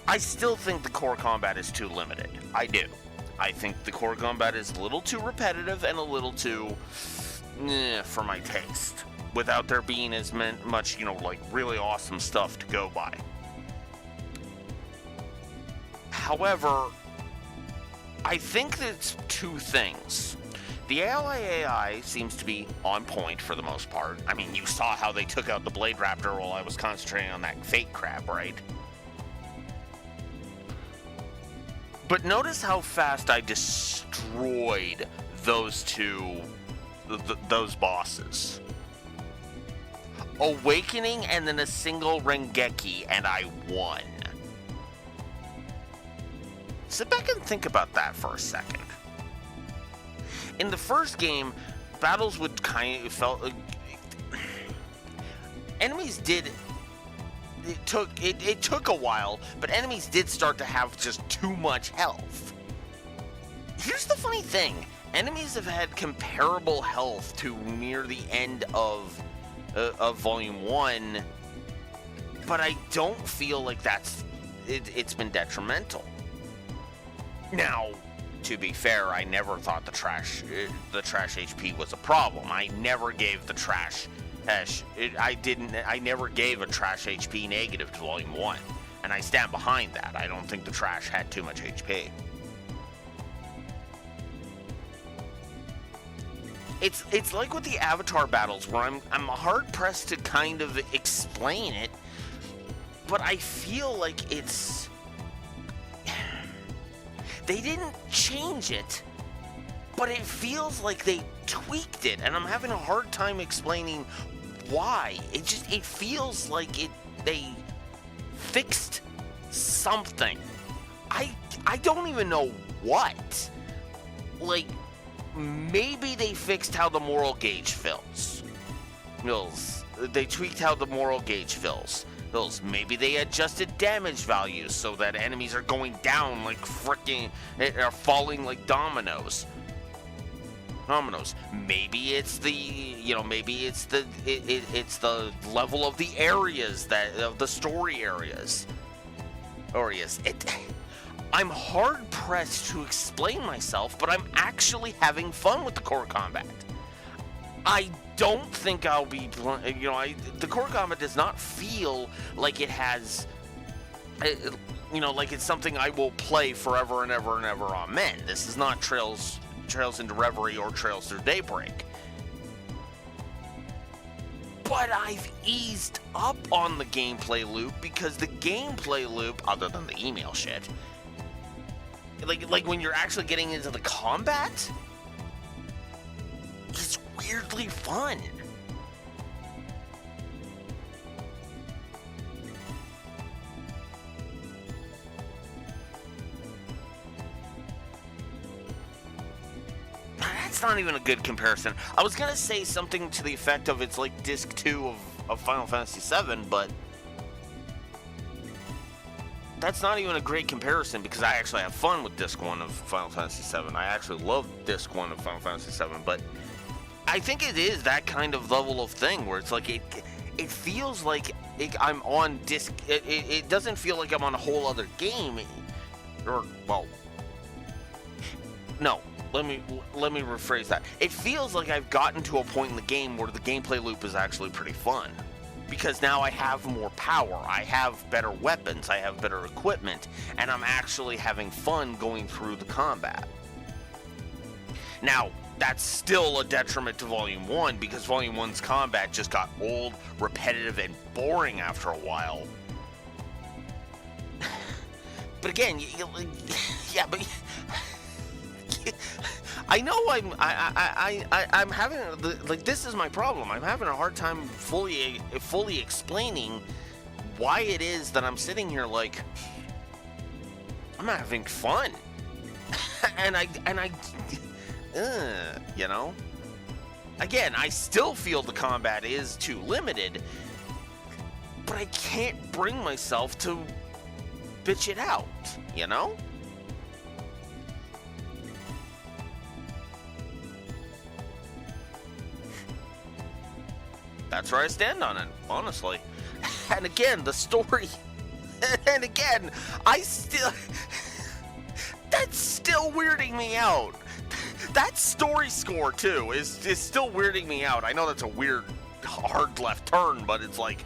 I still think the core combat is too limited. I do. I think the core combat is a little too repetitive and a little too... for my taste. Without there being as much, like, really awesome stuff to go by. However, I think that it's two things. The ally AI seems to be on point for the most part. I mean, you saw how they took out the Blade Raptor while I was concentrating on that fake crap, right? But notice how fast I destroyed those two, those bosses. Awakening and then a single Rengeki, and I won. Sit back and think about that for a second. In the first game, battles would kind of felt enemies did. It took a while, but enemies did start to have just too much health. Here's the funny thing: enemies have had comparable health to near the end of Volume 1, but I don't feel like it's been detrimental. Now, to be fair, I never thought the trash HP was a problem. I never gave the trash I never gave a trash HP negative to Volume 1, and I stand behind that. I don't think the trash had too much HP. It's like with the Avatar battles, where I'm hard pressed to kind of explain it, but I feel like it's... They didn't change it, but it feels like they tweaked it, and I'm having a hard time explaining why. It feels like they fixed something. I don't even know what. Like, maybe they fixed how the moral gauge fills. They tweaked how the moral gauge fills. Maybe they adjusted damage values so that enemies are going down like freaking, are falling like dominoes. Maybe it's the, it's the level of the areas of the story areas. I'm hard pressed to explain myself, but I'm actually having fun with the core combat. I don't think I'll be, the core combat does not feel like it has, like it's something I will play forever and ever and ever, amen. This is not Trails into Reverie or Trails Through Daybreak. But I've eased up on the gameplay loop, because the gameplay loop, other than the email shit, like when you're actually getting into the combat, it's weirdly fun. That's not even a good comparison. I was gonna say something to the effect of it's like Disc 2 of Final Fantasy VII, but that's not even a great comparison, because I actually have fun with Disc 1 of Final Fantasy VII. I actually love Disc 1 of Final Fantasy VII, but I think it is that kind of level of thing where it's like it feels like I'm on disc. It doesn't feel like I'm on a whole other game, or well, no, let me rephrase that. It feels like I've gotten to a point in the game where the gameplay loop is actually pretty fun. Because now I have more power, I have better weapons, I have better equipment, and I'm actually having fun going through the combat. Now, that's still a detriment to Volume 1, because Volume 1's combat just got old, repetitive, and boring after a while. But again, yeah, but I know I'm having like, this is my problem. I'm having a hard time fully explaining why it is that I'm sitting here like I'm having fun, and I you know. Again, I still feel the combat is too limited, but I can't bring myself to bitch it out, you know? That's where I stand on it, honestly. And again, the story, and again, that's still weirding me out. That story score, too, is still weirding me out. I know that's a weird, hard left turn, but it's like,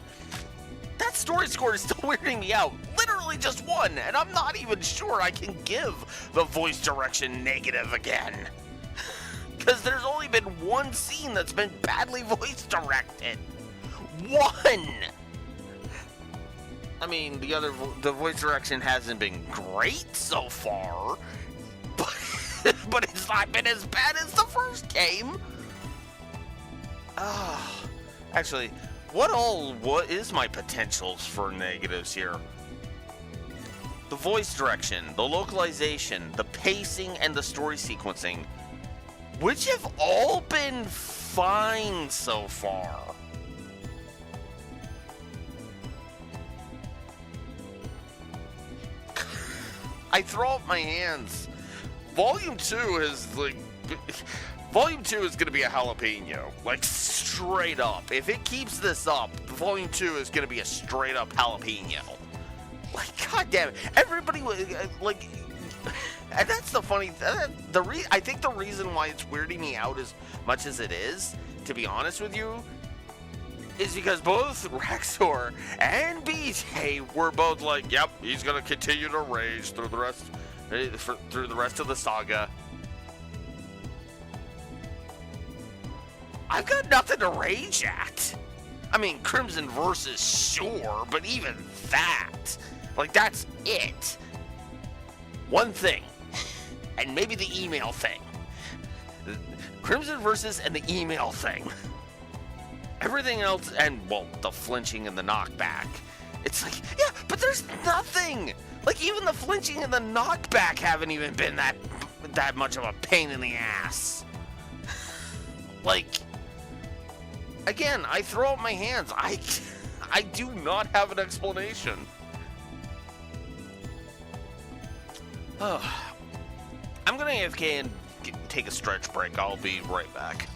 that story score is still weirding me out. Literally just one, and I'm not even sure I can give the voice direction negative again. Because there's only been one scene that's been badly voice directed. One! I mean, the voice direction hasn't been great so far, but it's not been as bad as the first game. Actually, what is my potentials for negatives here? The voice direction, the localization, the pacing, and the story sequencing, which have all been fine so far. I throw up my hands. Volume 2 is going to be a jalapeno. Like, straight up. If it keeps this up, Volume 2 is going to be a straight up jalapeno. Like, goddamn it. Everybody was, like, and that's the funny thing. I think the reason why it's weirding me out as much as it is, to be honest with you, is because both Rexor and BJ were both like, yep, he's going to continue to rage through the rest of the saga. I've got nothing to rage at. I mean, Crimson Versus, sure, but even that, like, that's it. One thing, and maybe the email thing. Crimson Versus and the email thing. Everything else, and, well, the flinching and the knockback. It's like, yeah, but there's nothing. Like, even the flinching and the knockback haven't even been that much of a pain in the ass. Like, again, I throw up my hands. I do not have an explanation. I'm gonna AFK and take a stretch break. I'll be right back.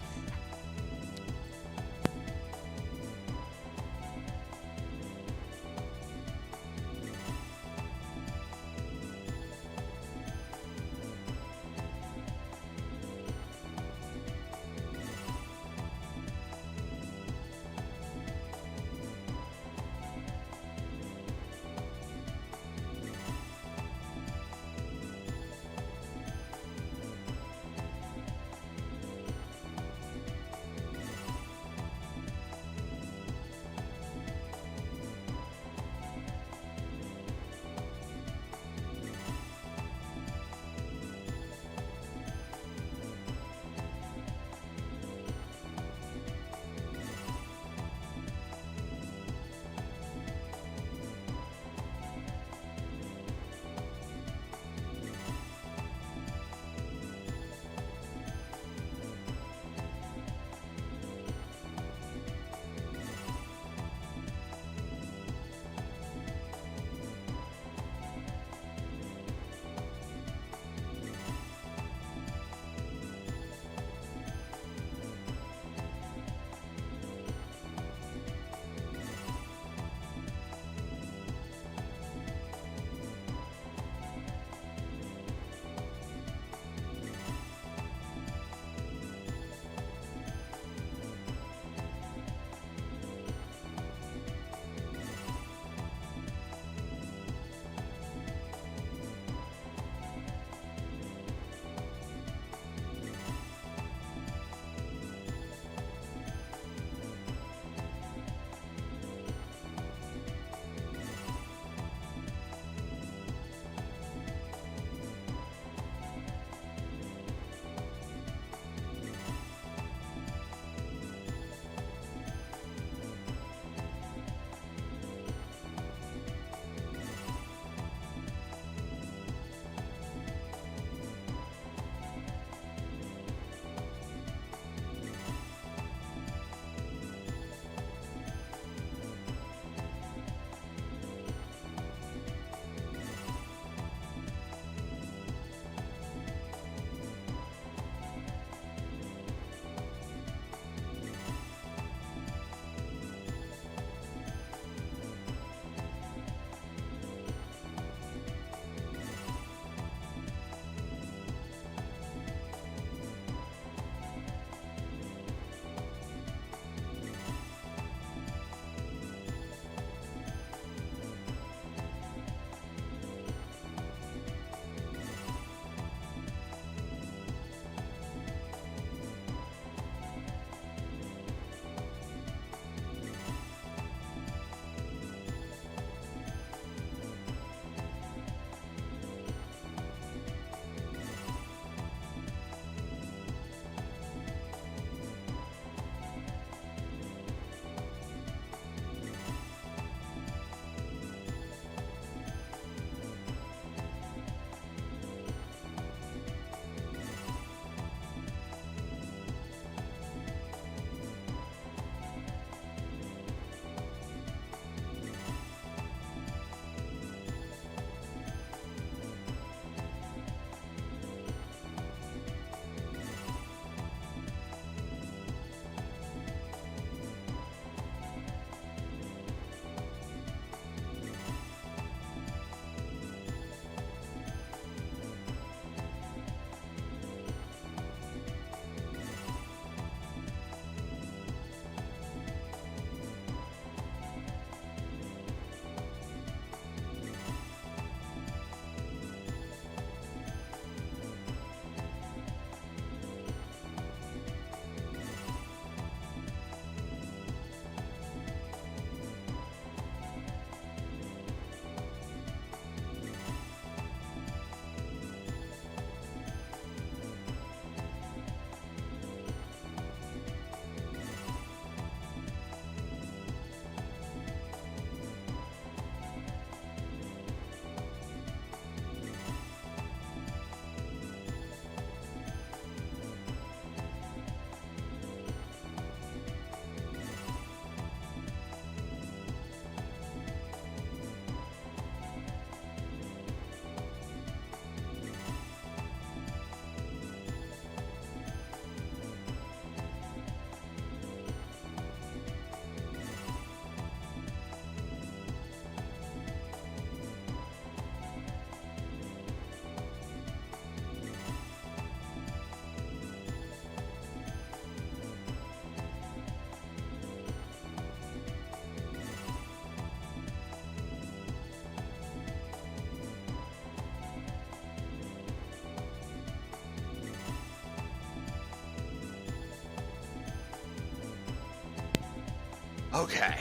Okay.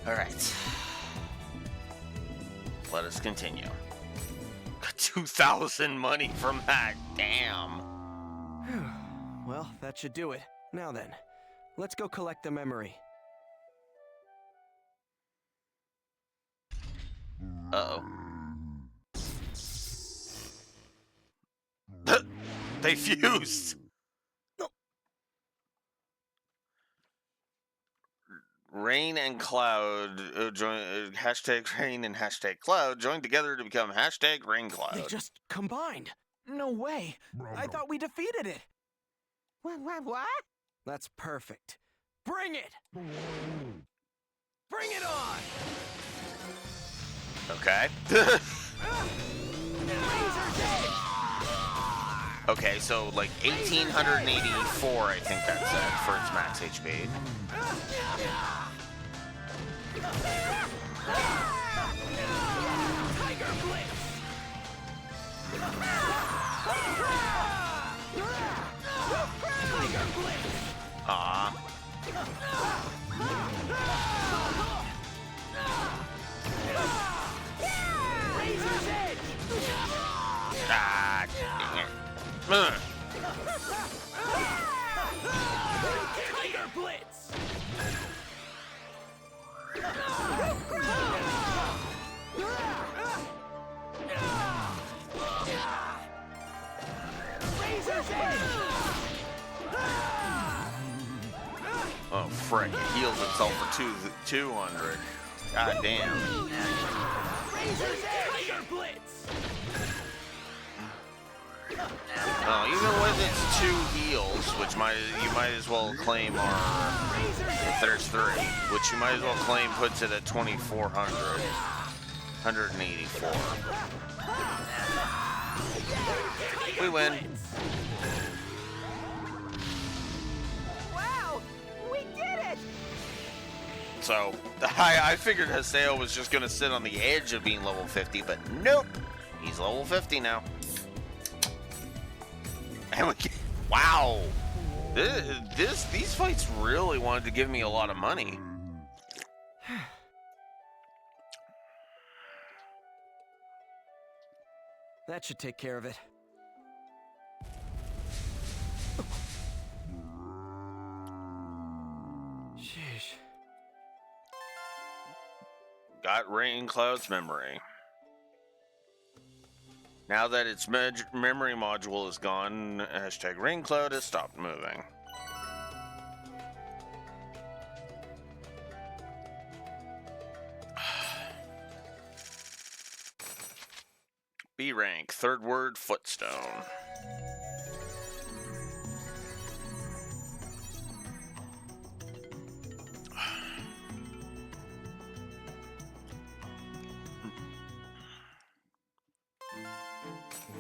Alright. Let us continue. Got 2,000 money from that. Damn. Well, that should do it. Now then, let's go collect the memory. Uh-oh. They fused! Rain and Cloud hashtag Rain and hashtag Cloud joined together to become hashtag Rain Cloud. They just combined. No way. I thought we defeated it. What? That's perfect. Bring it! Bring it on! Okay. Okay, so like 1,884, I think that's it for its max HP. Tiger Blitz! Tiger Blitz! Razor's Edge! Ah, dang it. Tiger Blitz! Razor's Edge! Oh, frick. It heals itself for 200. God damn. Razor's Edge! Tiger Blitz! Oh, even with its 2 heals, which you might as well claim are, if there's 3, which you might as well claim puts it at 2,400. 184. We win. Wow, we did it! So, I figured Haseo was just going to sit on the edge of being level 50, but nope. He's level 50 now. And we wow. These fights really wanted to give me a lot of money. That should take care of it. Sheesh. Got Rain Cloud's memory. Now that its memory module is gone, hashtag Rain Cloud has stopped moving. B rank, 3rd word, Footstone.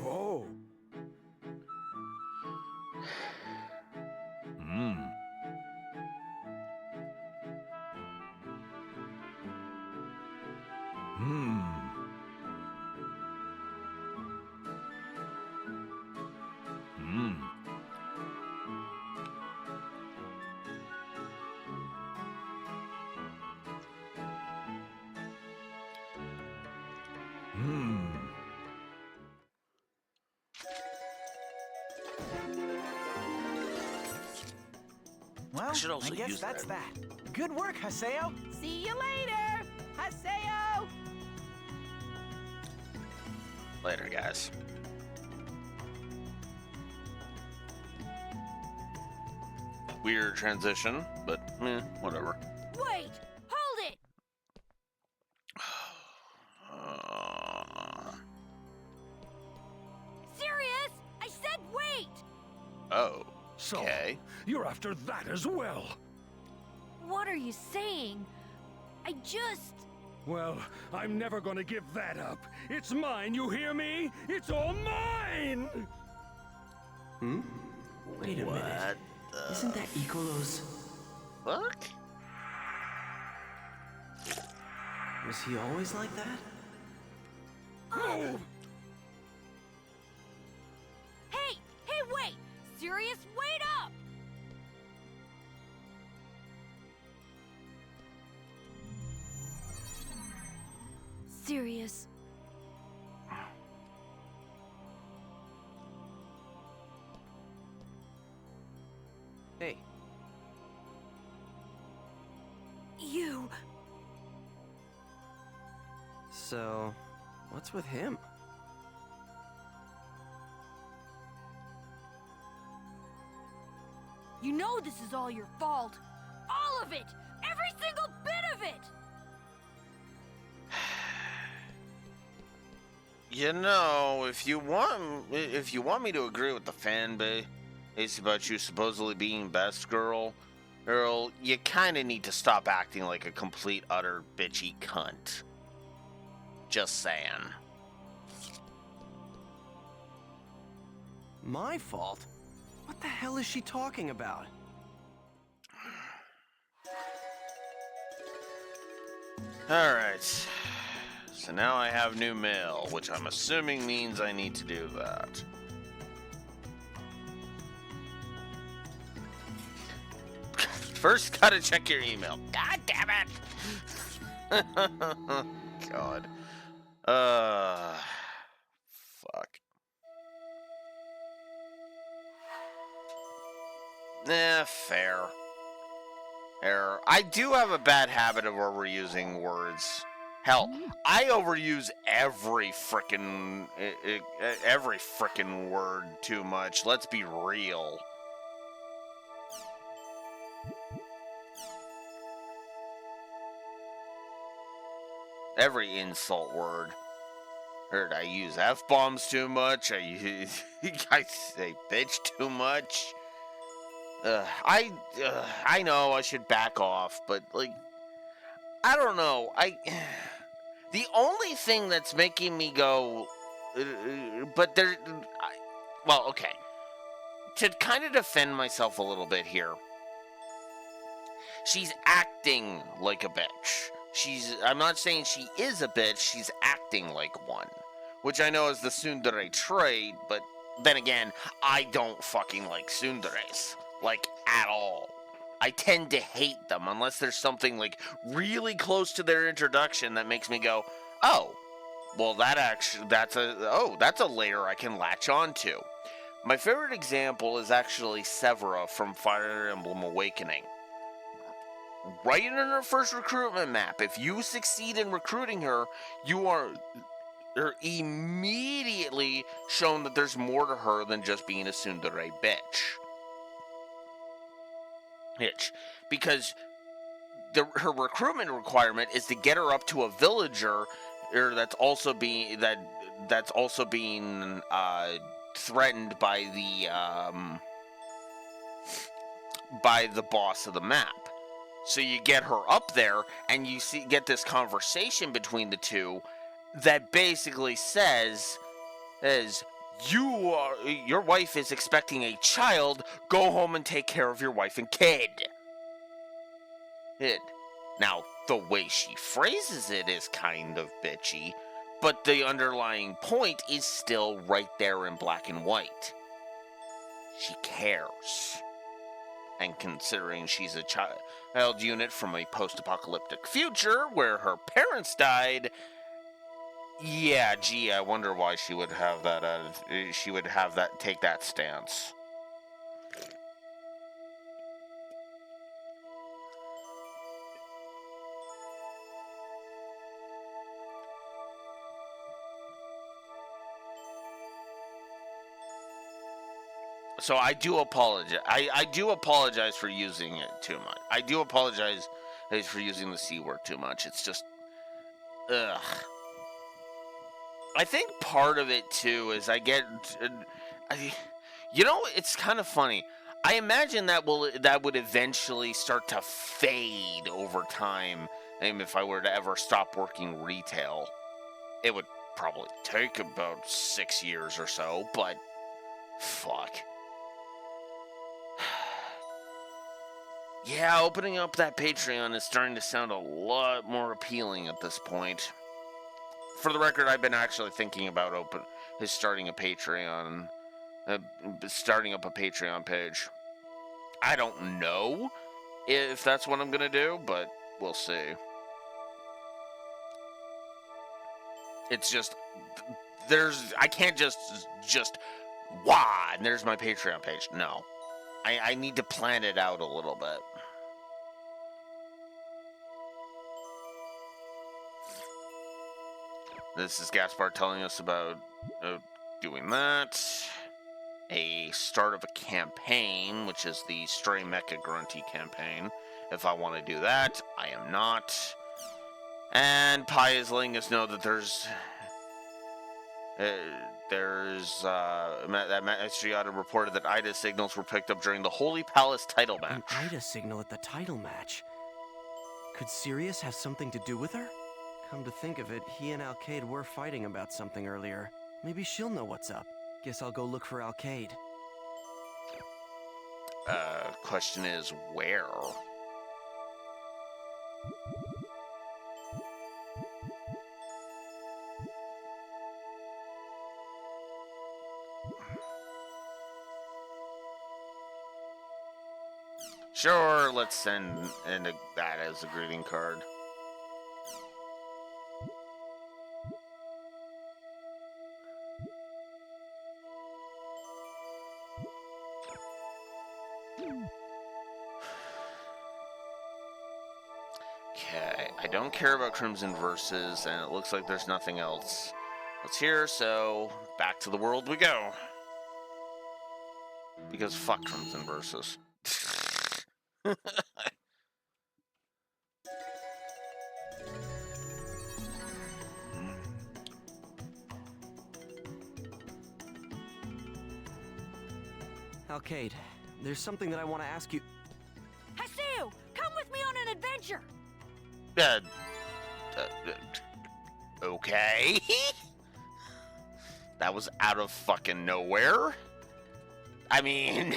Whoa. Well, should also I guess use that's that. that. Good work, Haseo. See you later, Haseo! Later, guys. Weird transition, but whatever. Wait! Hold it! Serious? I said wait! Oh, So, okay. you're after that as well. What are you saying? I just... Well, I'm never gonna give that up. It's mine, you hear me? It's all mine! Wait a minute. Isn't that Icolo's? fuck? Was he always like that? Hey! Hey, wait! Sirius, wait up! Sirius. Hey. You. So, what's with him? You know this is all your fault. All of it! Every single bit of it! You know, if you want me to agree with the fan base about you supposedly being best girl, you kind of need to stop acting like a complete, utter bitchy cunt. Just saying. My fault? What the hell is she talking about? Alright. So now I have new mail, which I'm assuming means I need to do that. First, gotta check your email. God damn it! God. Fuck. Fair. Error. I do have a bad habit of overusing words. Hell, I overuse every frickin' word too much. Let's be real. Every insult word. I use F-bombs too much. I say bitch too much. I know I should back off, but like, I don't know. The only thing that's making me go, but there, well, okay. To kind of defend myself a little bit here, she's acting like a bitch. I'm not saying she is a bitch, she's acting like one. Which I know is the tsundere trait, but then again, I don't fucking like tsunderes. Like, at all. I tend to hate them unless there's something, like, really close to their introduction that makes me go, oh, well, that's a layer I can latch onto. My favorite example is actually Severa from Fire Emblem Awakening. Right in her first recruitment map, if you succeed in recruiting her, you're immediately shown that there's more to her than just being a tsundere bitch. Because her recruitment requirement is to get her up to a villager that's also being threatened by the boss of the map. So you get her up there, and you get this conversation between the two that basically says, your wife is expecting a child, go home and take care of your wife and kid. Now, the way she phrases it is kind of bitchy, but the underlying point is still right there in black and white. She cares. And considering she's a child unit from a post-apocalyptic future where her parents died, yeah, gee, I wonder why she would have that, take that stance. So I do apologize. I do apologize for using it too much. I do apologize for using the C word too much. It's just, ugh. I think part of it too is it's kind of funny. I imagine that would eventually start to fade over time. If I were to ever stop working retail, it would probably take about 6 years or so. But fuck. Yeah, opening up that Patreon is starting to sound a lot more appealing at this point. For the record, I've been actually thinking about starting a Patreon, starting up a Patreon page. I don't know if that's what I'm gonna do, but we'll see. It's just I can't just and there's my Patreon page. No, I need to plan it out a little bit. This is Gaspar telling us about doing that. A start of a campaign, which is the Stray Mecha Grunty campaign. If I want to do that, I am not. And Pi is letting us know that that Master Yoda reported that Ida's signals were picked up during the Holy Palace title match. An Ida signal at the title match? Could Sirius have something to do with her? Come to think of it, he and Alcade were fighting about something earlier. Maybe she'll know what's up. Guess I'll go look for Alcade. Question is, where? Sure, let's send that as a greeting card. Okay, I don't care about Crimson Versus, and it looks like there's nothing else. Let's hear, so back to the world we go. Because fuck Crimson Versus. Alcade, there's something that I want to ask you. Haseo, come with me on an adventure! Okay. That was out of fucking nowhere. I mean,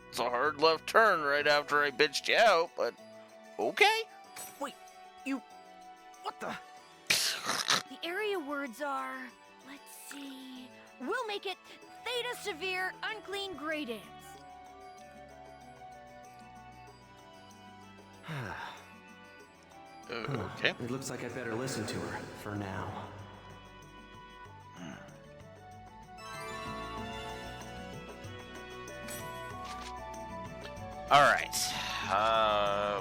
it's a hard left turn right after I bitched you out, but okay. Wait, what the? The area words are, let's see, we'll make it Theta Severe Unclean Grey Dance. Okay. It looks like I better listen to her for now. All right.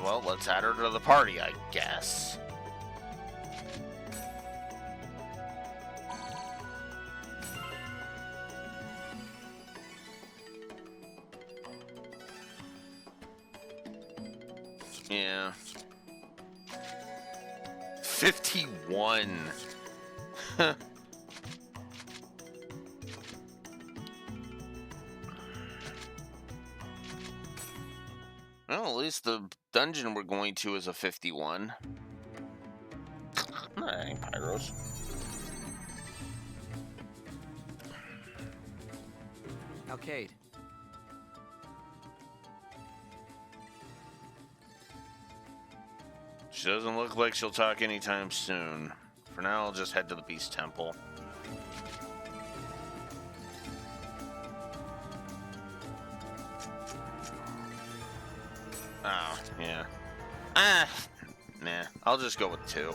Well, let's add her to the party, I guess. Yeah. 51. Well, at least the dungeon we're going to is a 51. Alright, Pyros. Alcade. She doesn't look like she'll talk anytime soon. For now, I'll just head to the Beast Temple. Oh, yeah. Nah, I'll just go with 2.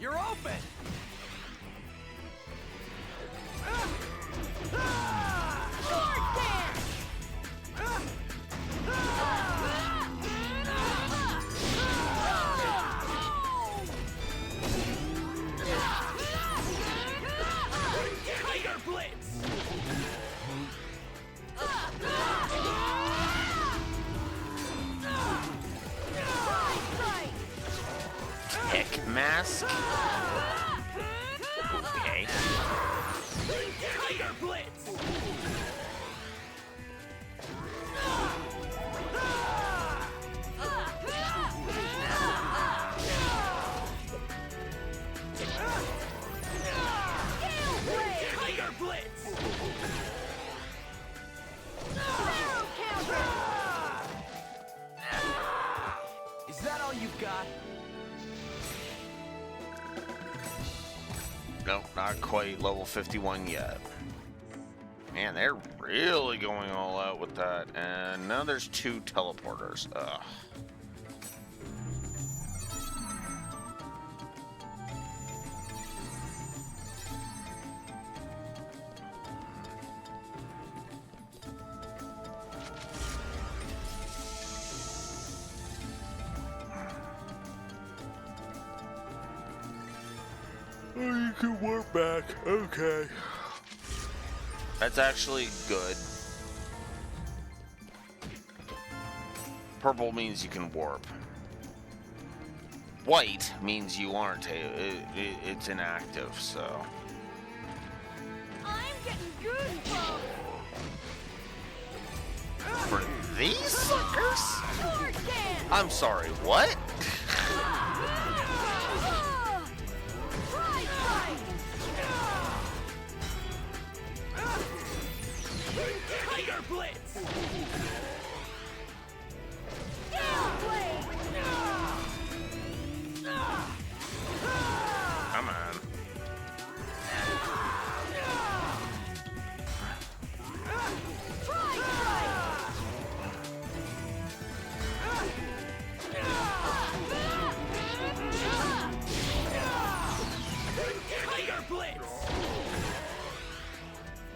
You're open! Tiger Blitz! Heck mask? Okay. Tiger Blitz! Tiger Blitz! that all you've got? Nope, not quite level 51 yet. Man, they're really going all out with that. And now there's 2 teleporters. Ugh. Oh, you can warp back. Okay. That's actually good. Purple means you can warp. White means you aren't. It's inactive, so. I'm getting goosebumps. For these suckers? Sword dance. I'm sorry, what? Tiger Blitz! Come on. Tiger Blitz!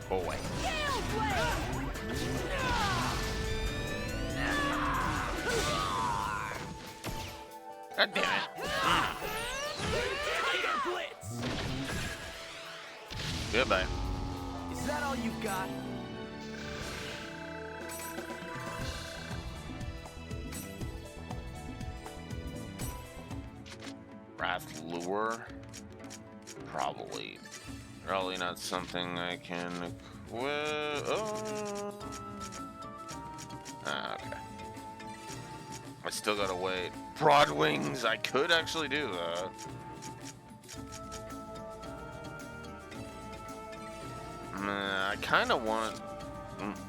Boy. God damn it. Tiger Blitz! Goodbye. Is that all you've got? Wrath Lure? Probably not something I can equip. Oh. Okay. I still gotta wait. Broad Wings, I could actually do that. I kind of want...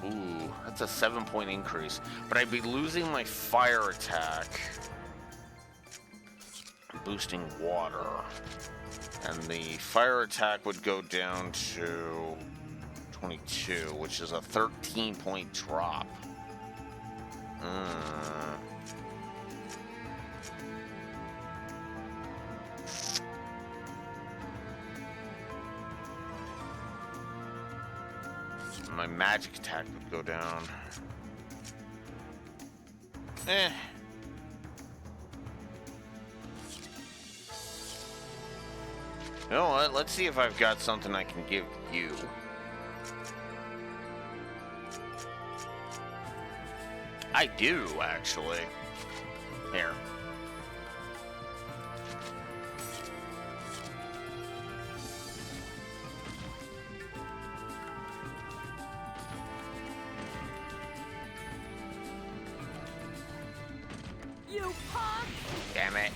Ooh, that's a 7-point increase. But I'd be losing my fire attack. Boosting water. And the fire attack would go down to 22, which is a 13-point drop. My magic attack would go down. You know what? Let's see if I've got something I can give you. I do, actually. Here. You punk! Damn it.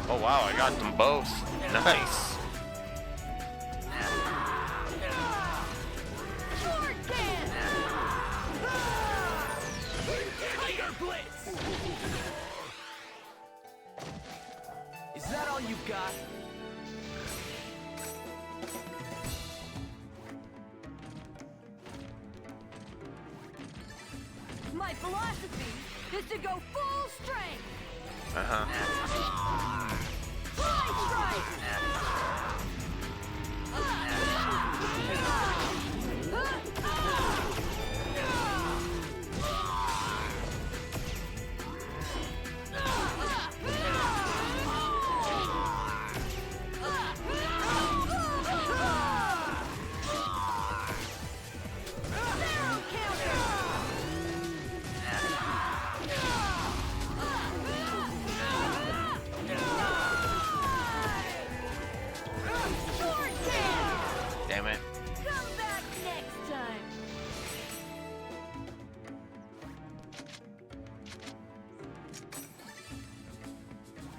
Oh wow, I got them both. Nice. Tiger Blitz! Is that all you've got? My philosophy is to go full strength.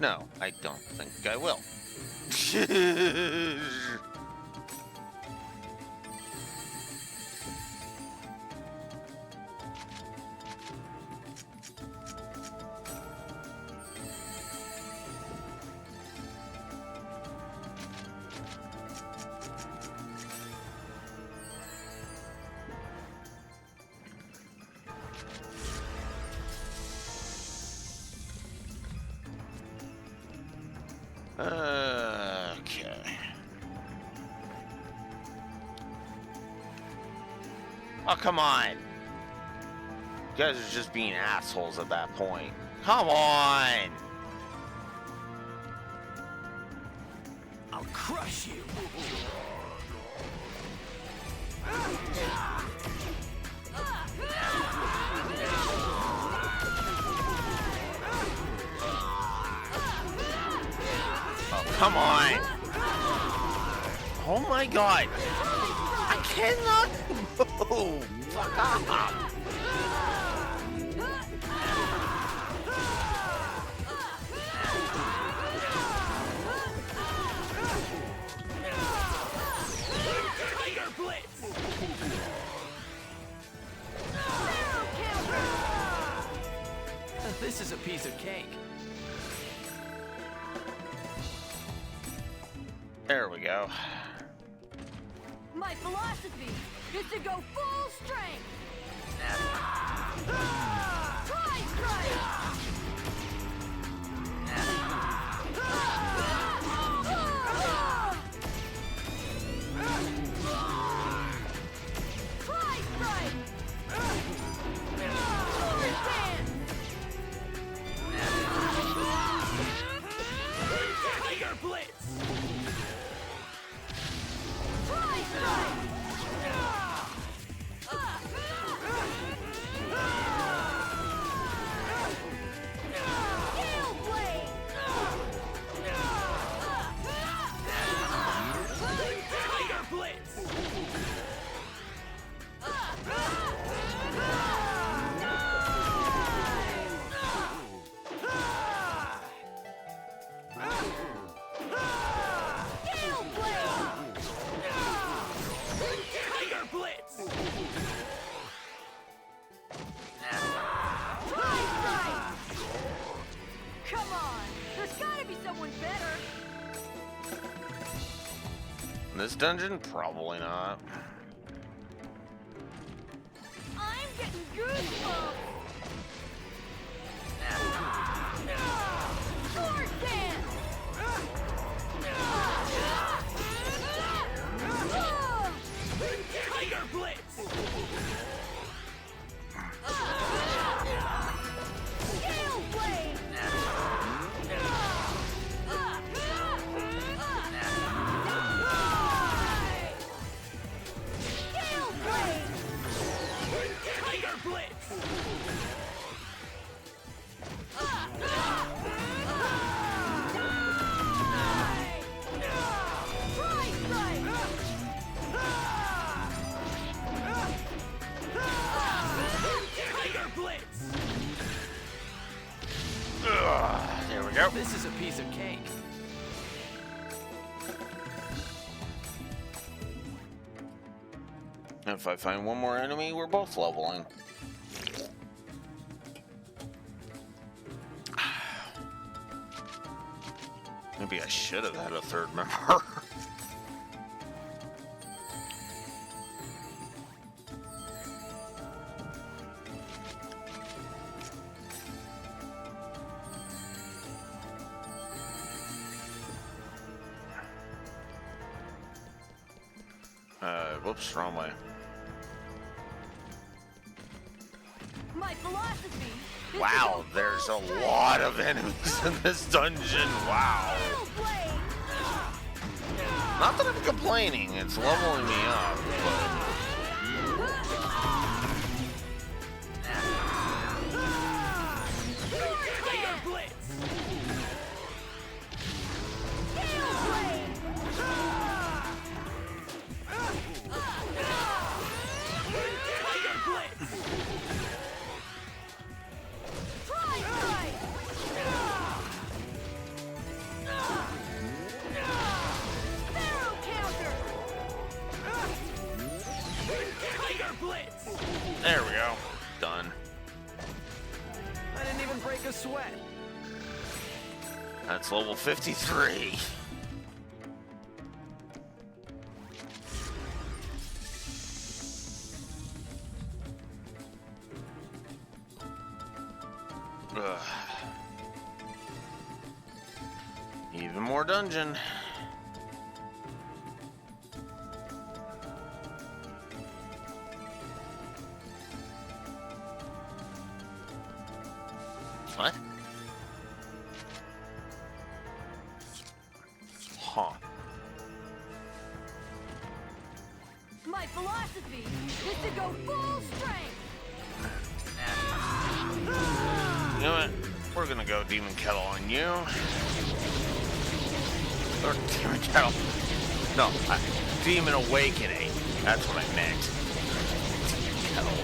No, I don't think I will. Okay. Oh, come on. You guys are just being assholes at that point. Come on. I'll crush you. Oh, come on. Oh my god. I cannot move. Fuck off. Tiger Blitz! This is a piece of cake. There we go. My philosophy is to go full strength. Try strike. Try strike. Sword dance. Tiger Blitz! Try strike. Gale blade. Tiger Blitz! Gale blade. Tiger Blitz! Try strike. Come on, there's gotta be someone better. In this dungeon? Probably not. I'm getting goosebumps. Sword dance. Tiger Blitz! Gale blade. Gale blade. Tiger Blitz! Try strike. Tiger Blitz! There we go. This is a piece of cake. If I find one more enemy, we're both leveling. Maybe I should have had a third member. Whoops, wrong way. My philosophy is Wow, there's a lot of enemies in this dungeon. Wow. Not that I'm complaining, it's leveling me up, but... Tiger Blitz! Tiger Blitz! Try strike. Tiger Blitz! There we go. Done. I didn't even break a sweat. That's level 53. Ugh. Even more dungeon. What? Huh. My philosophy is to go full strength. You know what? We're gonna go Demon Kettle on you. Or Demon Kettle. No, Demon Awakening. That's what I meant. Demon Kettle.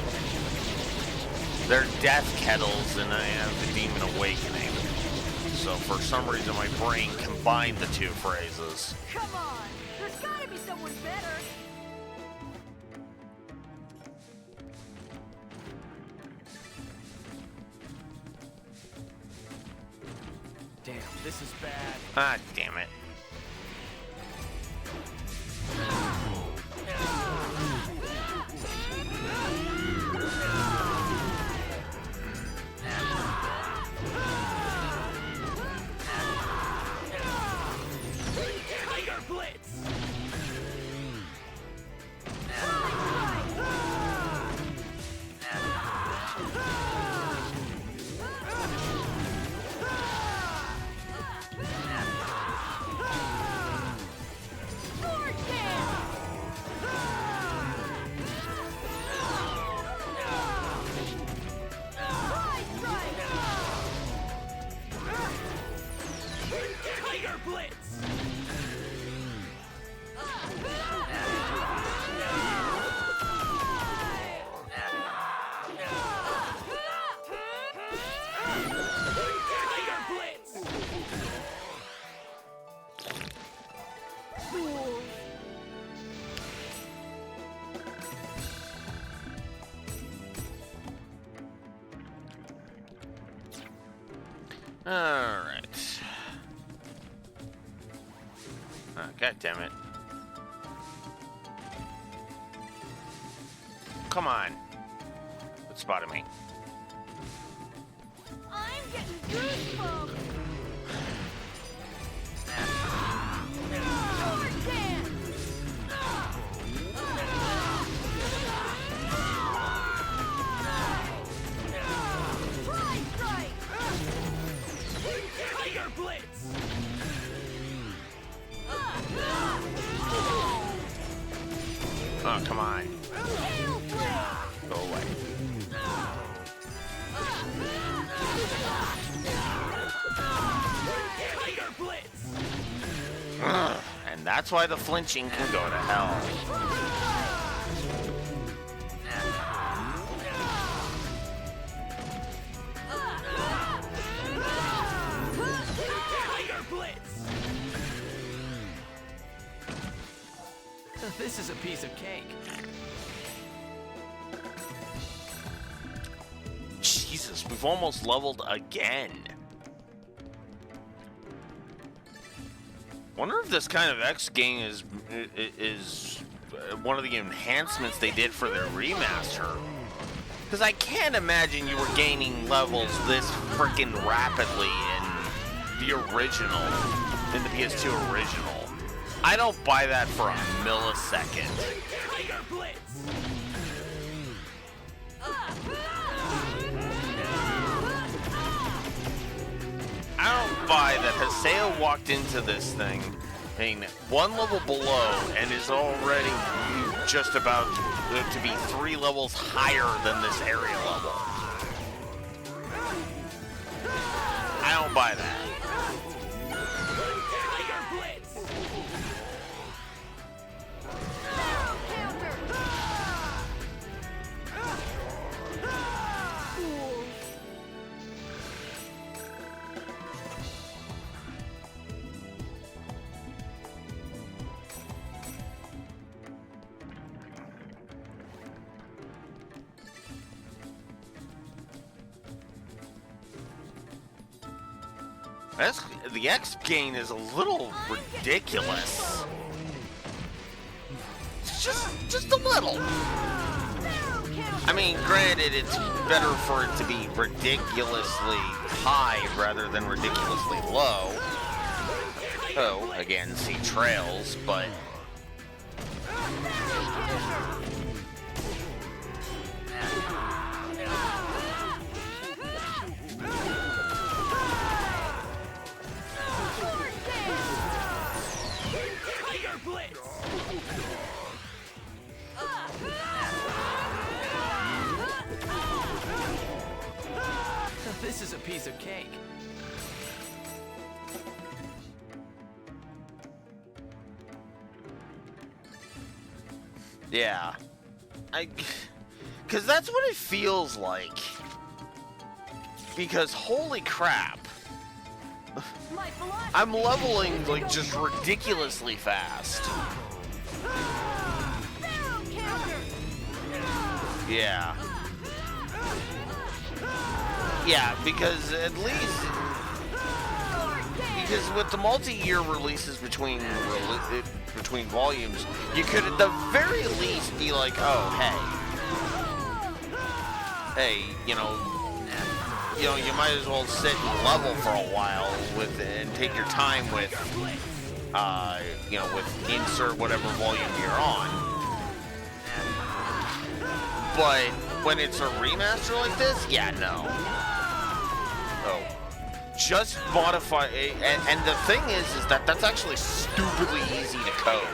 They're death kettles, and I have the Demon Awakening. So for some reason, my brain combined the two phrases. Come on, there's gotta be someone better. Damn, this is bad. Ah, damn it. Tiger Blitz! Tiger Blitz! Tiger Blitz! Fools. Alright. Oh, God damn it. Come on. It spotted me. I'm getting goosebumps. Sword dance. Fly strike. Tiger Blitz! Oh, come on. Tail flip. Go away. Tiger Blitz! Ugh, and that's why the flinching can go to hell. Tiger Blitz! This is a piece of cake. Jesus, we've almost leveled again. Wonder if this kind of X game is one of the enhancements they did for their remaster. Because I can't imagine you were gaining levels this freaking rapidly in the original, in the PS2 original. I don't buy that for a millisecond. Tiger Blitz! I don't buy that Haseo walked into this thing being one level below and is already just about to be 3 levels higher than this area level. I don't buy that. Tiger Blitz! The X gain is a little ridiculous. It's just a little. I mean, granted, it's better for it to be ridiculously high rather than ridiculously low. Oh, again, see trails, but... This is a piece of cake. Yeah. Because that's what it feels like. Because holy crap. I'm leveling, like, just ridiculously fast. Yeah. Yeah, because at least... Because with the multi-year releases between volumes, you could at the very least be like, oh, hey, you might as well sit and level for a while and take your time with, with insert whatever volume you're on. But when it's a remaster like this, yeah, no. Oh. Just modify, and the thing is that that's actually stupidly easy to code.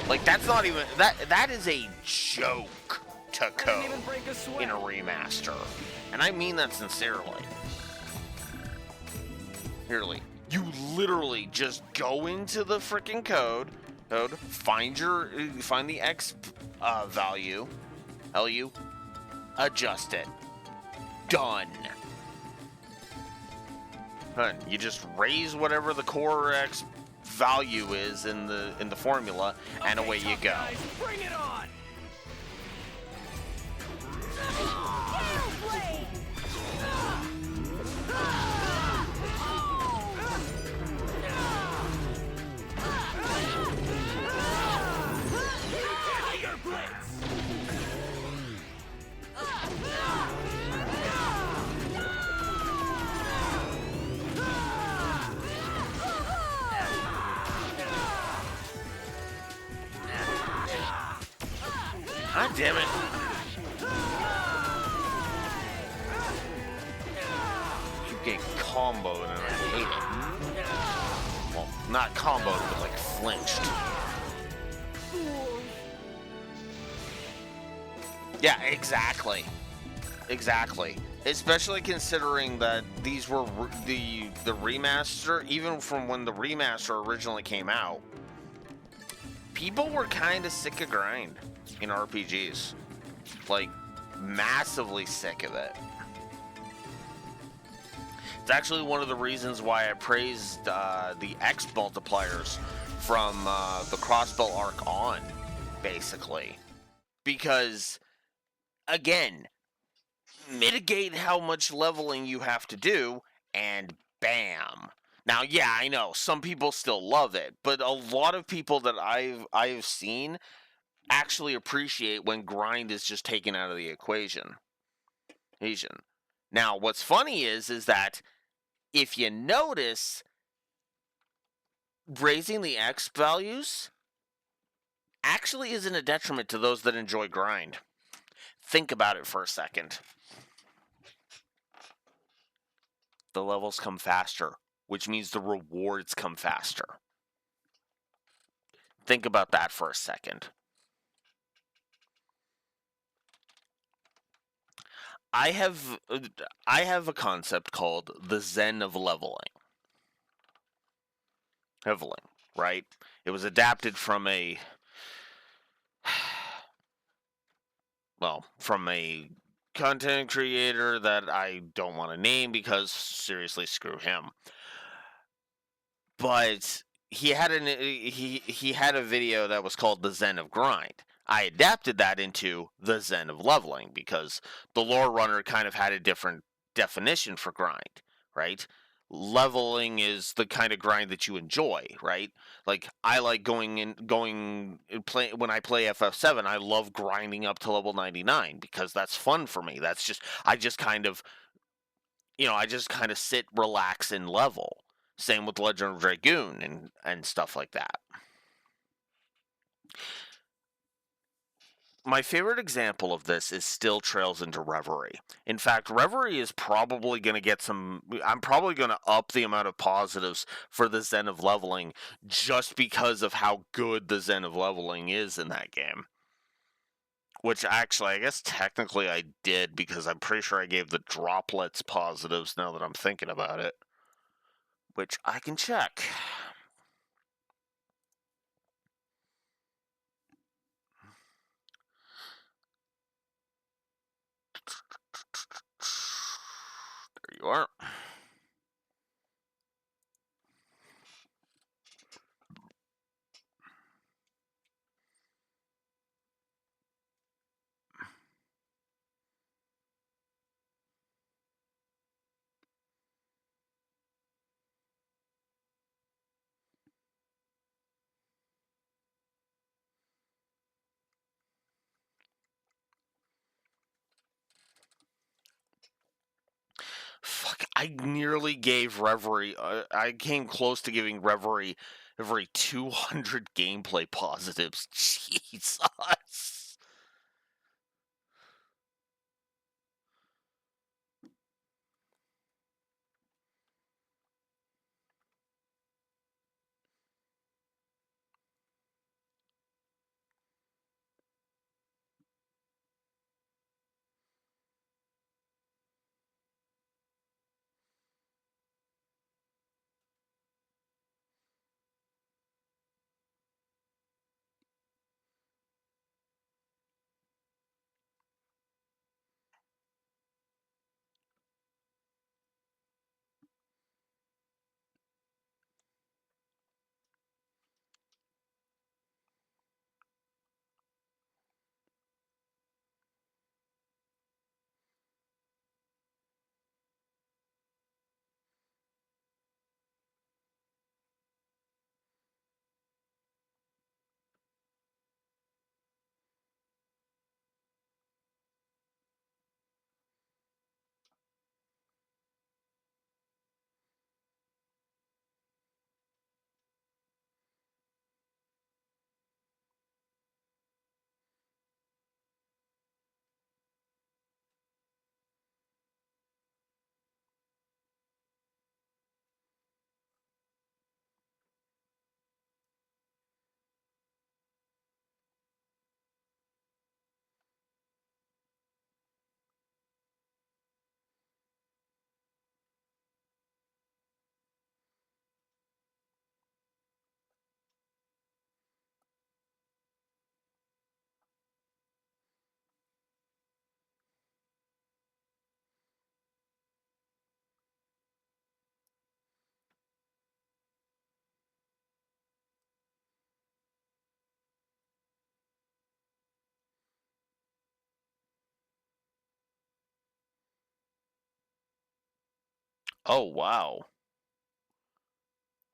Like, that's not even, that is a joke to code in a remaster. And I mean that sincerely. You literally just go into the freaking code, find the X value, LU, adjust it. Done. You just raise whatever the core X value is in the formula, and away you go. Bring it on! God damn it. Keep getting comboed and I hate it. Well, not comboed, but like flinched. Yeah, exactly. Especially considering that these were the remaster, even from when the remaster originally came out, people were kind of sick of grind in RPGs. Like, massively sick of it. It's actually one of the reasons why I praised the X multipliers from the Crossbell arc on, basically. Because, again, mitigate how much leveling you have to do, and bam. Now, yeah, I know, some people still love it, but a lot of people that I've seen actually appreciate when grind is just taken out of the equation. Now, what's funny is that if you notice, raising the X values actually isn't a detriment to those that enjoy grind. Think about it for a second. The levels come faster, which means the rewards come faster. Think about that for a second. I have a concept called the Zen of leveling. Right? It was adapted from a content creator that I don't want to name because seriously, screw him. But he had a video that was called the Zen of Grind. I adapted that into the Zen of leveling because the lore runner kind of had a different definition for grind, right? leveling is the kind of grind that you enjoy, right? Like I like going and play when I play FF7, I love grinding up to level 99 because that's fun for me. That's just I just kind of, I just kind of sit, relax and level. Same with Legend of Dragoon and stuff like that. My favorite example of this is still Trails into Reverie. In fact, Reverie is probably going to get some. I'm probably going to up the amount of positives for the Zen of Leveling just because of how good the Zen of Leveling is in that game. Which actually, I guess technically I did because I'm pretty sure I gave the droplets positives now that I'm thinking about it. Which I can check. There you are. Fuck, I nearly gave Reverie. I came close to giving Reverie every 200 gameplay positives. Jesus. Oh, wow.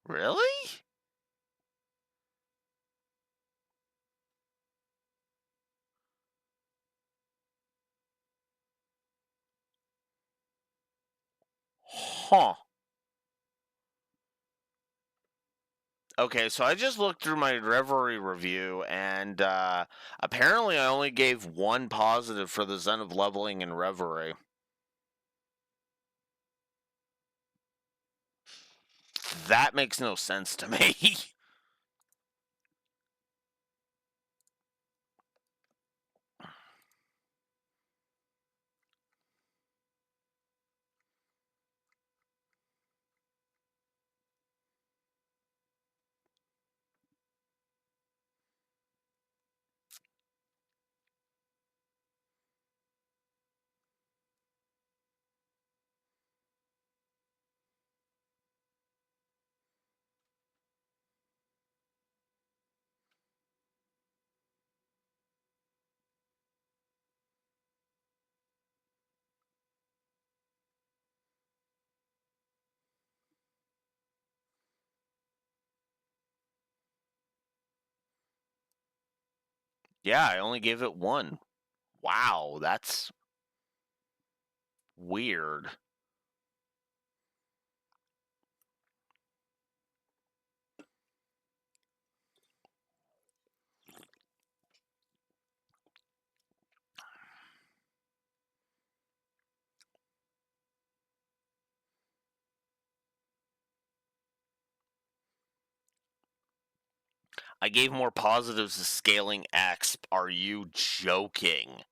Really? Huh. Okay, so I just looked through my Reverie review, and apparently I only gave one positive for the Zen of Leveling in Reverie. That makes no sense to me. Yeah, I only gave it 1. Wow, that's weird. I gave more positives to Scaling X. Are you joking?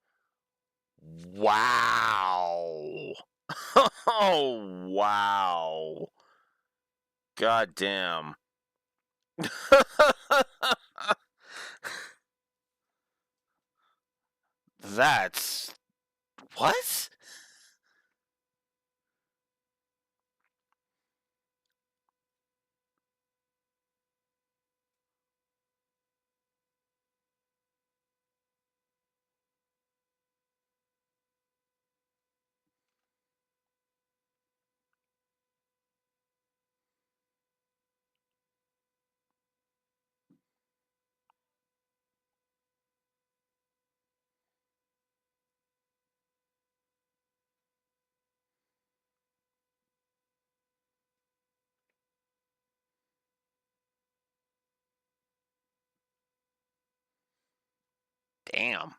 Wow. Oh, wow. God damn. That's... What? Damn.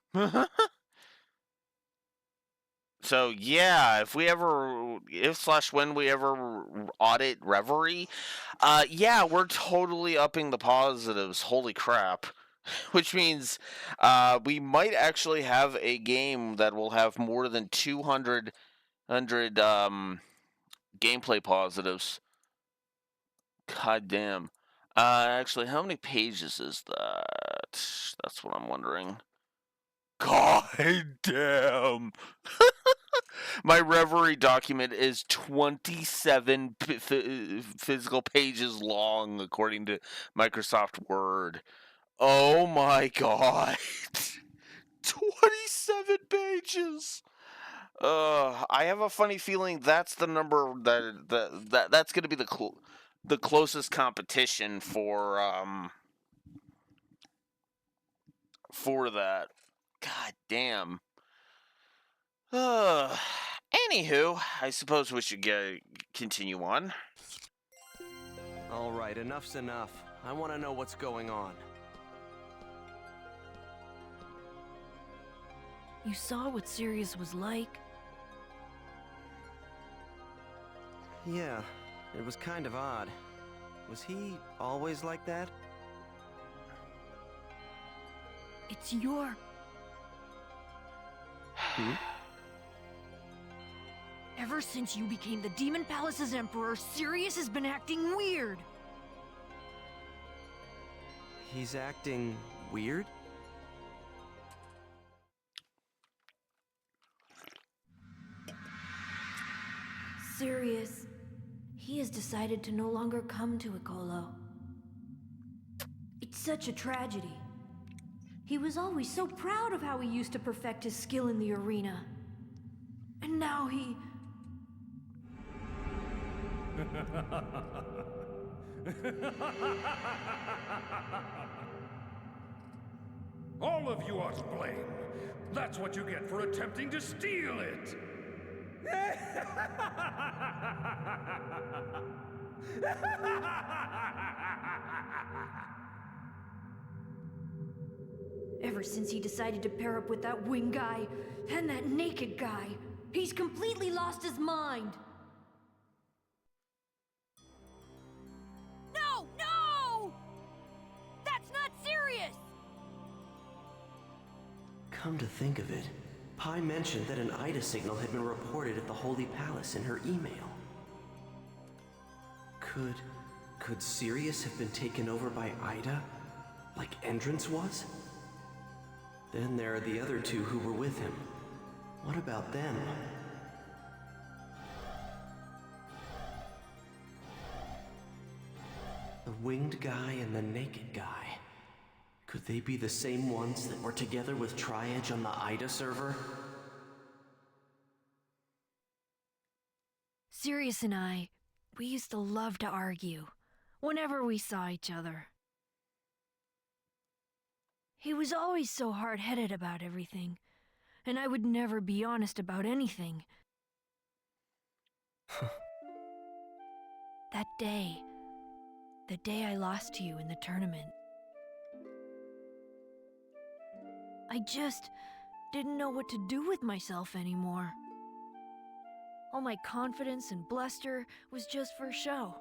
So yeah, if / when we ever audit Reverie, yeah, we're totally upping the positives. Holy crap! Which means, we might actually have a game that will have more than 200 gameplay positives. God damn. Actually, how many pages is that? That's what I'm wondering. God damn. My Reverie document is 27 physical pages long, according to Microsoft Word. Oh my god. 27 pages. I have a funny feeling that's the number that's going to be the closest competition for that. God damn. Anywho, I suppose we should continue on. All right, enough's enough. I want to know what's going on. You saw what Sirius was like? Yeah, it was kind of odd. Was he always like that? It's your... Hmm? Ever since you became the Demon Palace's Emperor, Sirius has been acting weird. He's acting weird? Sirius, he has decided to no longer come to Icolo. It's such a tragedy. He was always so proud of how he used to perfect his skill in the arena. And now he... All of you are to blame. That's what you get for attempting to steal it. Ever since he decided to pair up with that wing guy and that naked guy, he's completely lost his mind. No! No! That's not serious! Come to think of it, Pi mentioned that an Ida signal had been reported at the Holy Palace in her email. Could Sirius have been taken over by Ida, like Entrance was? Then there are the other two who were with him. What about them? The winged guy and the naked guy. Could they be the same ones that were together with Tri-Edge on the Ida server? Sirius and I, we used to love to argue whenever we saw each other. He was always so hard-headed about everything, and I would never be honest about anything. That day, the day I lost to you in the tournament, I just didn't know what to do with myself anymore. All my confidence and bluster was just for show.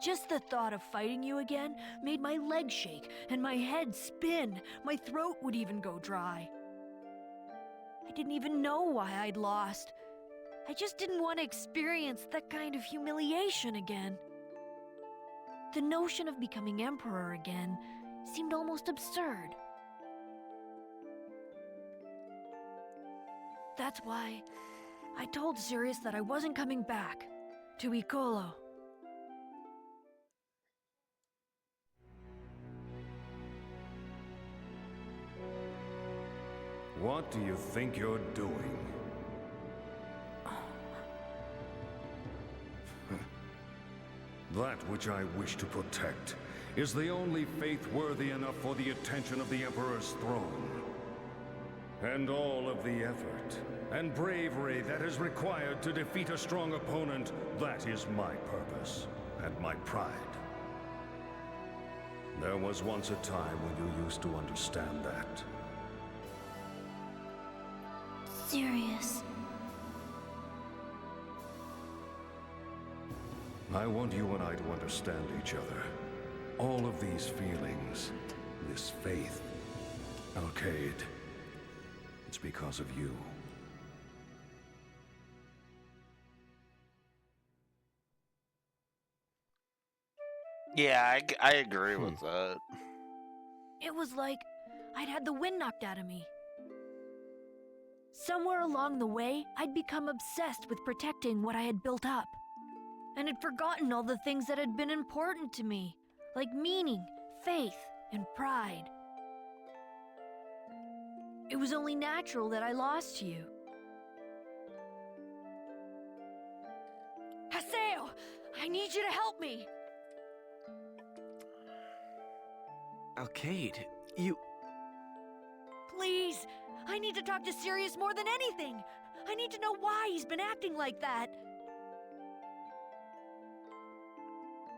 Just the thought of fighting you again made my legs shake and my head spin. My throat would even go dry. I didn't even know why I'd lost. I just didn't want to experience that kind of humiliation again. The notion of becoming emperor again seemed almost absurd. That's why I told Sirius that I wasn't coming back to Icolo. What do you think you're doing? That which I wish to protect is the only faith worthy enough for the attention of the Emperor's throne. And all of the effort and bravery that is required to defeat a strong opponent, that is my purpose and my pride. There was once a time when you used to understand that. Sirius. I want you and I to understand each other. All of these feelings, this faith, Alkaid, it's because of you. Yeah, I agree with that. It was like I'd had the wind knocked out of me. Somewhere along the way, I'd become obsessed with protecting what I had built up. And had forgotten all the things that had been important to me, like meaning, faith, and pride. It was only natural that I lost you. Haseo! I need you to help me! Alkaid, you... Please! I need to talk to Sirius more than anything! I need to know why he's been acting like that!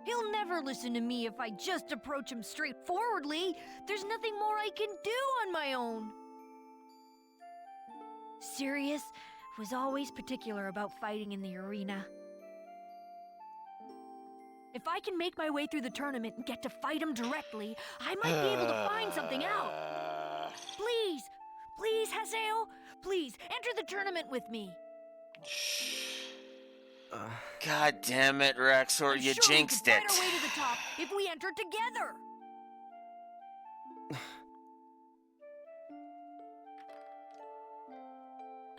He'll never listen to me if I just approach him straightforwardly. There's nothing more I can do on my own. Sirius was always particular about fighting in the arena. If I can make my way through the tournament and get to fight him directly, I might be able to find something out. Please, please, Haseo, please, enter the tournament with me. God damn it, Rexor, you jinxed it. We could fight our way to the top if we enter together.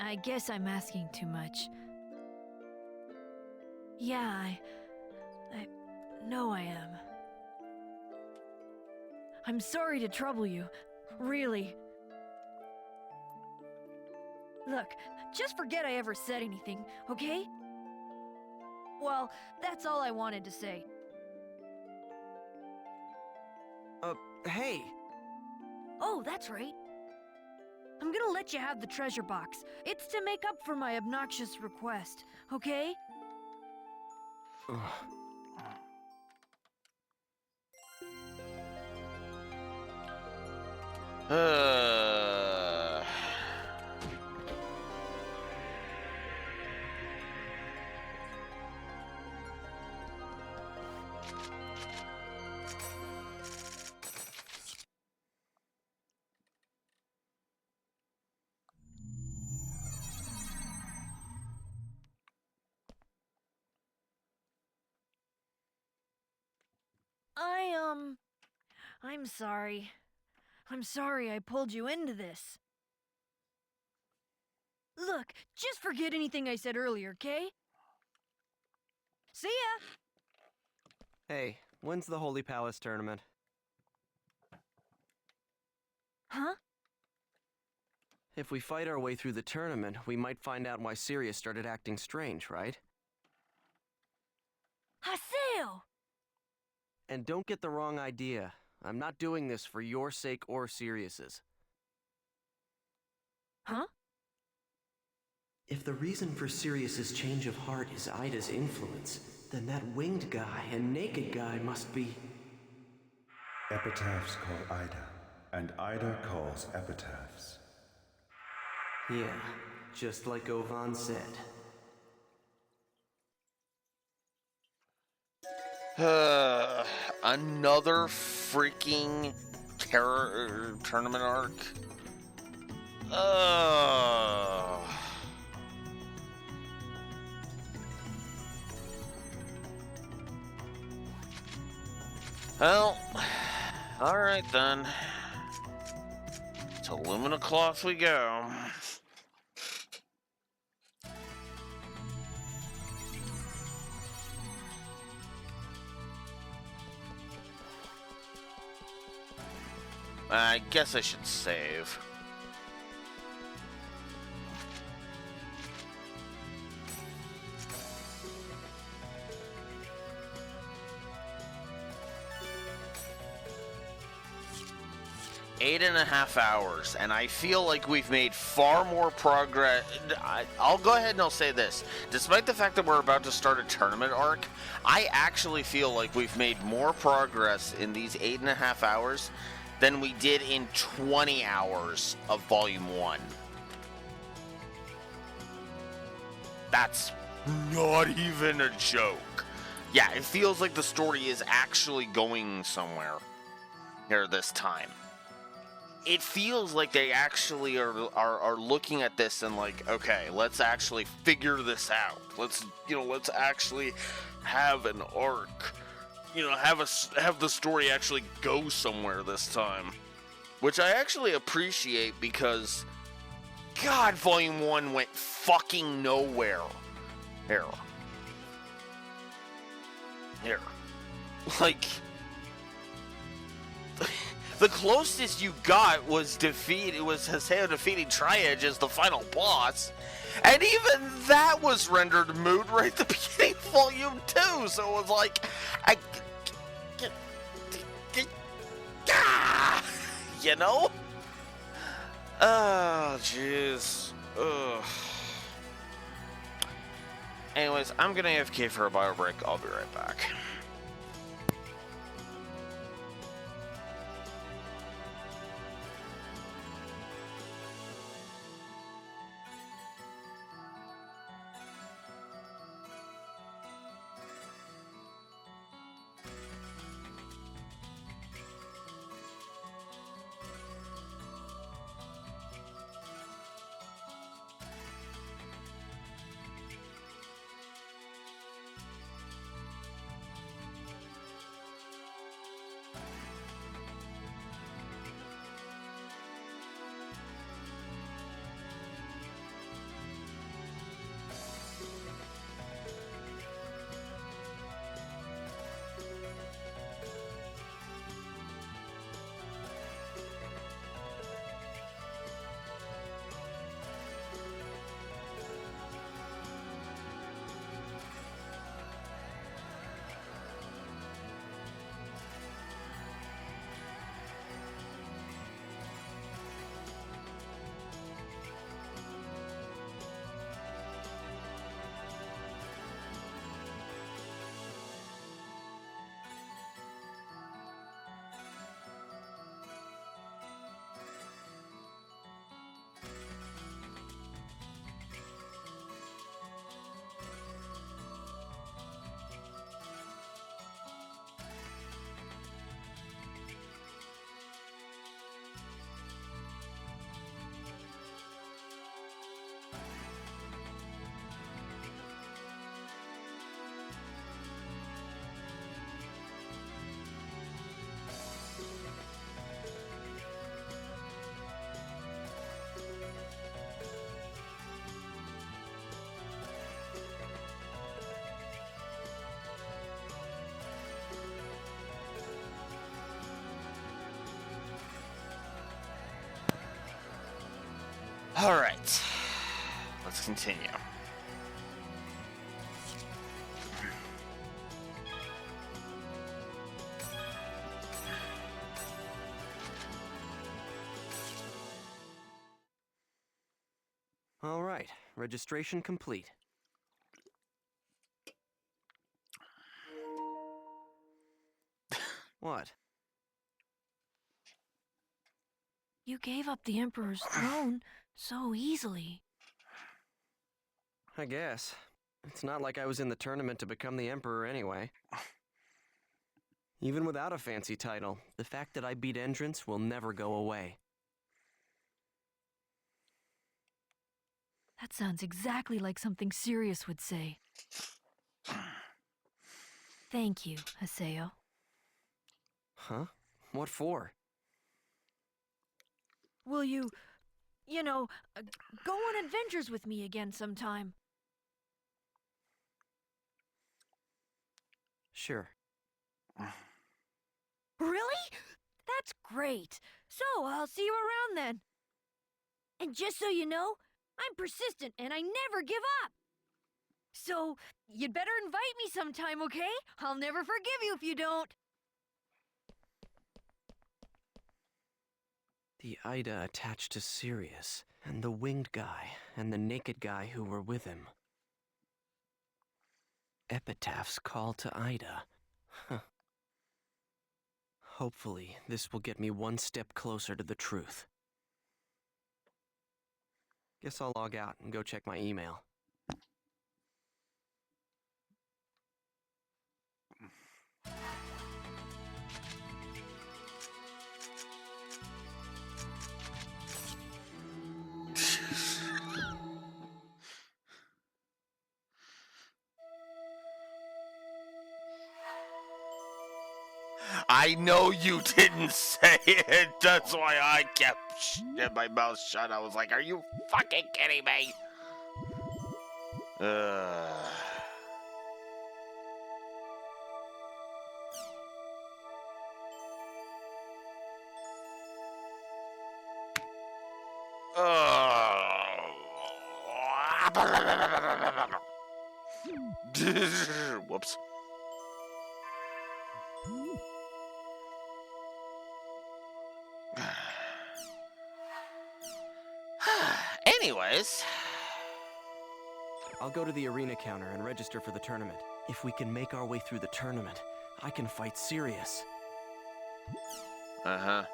I guess I'm asking too much. Yeah, I know I am. I'm sorry to trouble you, really. Look, just forget I ever said anything, okay? Well, that's all I wanted to say. Hey! Oh, that's right. I'm gonna let you have the treasure box. It's to make up for my obnoxious request, okay? I'm sorry. I'm sorry I pulled you into this. Look, just forget anything I said earlier, okay? See ya! Hey, when's the Holy Palace tournament? Huh? If we fight our way through the tournament, we might find out why Sirius started acting strange, right? Haseo! And don't get the wrong idea. I'm not doing this for your sake or Sirius's. Huh? If the reason for Sirius's change of heart is Ida's influence, then that winged guy and naked guy must be... Epitaphs call Ida, and Ida calls epitaphs. Yeah, just like Ovan said. Another freaking tournament arc? Well, alright then. To Lumina Cloth we go. I guess I should save. Eight and a half hours, and I feel like we've made far more progress. I'll go ahead and I'll say this. Despite the fact that we're about to start a tournament arc, I actually feel like we've made more progress in these 8.5 hours than we did in 20 hours of Volume 1. That's not even a joke. Yeah, it feels like the story is actually going somewhere here this time. It feels like they actually are looking at this and like, okay, let's actually figure this out. Let's actually have an arc. Have the story actually go somewhere this time. Which I actually appreciate because, God, Volume 1 went fucking nowhere. Here. Like... The closest you got was Haseo defeating Triage as the final boss. And even that was rendered moot right at the beginning of Volume 2. So it was like, you know? Oh, jeez. Ugh. Anyways, I'm gonna AFK for a bio break. I'll be right back. Alright, let's continue. All right, registration complete. What? You gave up the Emperor's throne so easily. I guess. It's not like I was in the tournament to become the Emperor anyway. Even without a fancy title, the fact that I beat Entrance will never go away. That sounds exactly like something Sirius would say. Thank you, Haseo. Huh? What for? Will you, go on adventures with me again sometime? Sure. Really? That's great. So, I'll see you around then. And just so you know, I'm persistent and I never give up. So, you'd better invite me sometime, okay? I'll never forgive you if you don't. The Ida attached to Sirius, and the winged guy, and the naked guy who were with him. Epitaph's call to Ida. Huh. Hopefully, this will get me one step closer to the truth. Guess I'll log out and go check my email. I know you didn't say it. That's why I kept my mouth shut. I was like, are you fucking kidding me? Whoops. Anyways, I'll go to the arena counter and register for the tournament. If we can make our way through the tournament, I can fight Sirius. Uh-huh.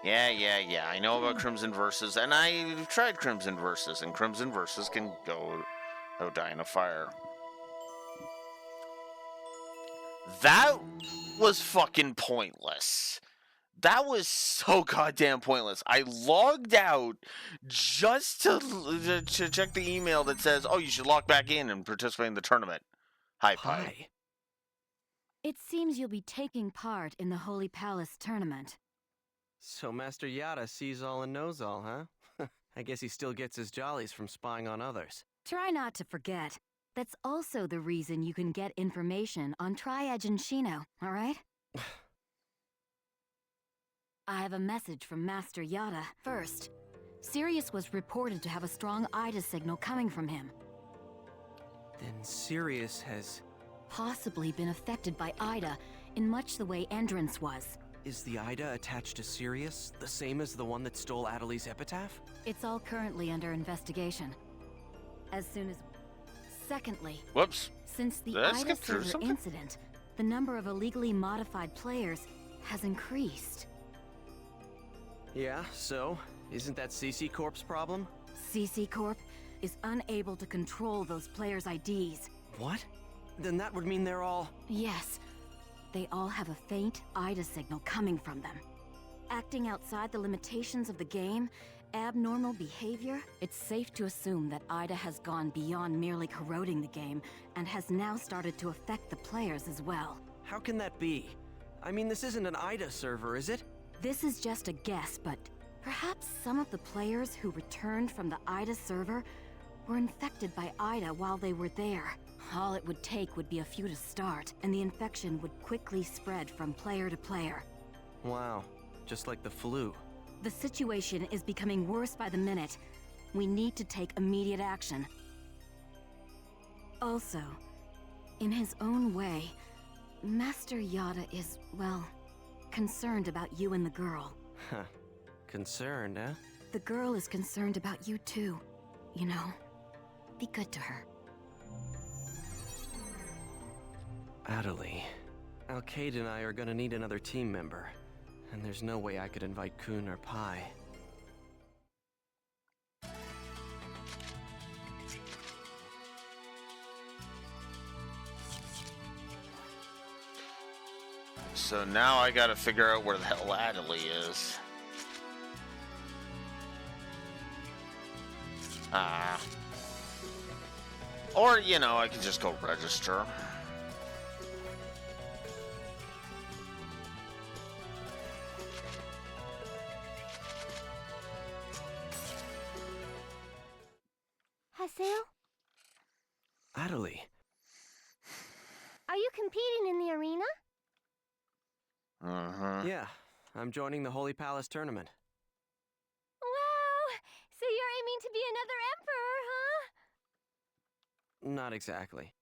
Yeah. I know about Crimson Versus, and I've tried Crimson Versus, and Crimson Versus can go die in a fire. That was fucking pointless. That was so goddamn pointless. I logged out just to check the email that says, oh, you should log back in and participate in the tournament. Hi. It seems you'll be taking part in the Holy Palace tournament. So Master Yada sees all and knows all, huh? I guess he still gets his jollies from spying on others. Try not to forget. That's also the reason you can get information on Triage and Shino, alright? I have a message from Master Yada. First, Sirius was reported to have a strong Ida signal coming from him. Then Sirius has... possibly been affected by Ida in much the way Entrance was. Is the Ida attached to Sirius, the same as the one that stole Adeli's epitaph? It's all currently under investigation. As soon as... Secondly... Whoops. Since the Ida server incident, the number of illegally modified players has increased. Yeah, so? Isn't that CC Corp's problem? CC Corp is unable to control those players' IDs. What? Then that would mean they're all... Yes. They all have a faint Ida signal coming from them. Acting outside the limitations of the game, abnormal behavior, it's safe to assume that Ida has gone beyond merely corroding the game and has now started to affect the players as well. How can that be? I mean, this isn't an Ida server, is it? This is just a guess, but perhaps some of the players who returned from the Ida server were infected by Ida while they were there. All it would take would be a few to start, and the infection would quickly spread from player to player. Wow, just like the flu. The situation is becoming worse by the minute. We need to take immediate action. Also, in his own way, Master Yada is, well, concerned about you and the girl. Huh. Concerned, huh? The girl is concerned about you too. You know, be good to her. Adelie, Alkaid and I are gonna need another team member, and there's no way I could invite Kun or Pai. So now I gotta figure out where the hell Adelie is. Or, you know, I could just go register. Haseo, Adelie, are you competing in the arena? Yeah, I'm joining the Holy Palace tournament. Wow! So you're aiming to be another emperor, huh? Not exactly.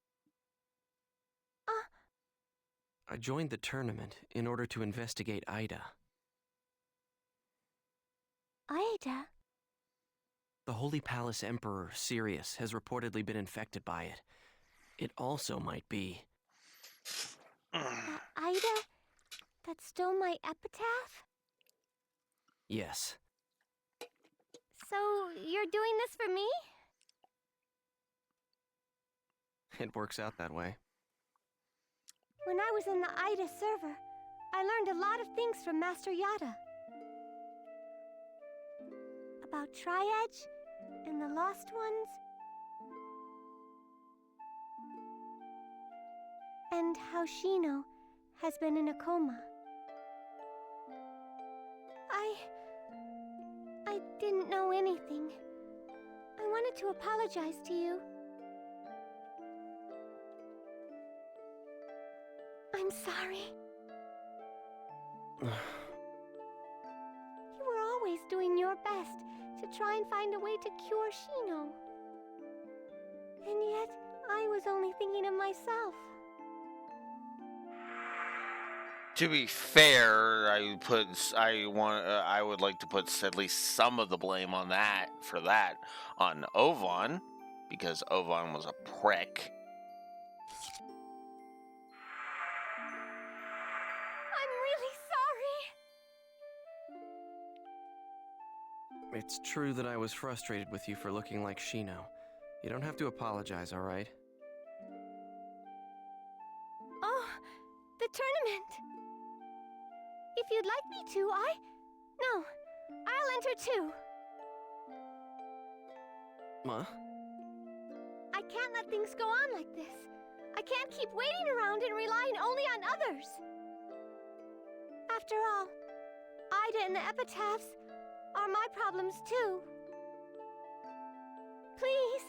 I joined the tournament in order to investigate Ida. Ida? The Holy Palace Emperor, Sirius, has reportedly been infected by it. It also might be... Ida? That stole my epitaph? Yes. So, you're doing this for me? It works out that way. When I was in the Ida server, I learned a lot of things from Master Yada. About Tri-Edge and the Lost Ones. And how Shino has been in a coma. I didn't know anything. I wanted to apologize to you. I'm sorry. You were always doing your best to try and find a way to cure Shino. And yet, I was only thinking of myself. To be fair, I would like to put at least some of the blame on that on Ovan, because Ovan was a prick. I'm really sorry. It's true that I was frustrated with you for looking like Shino. You don't have to apologize, all right? Oh, the tournament. If you'd like me to, No, I'll enter too. Huh? I can't let things go on like this. I can't keep waiting around and relying only on others. After all, Ida and the epitaphs are my problems too. Please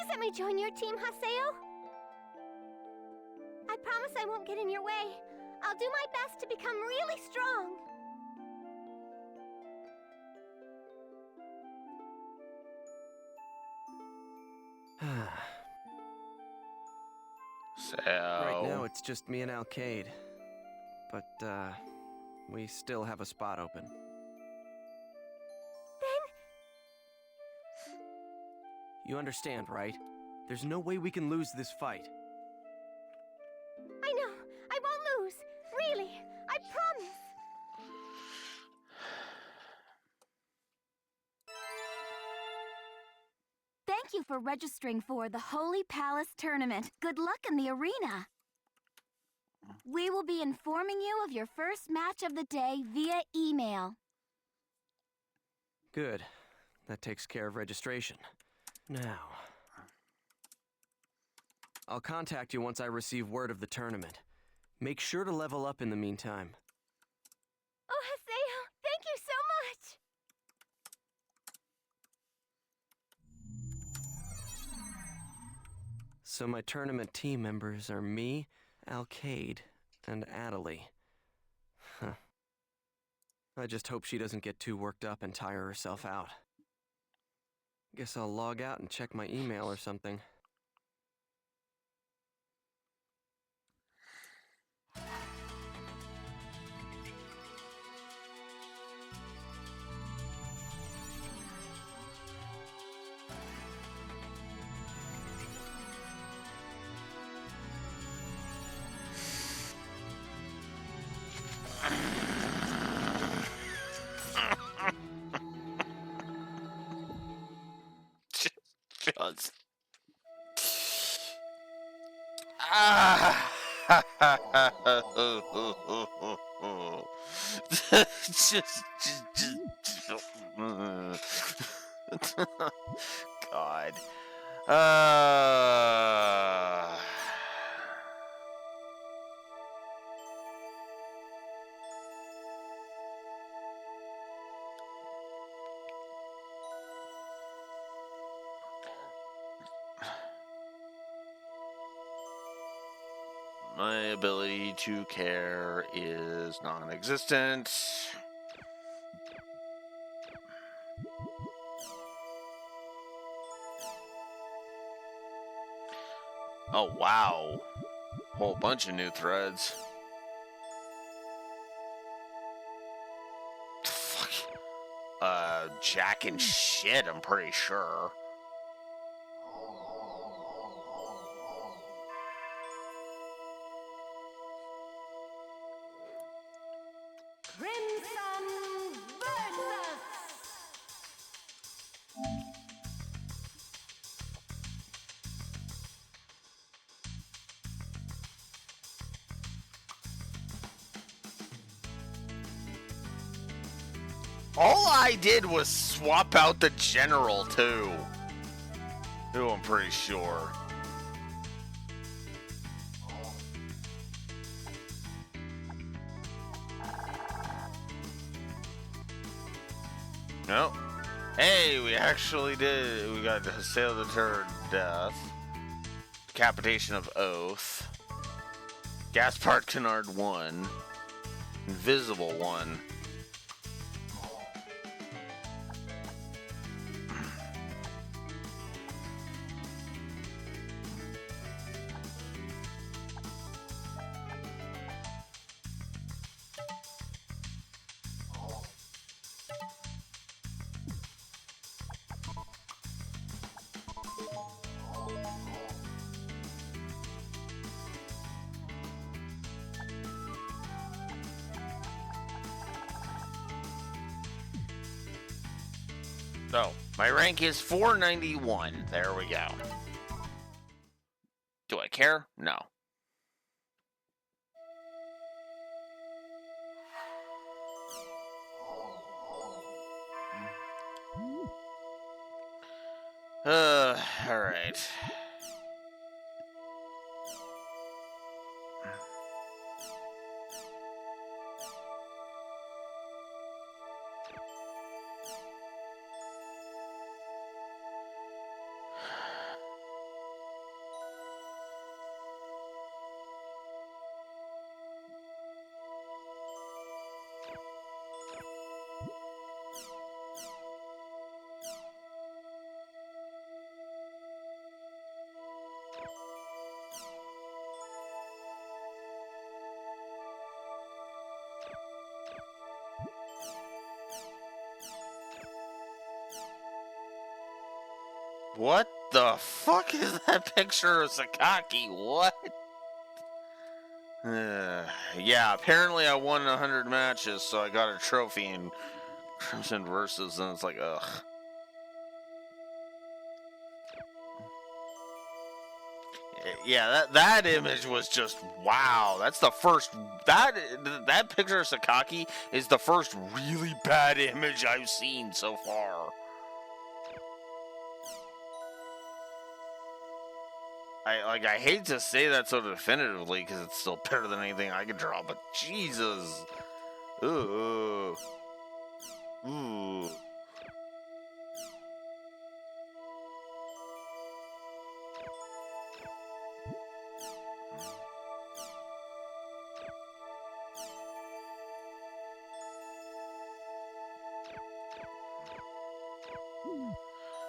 let me join your team, Haseo. I promise I won't get in your way. I'll do my best to become really strong. Right now it's just me and Alkaid. But, we still have a spot open. You understand, right? There's no way we can lose this fight. I know. I won't lose. Really. I promise. Thank you for registering for the Holy Palace Tournament. Good luck in the arena. We will be informing you of your first match of the day via email. Good. That takes care of registration. Now... I'll contact you once I receive word of the tournament. Make sure to level up in the meantime. Oh, Haseo, thank you so much! So my tournament team members are me, Alkaid, and Adelie. Huh. I just hope she doesn't get too worked up and tire herself out. Guess I'll log out and check my email or something. just... Ah! God. My ability to care is non-existent. Oh, wow. Whole bunch of new threads. Fuck. Jack and shit, I'm pretty sure. Crimson versus. All I did was swap out the general, too. Who I'm pretty sure. No. Hey, we actually did. We got Sail the Terror Death. Decapitation of Oath. Gaspard Kennard 1. Invisible 1. So, my rank is 491. There we go. Do I care? No. Alright. What the fuck is that picture of Sakaki? What? Yeah, apparently I won 100 matches, so I got a trophy in Crimson Versus, and it's like, ugh. Yeah, that image was just wow. That's the first that picture of Sakaki is the first really bad image I've seen so far. I hate to say that so definitively because it's still better than anything I could draw, but Jesus. Ooh. Ooh.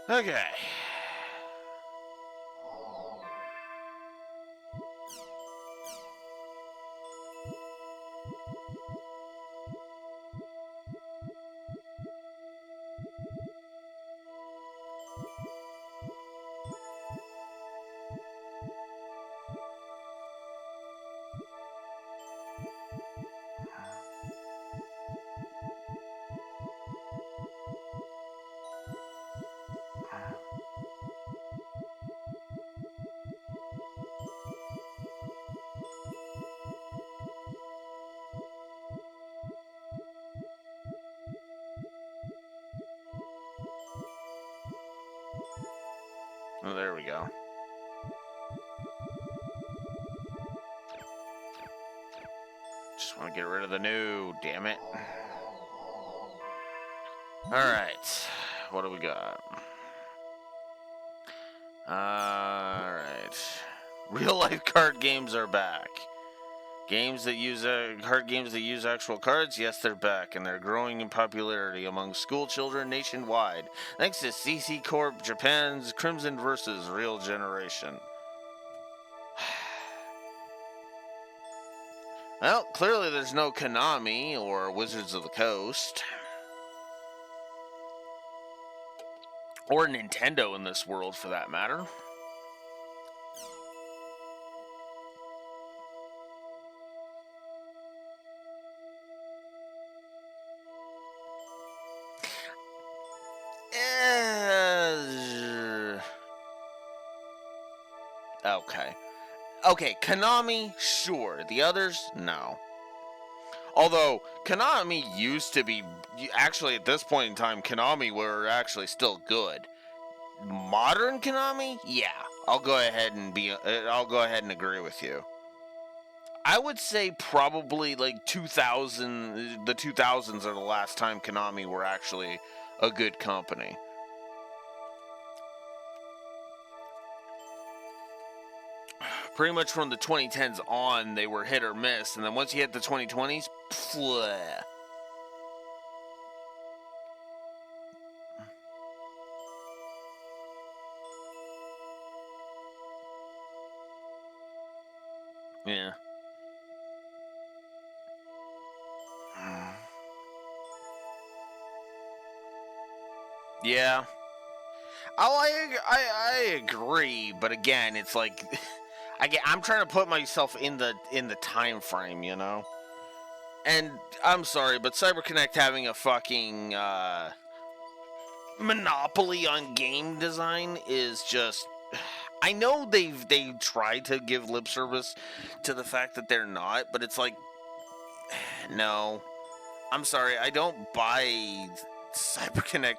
Okay. Oh, there we go. Just want to get rid of the new, damn it. Alright. What do we got? Alright. Real life card games are back. Games that use card games that use actual cards, yes, they're back, and they're growing in popularity among school children nationwide. Thanks to CC Corp Japan's Crimson vs. Real Generation. Well, clearly there's no Konami or Wizards of the Coast. Or Nintendo in this world, for that matter. Okay. Okay, Konami, sure. The others, no. Although, Konami used to be... Actually, at this point in time, Konami were actually still good. Modern Konami? Yeah. I'll go ahead and agree with you. I would say probably like 2000... The 2000s are the last time Konami were actually a good company. Pretty much from the 2010s on, they were hit or miss, and then once you hit the 2020s, bleh. Yeah. Yeah. Oh, I agree, but again, it's like... I'm trying to put myself in the time frame, you know? And I'm sorry, but CyberConnect having a fucking monopoly on game design is just... I know they tried to give lip service to the fact that they're not, but it's like... No. I'm sorry, I don't buy CyberConnect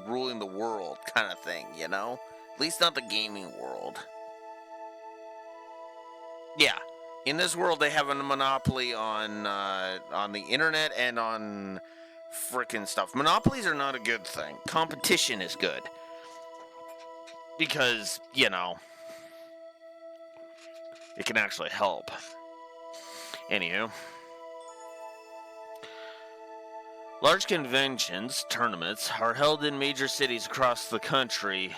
ruling the world kind of thing, you know? At least not the gaming world. Yeah, in this world they have a monopoly on the internet and on frickin' stuff. Monopolies are not a good thing. Competition is good. Because, you know, it can actually help. Anywho. Large conventions, tournaments, are held in major cities across the country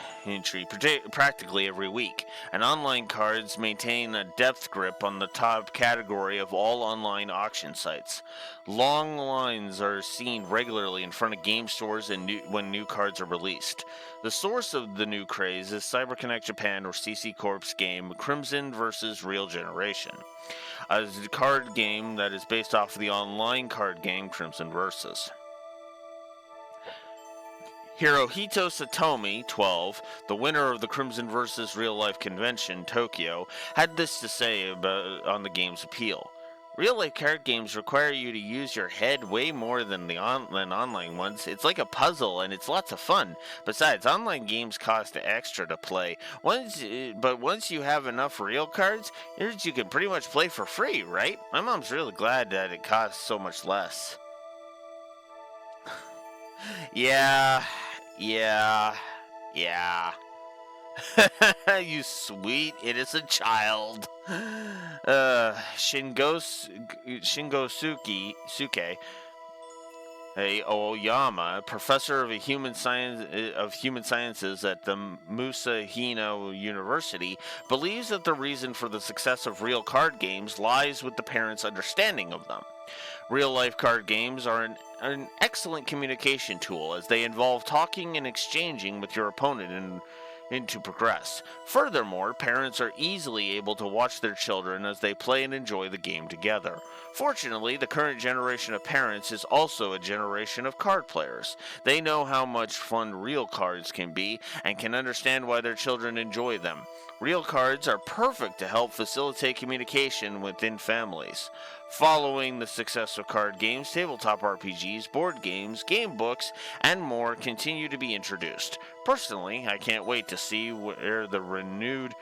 practically every week, and online cards maintain a depth grip on the top category of all online auction sites. Long lines are seen regularly in front of game stores when new cards are released. The source of the new craze is CyberConnect Japan or CC Corp's game Crimson vs. Real Generation, a card game that is based off of the online card game Crimson Versus. Hirohito Satomi, 12, the winner of the Crimson vs. Real Life Convention, Tokyo, had this to say on the game's appeal. Real-life card games require you to use your head way more than online ones. It's like a puzzle, and it's lots of fun. Besides, online games cost extra to play. But once you have enough real cards, you can pretty much play for free, right? My mom's really glad that it costs so much less. Yeah. You sweet, innocent child. Shingosuke Aoyama, professor of human sciences at the Musashino University, believes that the reason for the success of real card games lies with the parents' understanding of them. Real-life card games are an excellent communication tool as they involve talking and exchanging with your opponent and to progress. Furthermore, parents are easily able to watch their children as they play and enjoy the game together. Fortunately, the current generation of parents is also a generation of card players. They know how much fun real cards can be and can understand why their children enjoy them. Real cards are perfect to help facilitate communication within families. Following the success of card games, tabletop RPGs, board games, game books, and more continue to be introduced. Personally, I can't wait to see where the renewed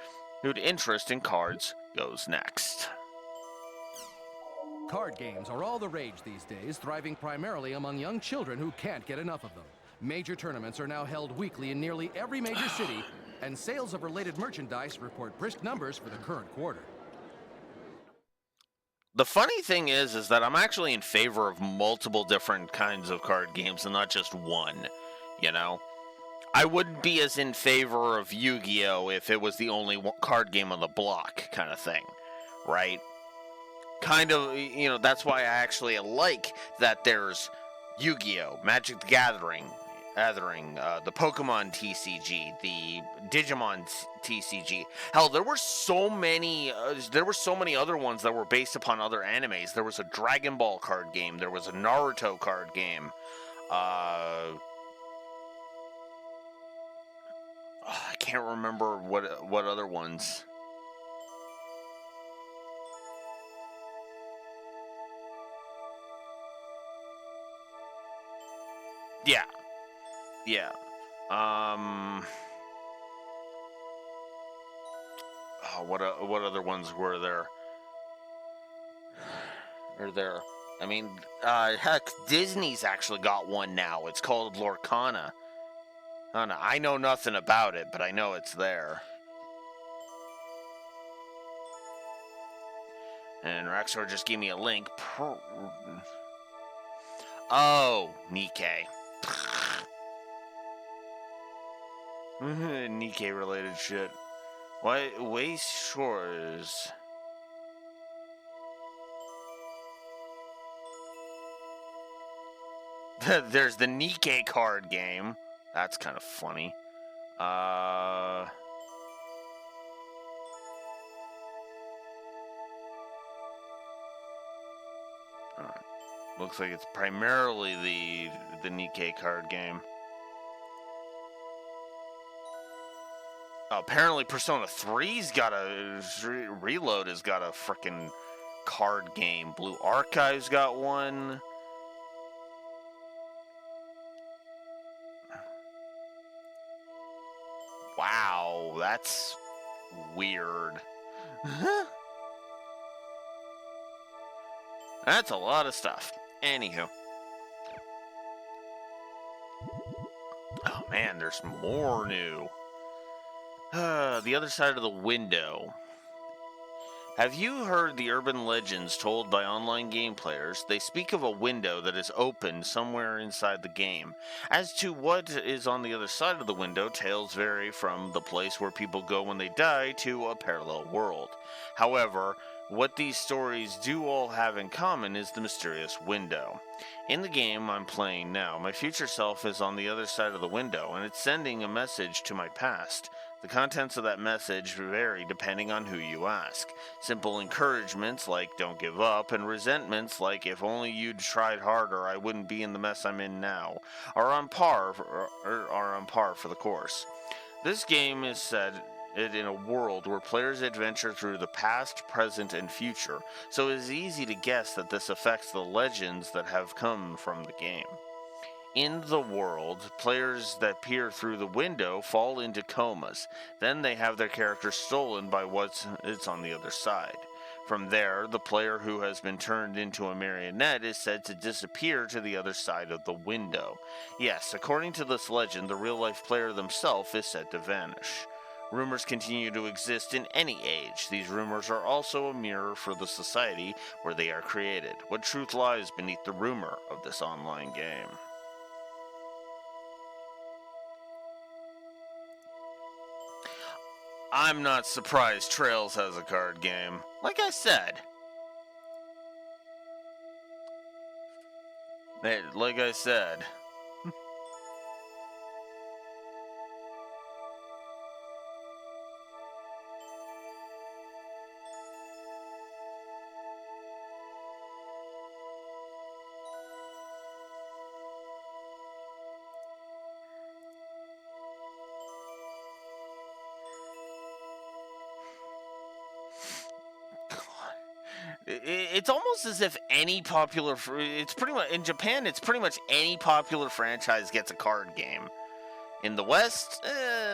interest in cards goes next. Card games are all the rage these days, thriving primarily among young children who can't get enough of them. Major tournaments are now held weekly in nearly every major city, and sales of related merchandise report brisk numbers for the current quarter. The funny thing is that I'm actually in favor of multiple different kinds of card games and not just one, you know? I wouldn't be as in favor of Yu-Gi-Oh! If it was the only card game on the block kind of thing, right? Kind of, you know, that's why I actually like that there's Yu-Gi-Oh! Magic the Gathering, the Pokemon TCG, the Digimon TCG. Hell, there were so many other ones that were based upon other animes. There was a Dragon Ball card game. There was a Naruto card game. I can't remember what other ones. Yeah. What other ones were there? I mean, heck, Disney's actually got one now. It's called Lorcana. I know nothing about it, but I know it's there. And Rexor just gave me a link. Oh, Nikkei. Nikkei related shit. Why Waste Shores? There's the Nikkei card game. That's kind of funny. Alright. Looks like it's primarily the Nikkei card game. Apparently Persona 3's got Reload has got a frickin' card game. Blue Archive's got one. Wow, that's weird. That's a lot of stuff. Anywho. Oh man, there's more new. The other side of the window. Have you heard the urban legends told by online game players? They speak of a window that is open somewhere inside the game. As to what is on the other side of the window, tales vary from the place where people go when they die to a parallel world. However, what these stories do all have in common is the mysterious window. In the game I'm playing now, my future self is on the other side of the window, and it's sending a message to my past. The contents of that message vary depending on who you ask. Simple encouragements like don't give up, and resentments like if only you'd tried harder I wouldn't be in the mess I'm in now, are on par for the course. This game is set in a world where players adventure through the past, present, and future, so it is easy to guess that this affects the legends that have come from the game. In the world, players that peer through the window fall into comas. Then they have their character stolen by what's on the other side. From there, the player who has been turned into a marionette is said to disappear to the other side of the window. Yes, according to this legend, the real-life player themselves is said to vanish. Rumors continue to exist in any age. These rumors are also a mirror for the society where they are created. What truth lies beneath the rumor of this online game? I'm not surprised Trails has a card game. Like I said. Like I said. It's almost as if any it's pretty much in Japan. It's pretty much any popular franchise gets a card game. In the west,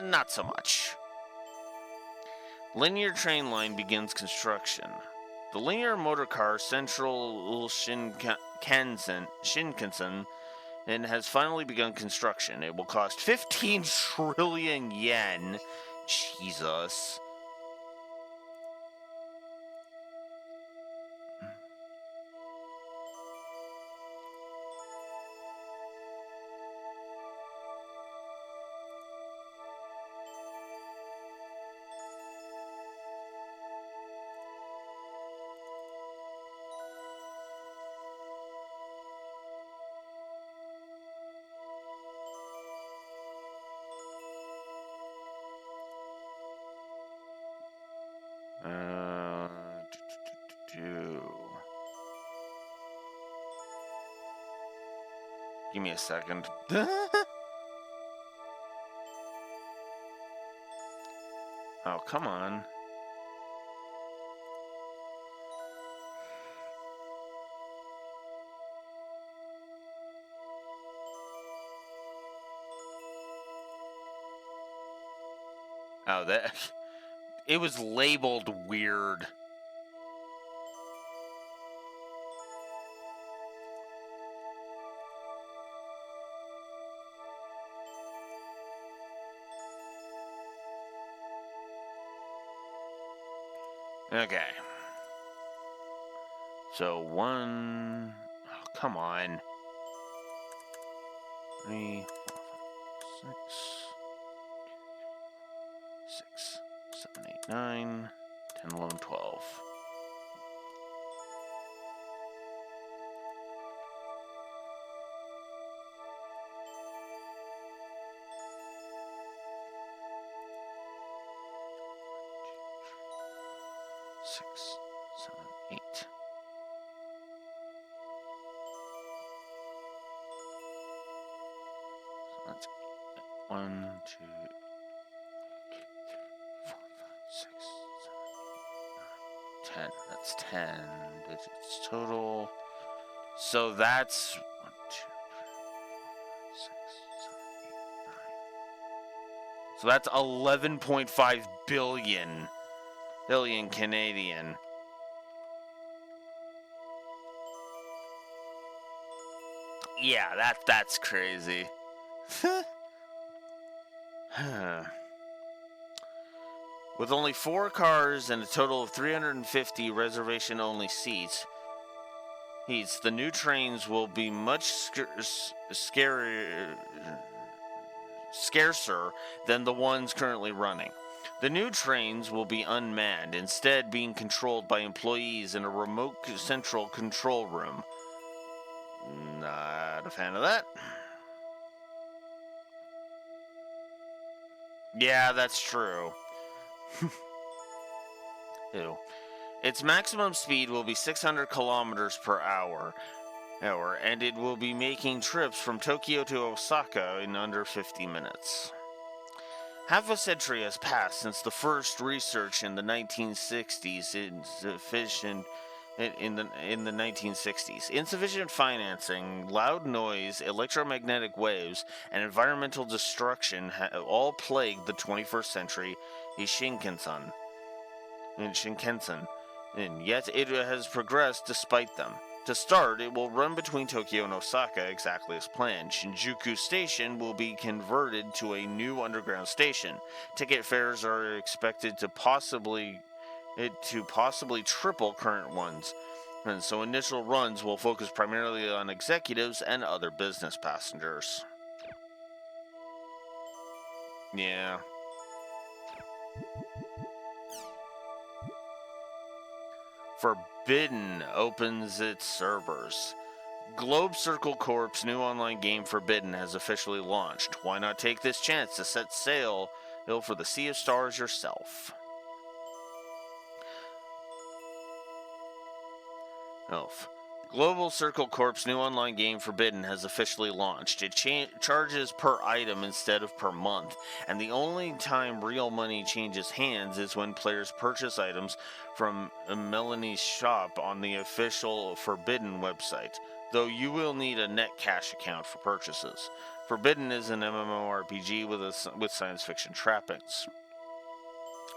not so much. Linear train line begins construction. The linear motorcar Central Shinkansen and has finally begun construction. It will cost 15 trillion yen. Jesus. Give me a second. Oh, come on. Oh, that... It was labeled weird. Okay. So, 1... Oh, come on. 3, 4, 5, 6, 7, 8, 9, 10, 11, 12. Six, 7, 8. So that's 1, 2, 4, 5, 6, 7, 8, 9, 10. That's 10 digits total. So that's 1, 2, 3, 4, 5, 6, 7, 8, 9. So that's 11.5 billion Canadian. Yeah, that's crazy. With only 4 cars and a total of 350 reservation-only seats, the new trains will be much scarcer than the ones currently running. The new trains will be unmanned, instead being controlled by employees in a remote central control room. Not a fan of that. Yeah, that's true. Ew. Its maximum speed will be 600 kilometers per hour, and it will be making trips from Tokyo to Osaka in under 50 minutes. Half a century has passed since the first research in the 1960s in the 1960s. Insufficient financing, loud noise, electromagnetic waves, and environmental destruction all plagued the 21st century Shinkansen. And yet it has progressed despite them. To start, it will run between Tokyo and Osaka exactly as planned. Shinjuku Station will be converted to a new underground station. Ticket fares are expected to possibly triple current ones. And so initial runs will focus primarily on executives and other business passengers. Yeah. Forbidden opens its servers. Globe Circle Corp's new online game Forbidden has officially launched. Why not take this chance to set sail for the Sea of Stars yourself? Global Circle Corp's new online game Forbidden has officially launched. It charges per item instead of per month, and the only time real money changes hands is when players purchase items from Melanie's shop on the official Forbidden website, though you will need a net cash account for purchases. Forbidden is an MMORPG with science fiction trappings.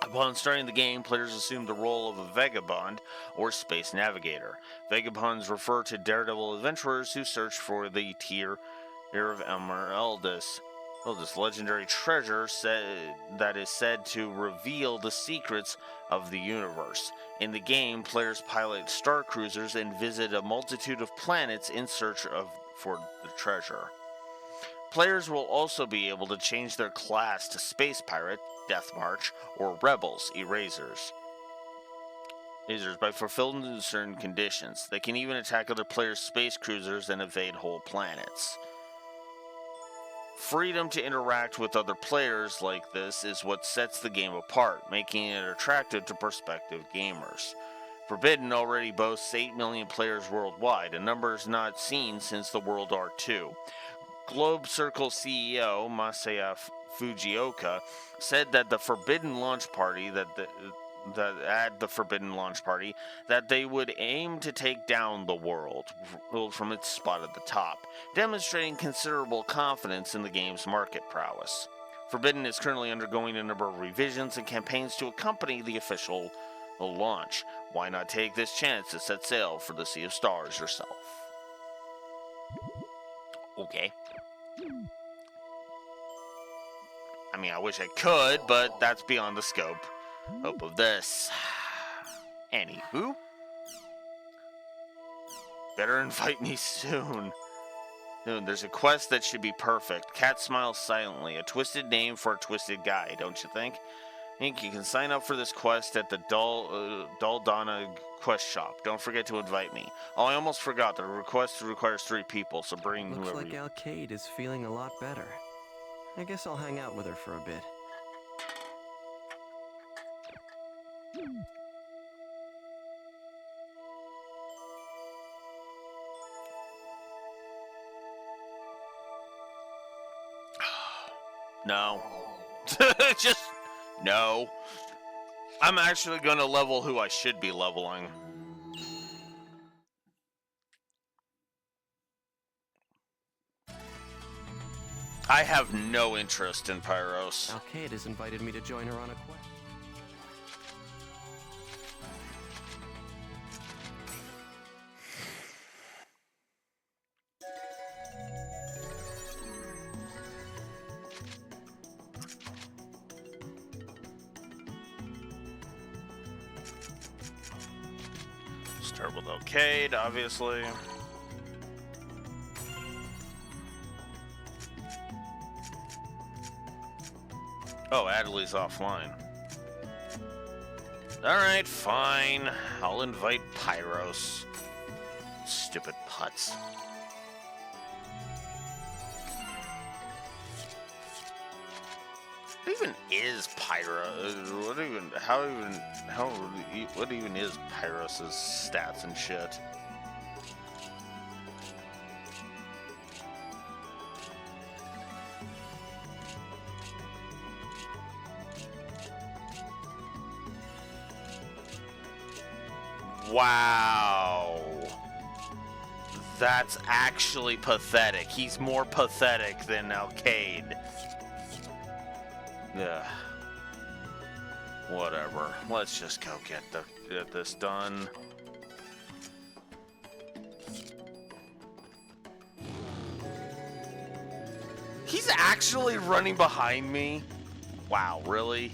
Upon starting the game, players assume the role of a vagabond or space navigator. Vagabonds refer to daredevil adventurers who search for the Tear of Emeraldus, this legendary treasure that is said to reveal the secrets of the universe. In the game, players pilot star cruisers and visit a multitude of planets in search for the treasure. Players will also be able to change their class to Space Pirate, Death March, or Rebels, Erasers by fulfilling certain conditions. They can even attack other players' space cruisers and evade whole planets. Freedom to interact with other players like this is what sets the game apart, making it attractive to prospective gamers. Forbidden already boasts 8 million players worldwide, a number not seen since the World War II. Globe Circle CEO Masaya Fujioka said that the Forbidden launch party that they would aim to take down the world from its spot at the top, demonstrating considerable confidence in the game's market prowess. Forbidden is currently undergoing a number of revisions and campaigns to accompany the official launch. Why not take this chance to set sail for the Sea of Stars yourself? Okay. I mean, I wish I could, but that's beyond the scope of this. Anywho. Better invite me soon. There's a quest that should be perfect. Cat smiles silently. A twisted name for a twisted guy, don't you think? I think you can sign up for this quest at the Daldana quest shop. Don't forget to invite me. Oh, I almost forgot. The request requires 3 people, so bring Looks whoever like Alcade is feeling a lot better. I guess I'll hang out with her for a bit. No. Just no. I'm actually going to level who I should be leveling. I have no interest in Pyros. Alcade has invited me to join her on a quest. Start with Alcade, obviously. Oh, Adley's offline. Alright, fine. I'll invite Pyros. Stupid putz. What even is Pyros? What even is Pyros' stats and shit? Wow. That's actually pathetic. He's more pathetic than Alcade. Yeah. Whatever. Let's just go get this done. He's actually running behind me? Wow, really?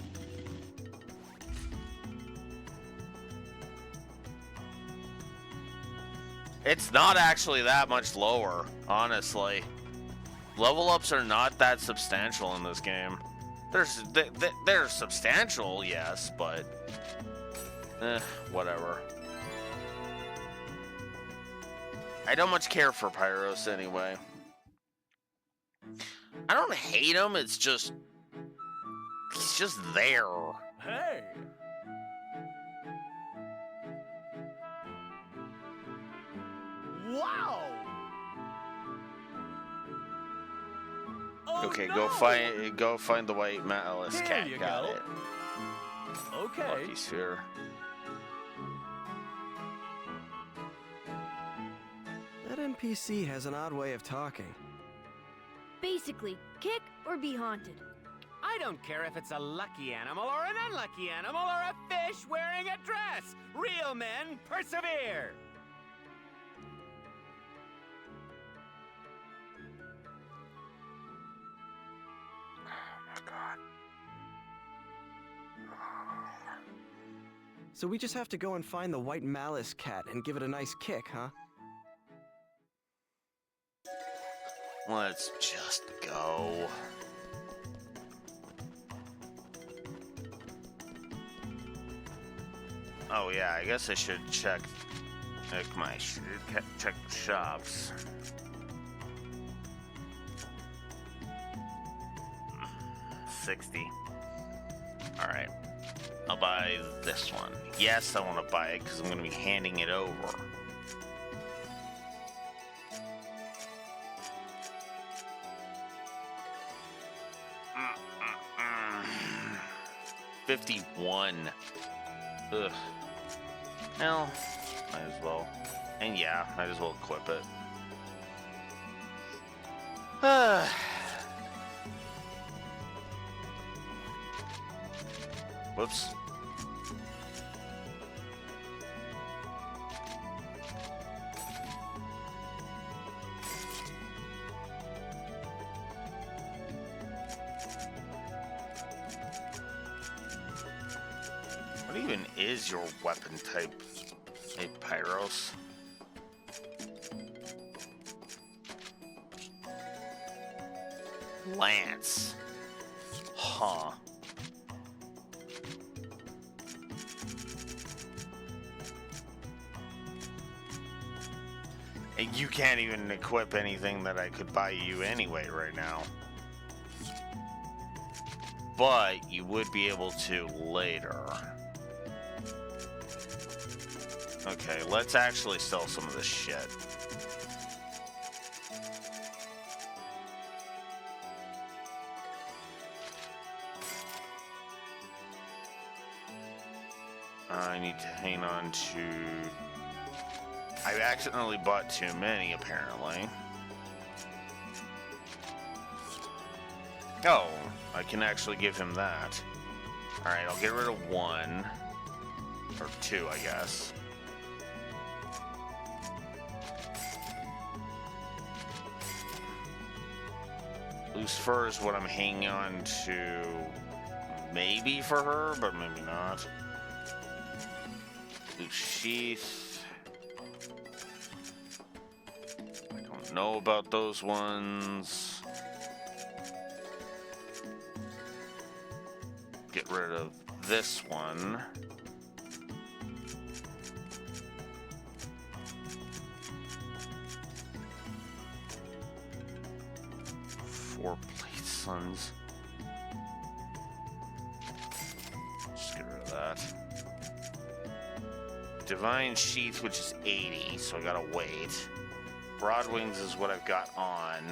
It's not actually that much lower, honestly. Level ups are not that substantial in this game. They're substantial, yes, but whatever. I don't much care for Pyros anyway. I don't hate him, it's just he's just there. Hey! Wow! Oh, Okay, no! go find the white Malice There cat. you Got go. it. Okay. Lucky sphere. That NPC has an odd way of talking. Basically, kick or be haunted. I don't care if it's a lucky animal or an unlucky animal or a fish wearing a dress. Real men persevere. So we just have to go and find the white malice cat and give it a nice kick, huh? Let's just go. Oh yeah, I guess I should check check the shops. $60. All right, I'll buy this one. Yes, I want to buy it because I'm going to be handing it over. Mm. 51. Ugh. Well, might as well. And yeah, might as well equip it. Whoops. What even is your weapon type? Hey, Pyros? Lance. Huh. And you can't even equip anything that I could buy you anyway right now. But you would be able to later. Okay, let's actually sell some of this shit. I need to hang on to... I accidentally bought too many, apparently. Oh, I can actually give him that. Alright, I'll get rid of one. Or two, I guess. Loose fur is what I'm hanging on to. Maybe for her, but maybe not. Loose sheath. I don't know about those ones. Get rid of this one. Four plate suns. Just get rid of that. Divine sheath, which is 80, so I gotta wait. Broad wings is what I've got on.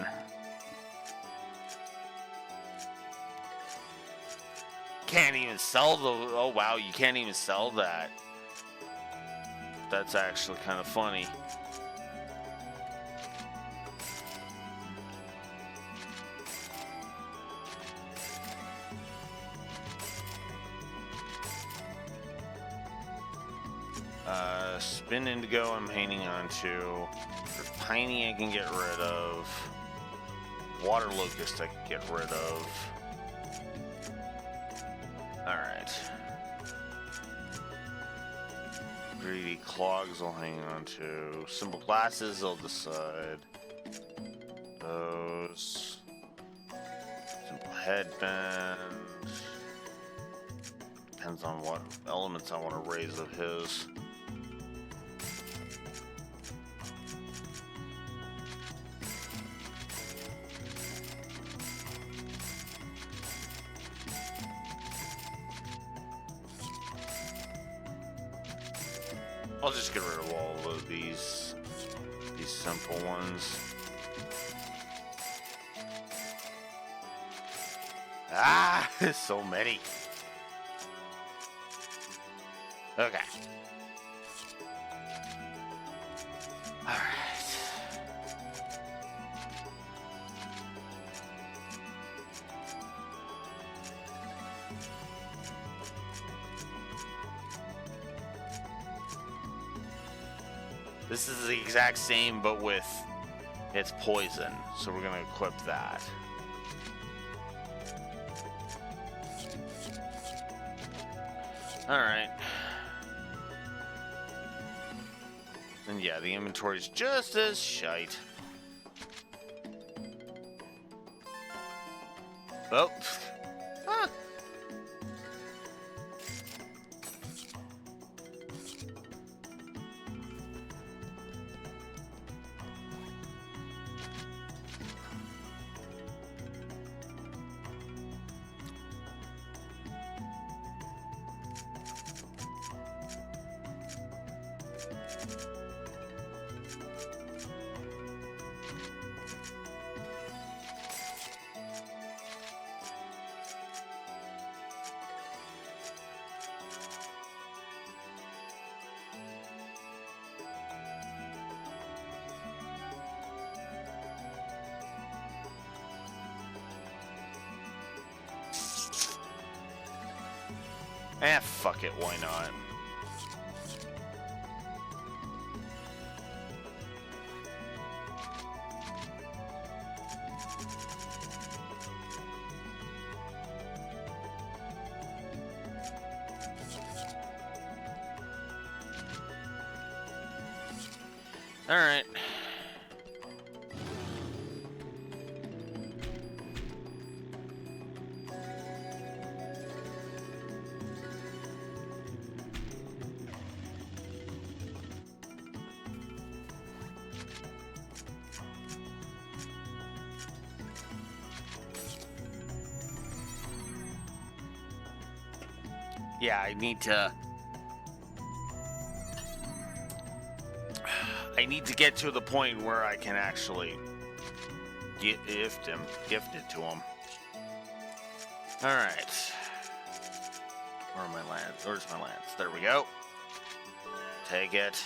Can't even sell the... Oh wow, you can't even sell that. That's actually kind of funny. Spin indigo I'm hanging on to. Piney I can get rid of. Water locust I can get rid of. Alright. Greedy clogs I'll hang on to. Simple glasses I'll decide. Those. Simple headband. Depends on what elements I want to raise of his. I'll just get rid of all of these simple ones. Ah, so many. Okay. All right. This is the exact same, but with its poison. So we're gonna equip that. Alright. And yeah, the inventory's just as shite. Oh. Ah. Fuck it, why not? All right. Yeah, I need to get to the point where I can actually gift it to him. All right. Where are my lands? Where's my lands? There we go. Take it.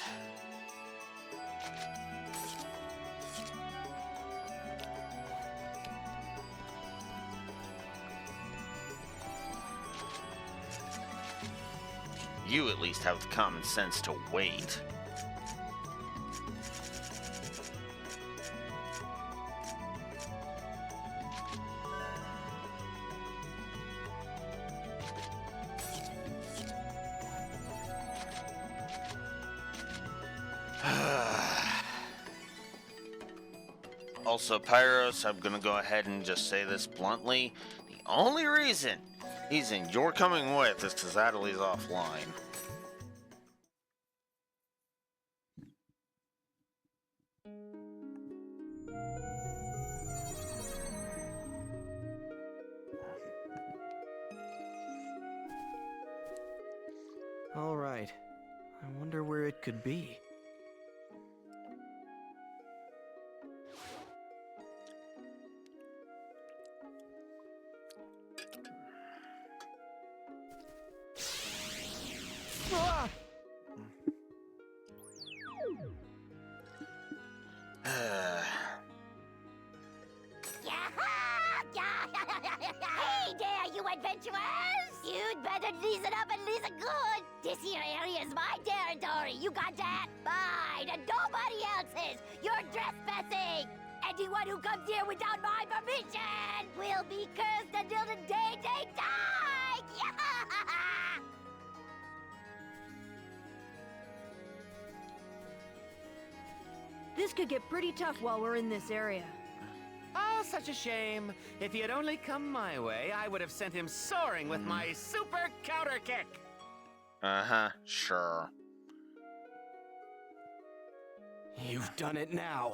You at least have the common sense to wait. Also, Pyros, I'm gonna go ahead and just say this bluntly. The only reason you're coming with is because Adelie's offline. All right. I wonder where it could be. Hey there, you adventurers! You'd better listen up and listen good. This here area is my territory. You got that? Mine and nobody else's. You're trespassing. Anyone who comes here without my permission will be cursed until the day they die. This could get pretty tough while we're in this area. Oh, such a shame. If he had only come my way, I would have sent him soaring with my super counter kick. Uh-huh, sure. You've done it now.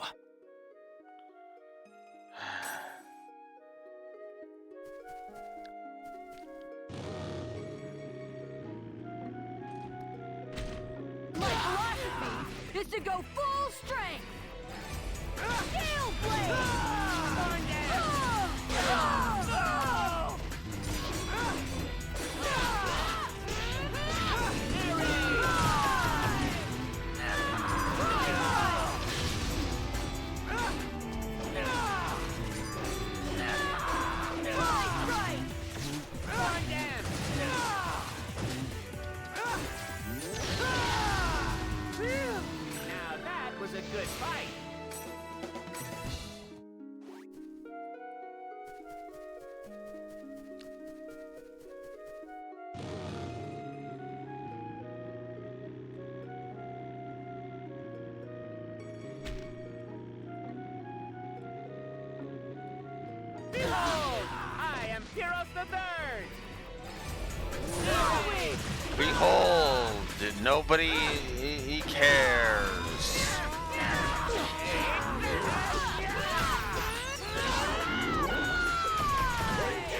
My philosophy is to go full strength. Steel blade! third! Behold, nobody he cares.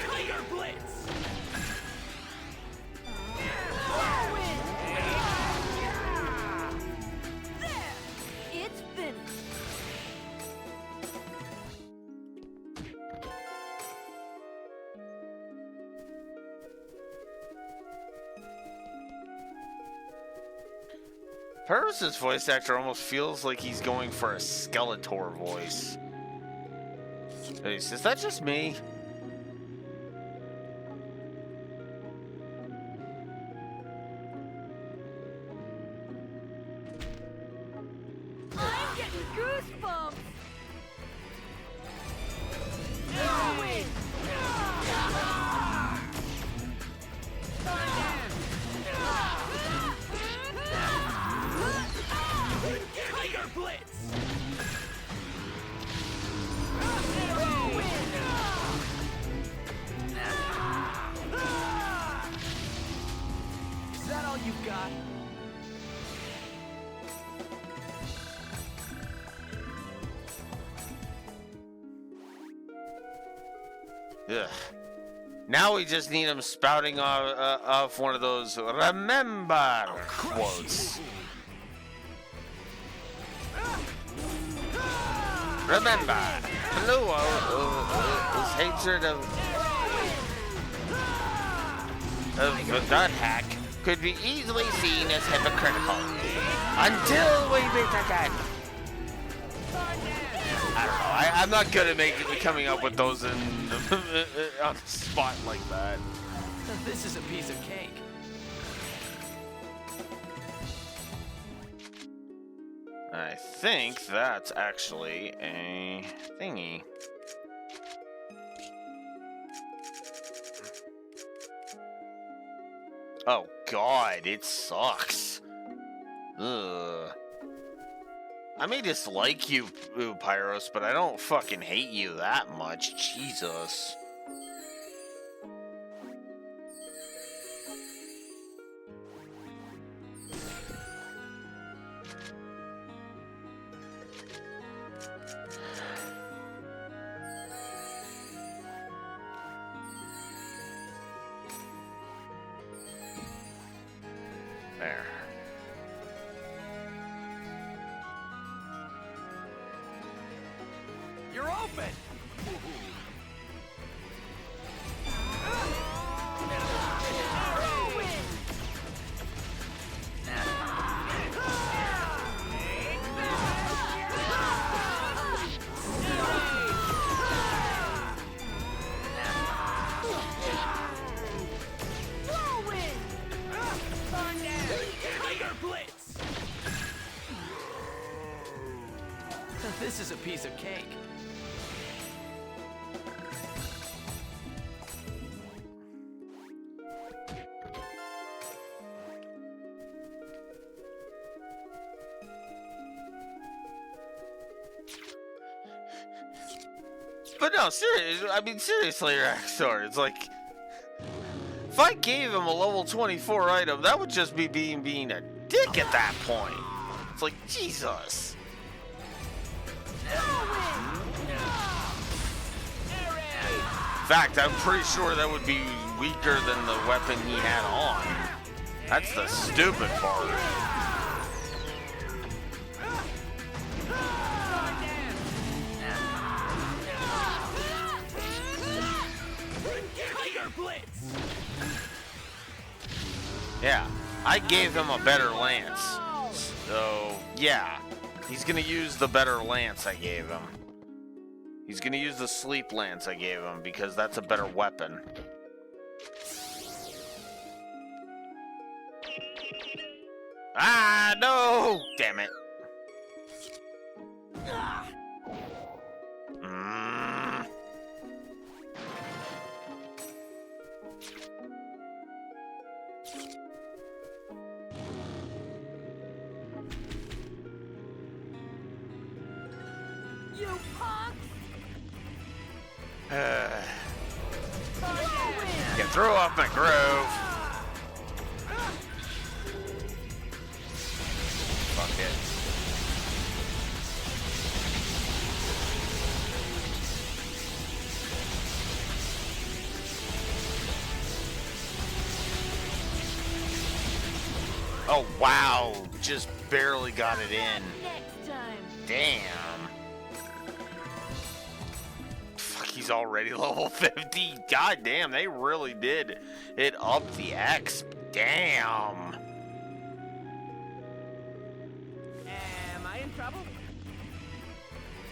Tiger Blitz! There! It's finished. Purvis's voice actor almost feels like he's going for a Skeletor voice. Is that just me? I'm getting goosebumps. Tiger Blitz! Is that all you've got? Ugh. Now we just need him spouting off one of those "remember" quotes. Remember, Blue is hatred of the hack could be easily seen as hypocritical until we meet again. I don't know. I'm not good at coming up with those on the spot like that. This is a piece of cake. I think that's actually a thingy. Oh God, it sucks. Ugh. I may dislike you, Pyros, but I don't fucking hate you that much. Jesus. There. You're open! Tiger Blitz! This is a piece of cake. But no, seriously, Raxor, it's like, if I gave him a level 24 item, that would just be being a dick at that point. It's like, Jesus. In fact, I'm pretty sure that would be weaker than the weapon he had on. That's the stupid part. Tiger Blitz! Yeah, I gave him a better lance. So, yeah, he's gonna use the better lance I gave him. He's gonna use the sleep lance I gave him because that's a better weapon. Ah, no! Damn it. You punks! threw off my groove. Fuck it. Oh, wow. Just barely got it in. Next time. Damn. Fuck, he's already level 50. God damn, they really did it up the X. Damn. Am I in trouble?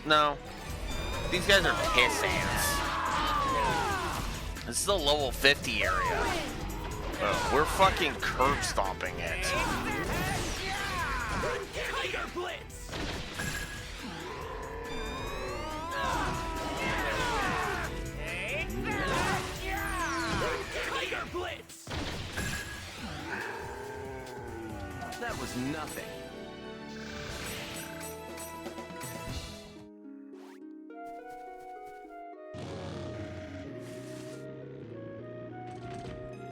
No. These guys are piss ants. This is the level 50 area. We're fucking curb stomping it. Tiger Blitz! Tiger Blitz! That was nothing.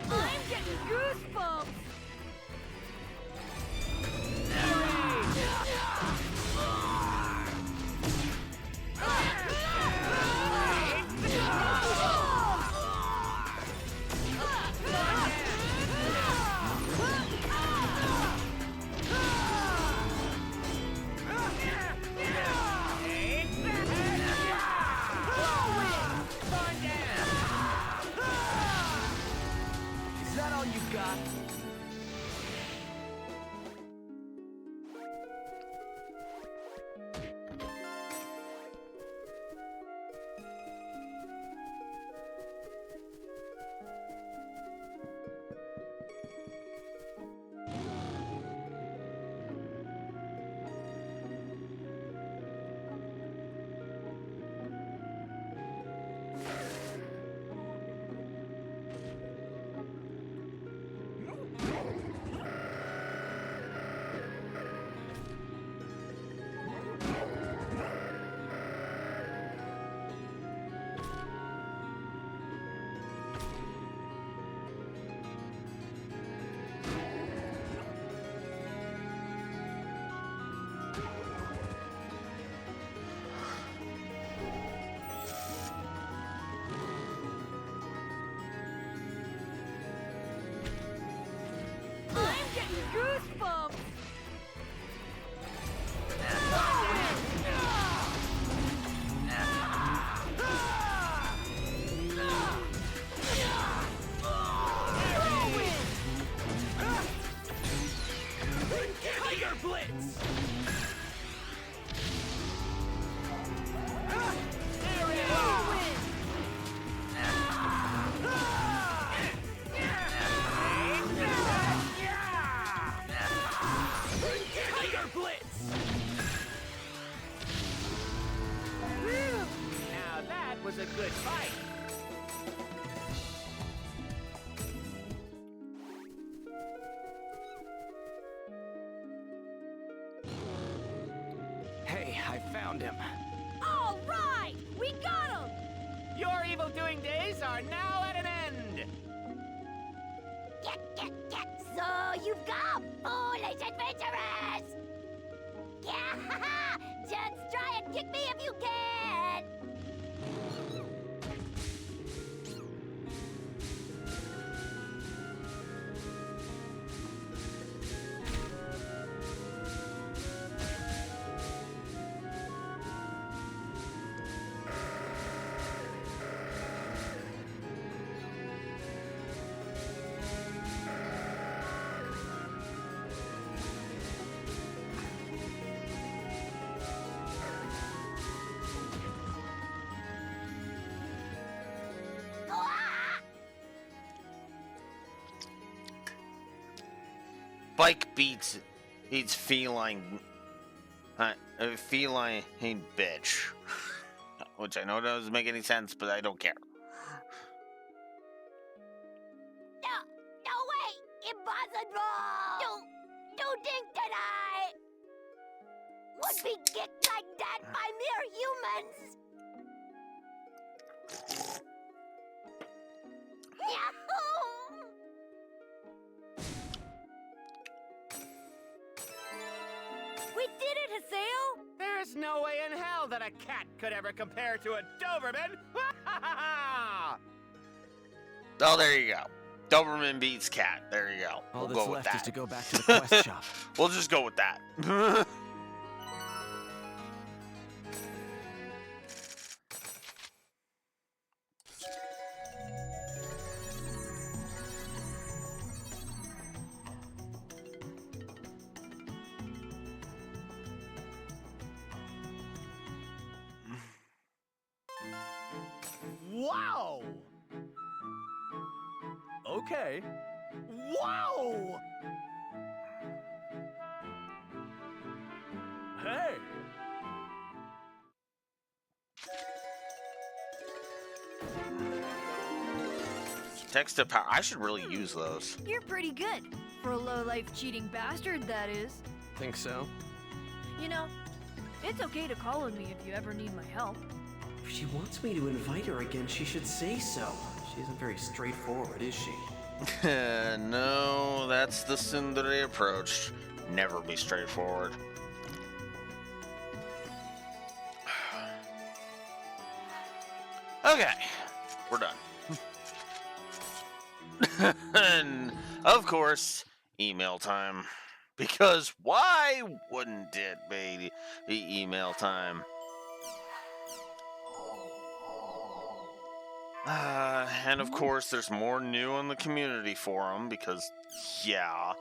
I'm getting goosebumps. Is that all you got? I'm getting goosebumps. Tiger Blitz! Tiger Blitz! Now that was a good fight. Hey, I found him. All right, we got him. Your evil doing days are now at an end. Get. So you've got foolish adventurers! Yeah, just try and kick me if you can! Bike beats feline. Feline bitch. Which I know doesn't make any sense, but I don't care. No way! Impossible! Don't think that I would be kicked like that by mere humans! Yahoo! We did it, Haseo! There's no way in hell that a cat could ever compare to a Doberman! Oh, there you go. Doberman beats cat. There you go. All We'll that's go with left that. is to go back to the quest shop. We'll just go with that. Wow! Okay. Wow! Hey! Text to power. I should really use those. You're pretty good. For a low-life cheating bastard, that is. Think so? You know, it's okay to call on me if you ever need my help. If she wants me to invite her again, she should say so. She isn't very straightforward, is she? No, that's the tsundere approach. Never be straightforward. Okay, we're done. And, of course, email time. Because why wouldn't it be the email time? And of course, there's more new on the community forum because, yeah.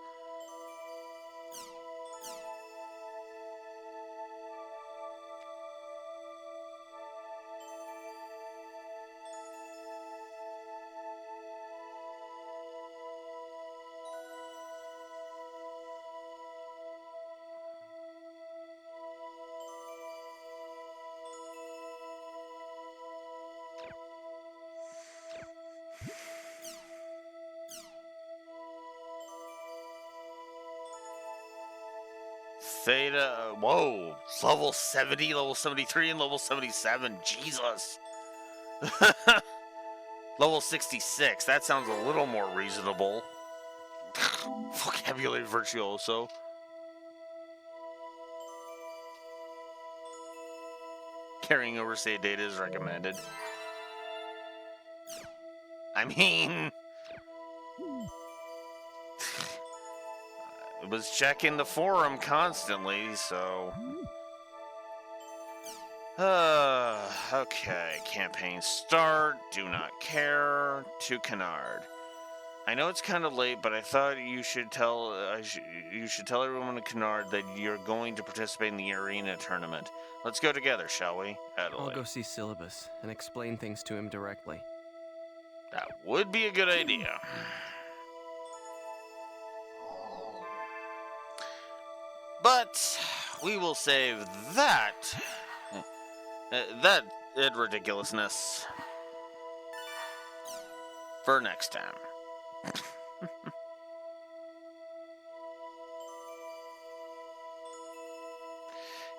Theta, whoa, it's level 70, level 73, and level 77, Jesus. Level 66, that sounds a little more reasonable. Vocabulary virtuoso. Carrying over save data is recommended. I mean... I was checking the forum constantly, so... Okay, campaign start, do not care, to Kennard. I know it's kind of late, but I thought you should tell everyone in Kennard that you're going to participate in the arena tournament. Let's go together, shall we? Adelaide. I'll go see Syllabus and explain things to him directly. That would be a good idea. But we will save that ridiculousness for next time.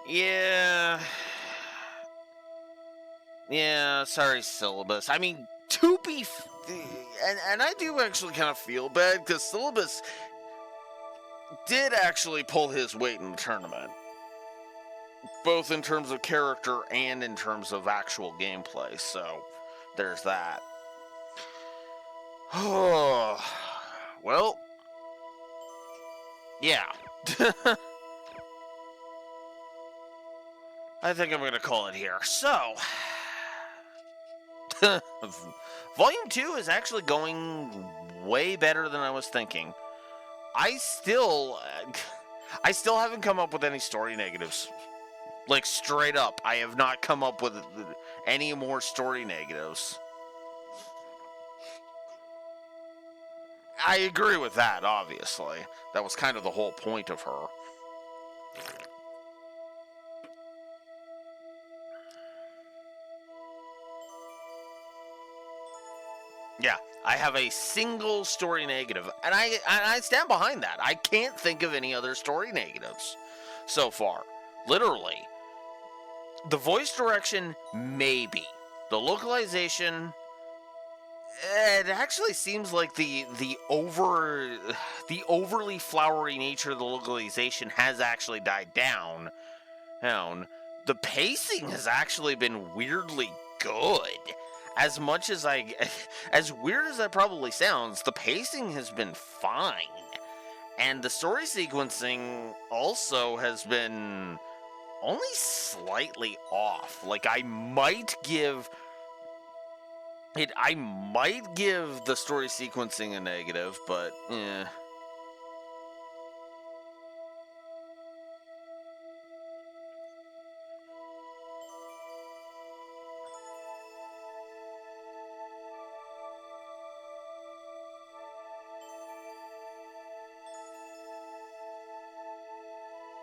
Yeah, sorry, Syllabus. I mean, to be and I do actually kind of feel bad because Syllabus did actually pull his weight in the tournament, both in terms of character and in terms of actual gameplay, so there's that. Oh, well, yeah. I think I'm going to call it here. So, Volume 2 is actually going way better than I was thinking. I still haven't come up with any story negatives. Like, straight up, I have not come up with any more story negatives. I agree with that, obviously. That was kind of the whole point of her. Yeah, I have a single story negative, and I stand behind that. I can't think of any other story negatives so far. Literally. The voice direction, maybe. The localization, It actually seems like the overly flowery nature of the localization has actually died down. The pacing has actually been weirdly good. As much as as weird as that probably sounds, the pacing has been fine. And the story sequencing also has been only slightly off. Like, I might give the story sequencing a negative, but eh.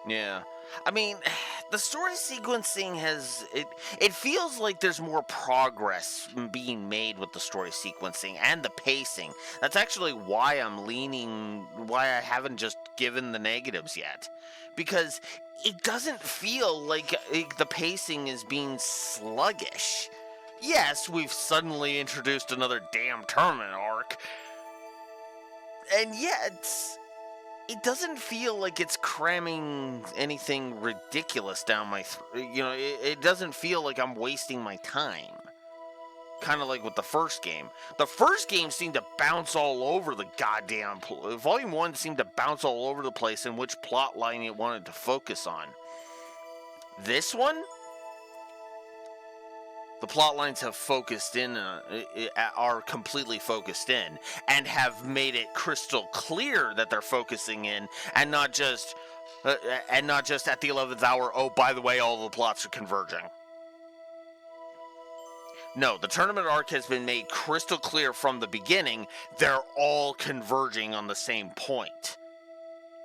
Yeah. I mean, the story sequencing it feels like there's more progress being made with the story sequencing and the pacing. That's actually why why I haven't just given the negatives yet. Because it doesn't feel like the pacing is being sluggish. Yes, we've suddenly introduced another damn tournament arc. And yet, it doesn't feel like it's cramming anything ridiculous down my it doesn't feel like I'm wasting my time. Kind of like with the first game. The first game seemed to bounce all over the goddamn Volume 1 seemed to bounce all over the place in which plot line it wanted to focus on. This one, the plot lines have focused in, are completely focused in, and have made it crystal clear that they're focusing in, and not just at the 11th hour. Oh, by the way, all the plots are converging. No, the tournament arc has been made crystal clear from the beginning. They're all converging on the same point.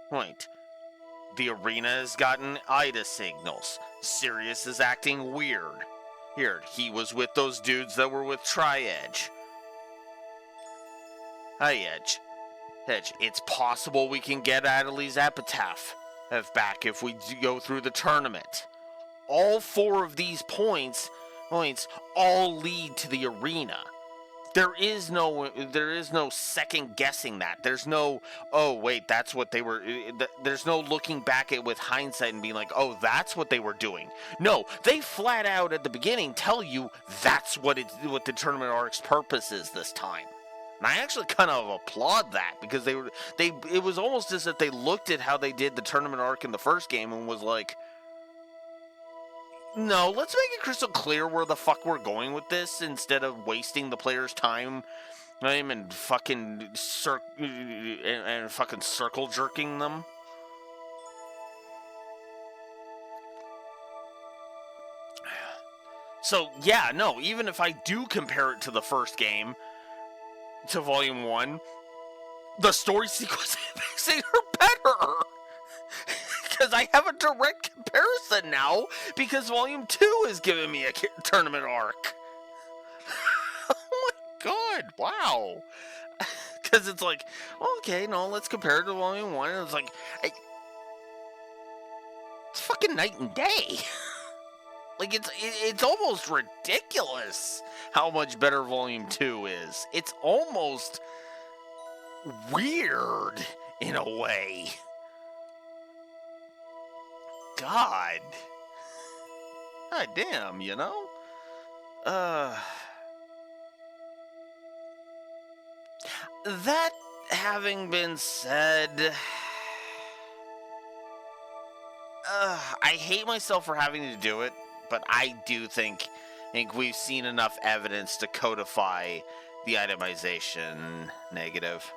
The arena has gotten Ida signals. Sirius is acting weird. Here, he was with those dudes that were with Tri-Edge. Hi, Edge. It's possible we can get Adelie's epitaph back if we go through the tournament. All four of these points all lead to the arena. There is no second guessing that. There's no, oh wait, that's what they were. There's no looking back at with hindsight and being like, oh, that's what they were doing. No, they flat out at the beginning tell you that's what the tournament arc's purpose is this time. And I actually kind of applaud that, because it was almost as if they looked at how they did the tournament arc in the first game and was like, no, let's make it crystal clear where the fuck we're going with this, instead of wasting the player's time and fucking circle jerking them. So yeah, no, even if I do compare it to the first game, to Volume 1, the story sequence makes it better. Because I have a direct comparison now, because Volume 2 is giving me a tournament arc. Oh my god, wow. Because it's like, okay, no, let's compare it to Volume 1, and it's like, it's fucking night and day. Like, it's almost ridiculous how much better Volume 2 is. It's almost weird in a way. God damn, you know? That having been said, I hate myself for having to do it, but I do think we've seen enough evidence to codify the itemization negative.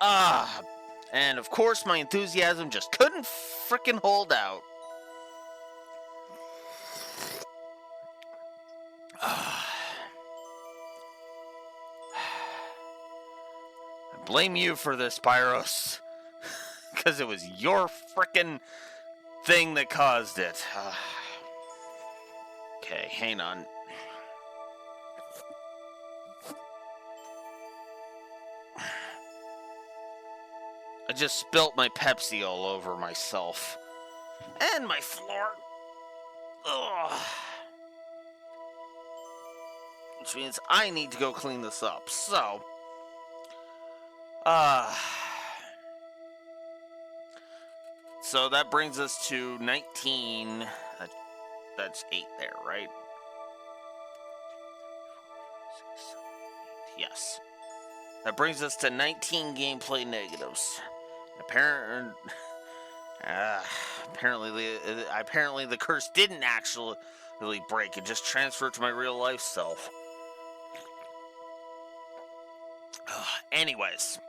And of course my enthusiasm just couldn't frickin' hold out. I blame you for this, Pyros. Because it was your frickin' thing that caused it. Okay, hang on. I just spilt my Pepsi all over myself. And my floor. Ugh. Which means I need to go clean this up. So, so that brings us to 19. That's 8 there, right? Yes. That brings us to 19 gameplay negatives. Apparently the curse didn't actually break. It just transferred to my real life self. Anyways,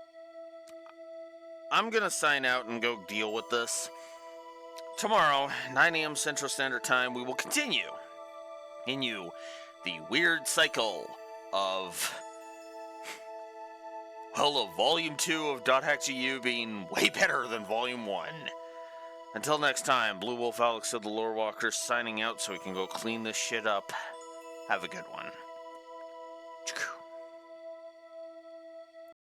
I'm gonna sign out and go deal with this. Tomorrow, 9 a.m. Central Standard Time, we will continue the weird cycle of Volume 2 of .hack.gu being way better than Volume 1. Until next time, Blue Wolf Alex of the Lore Walker signing out so we can go clean this shit up. Have a good one.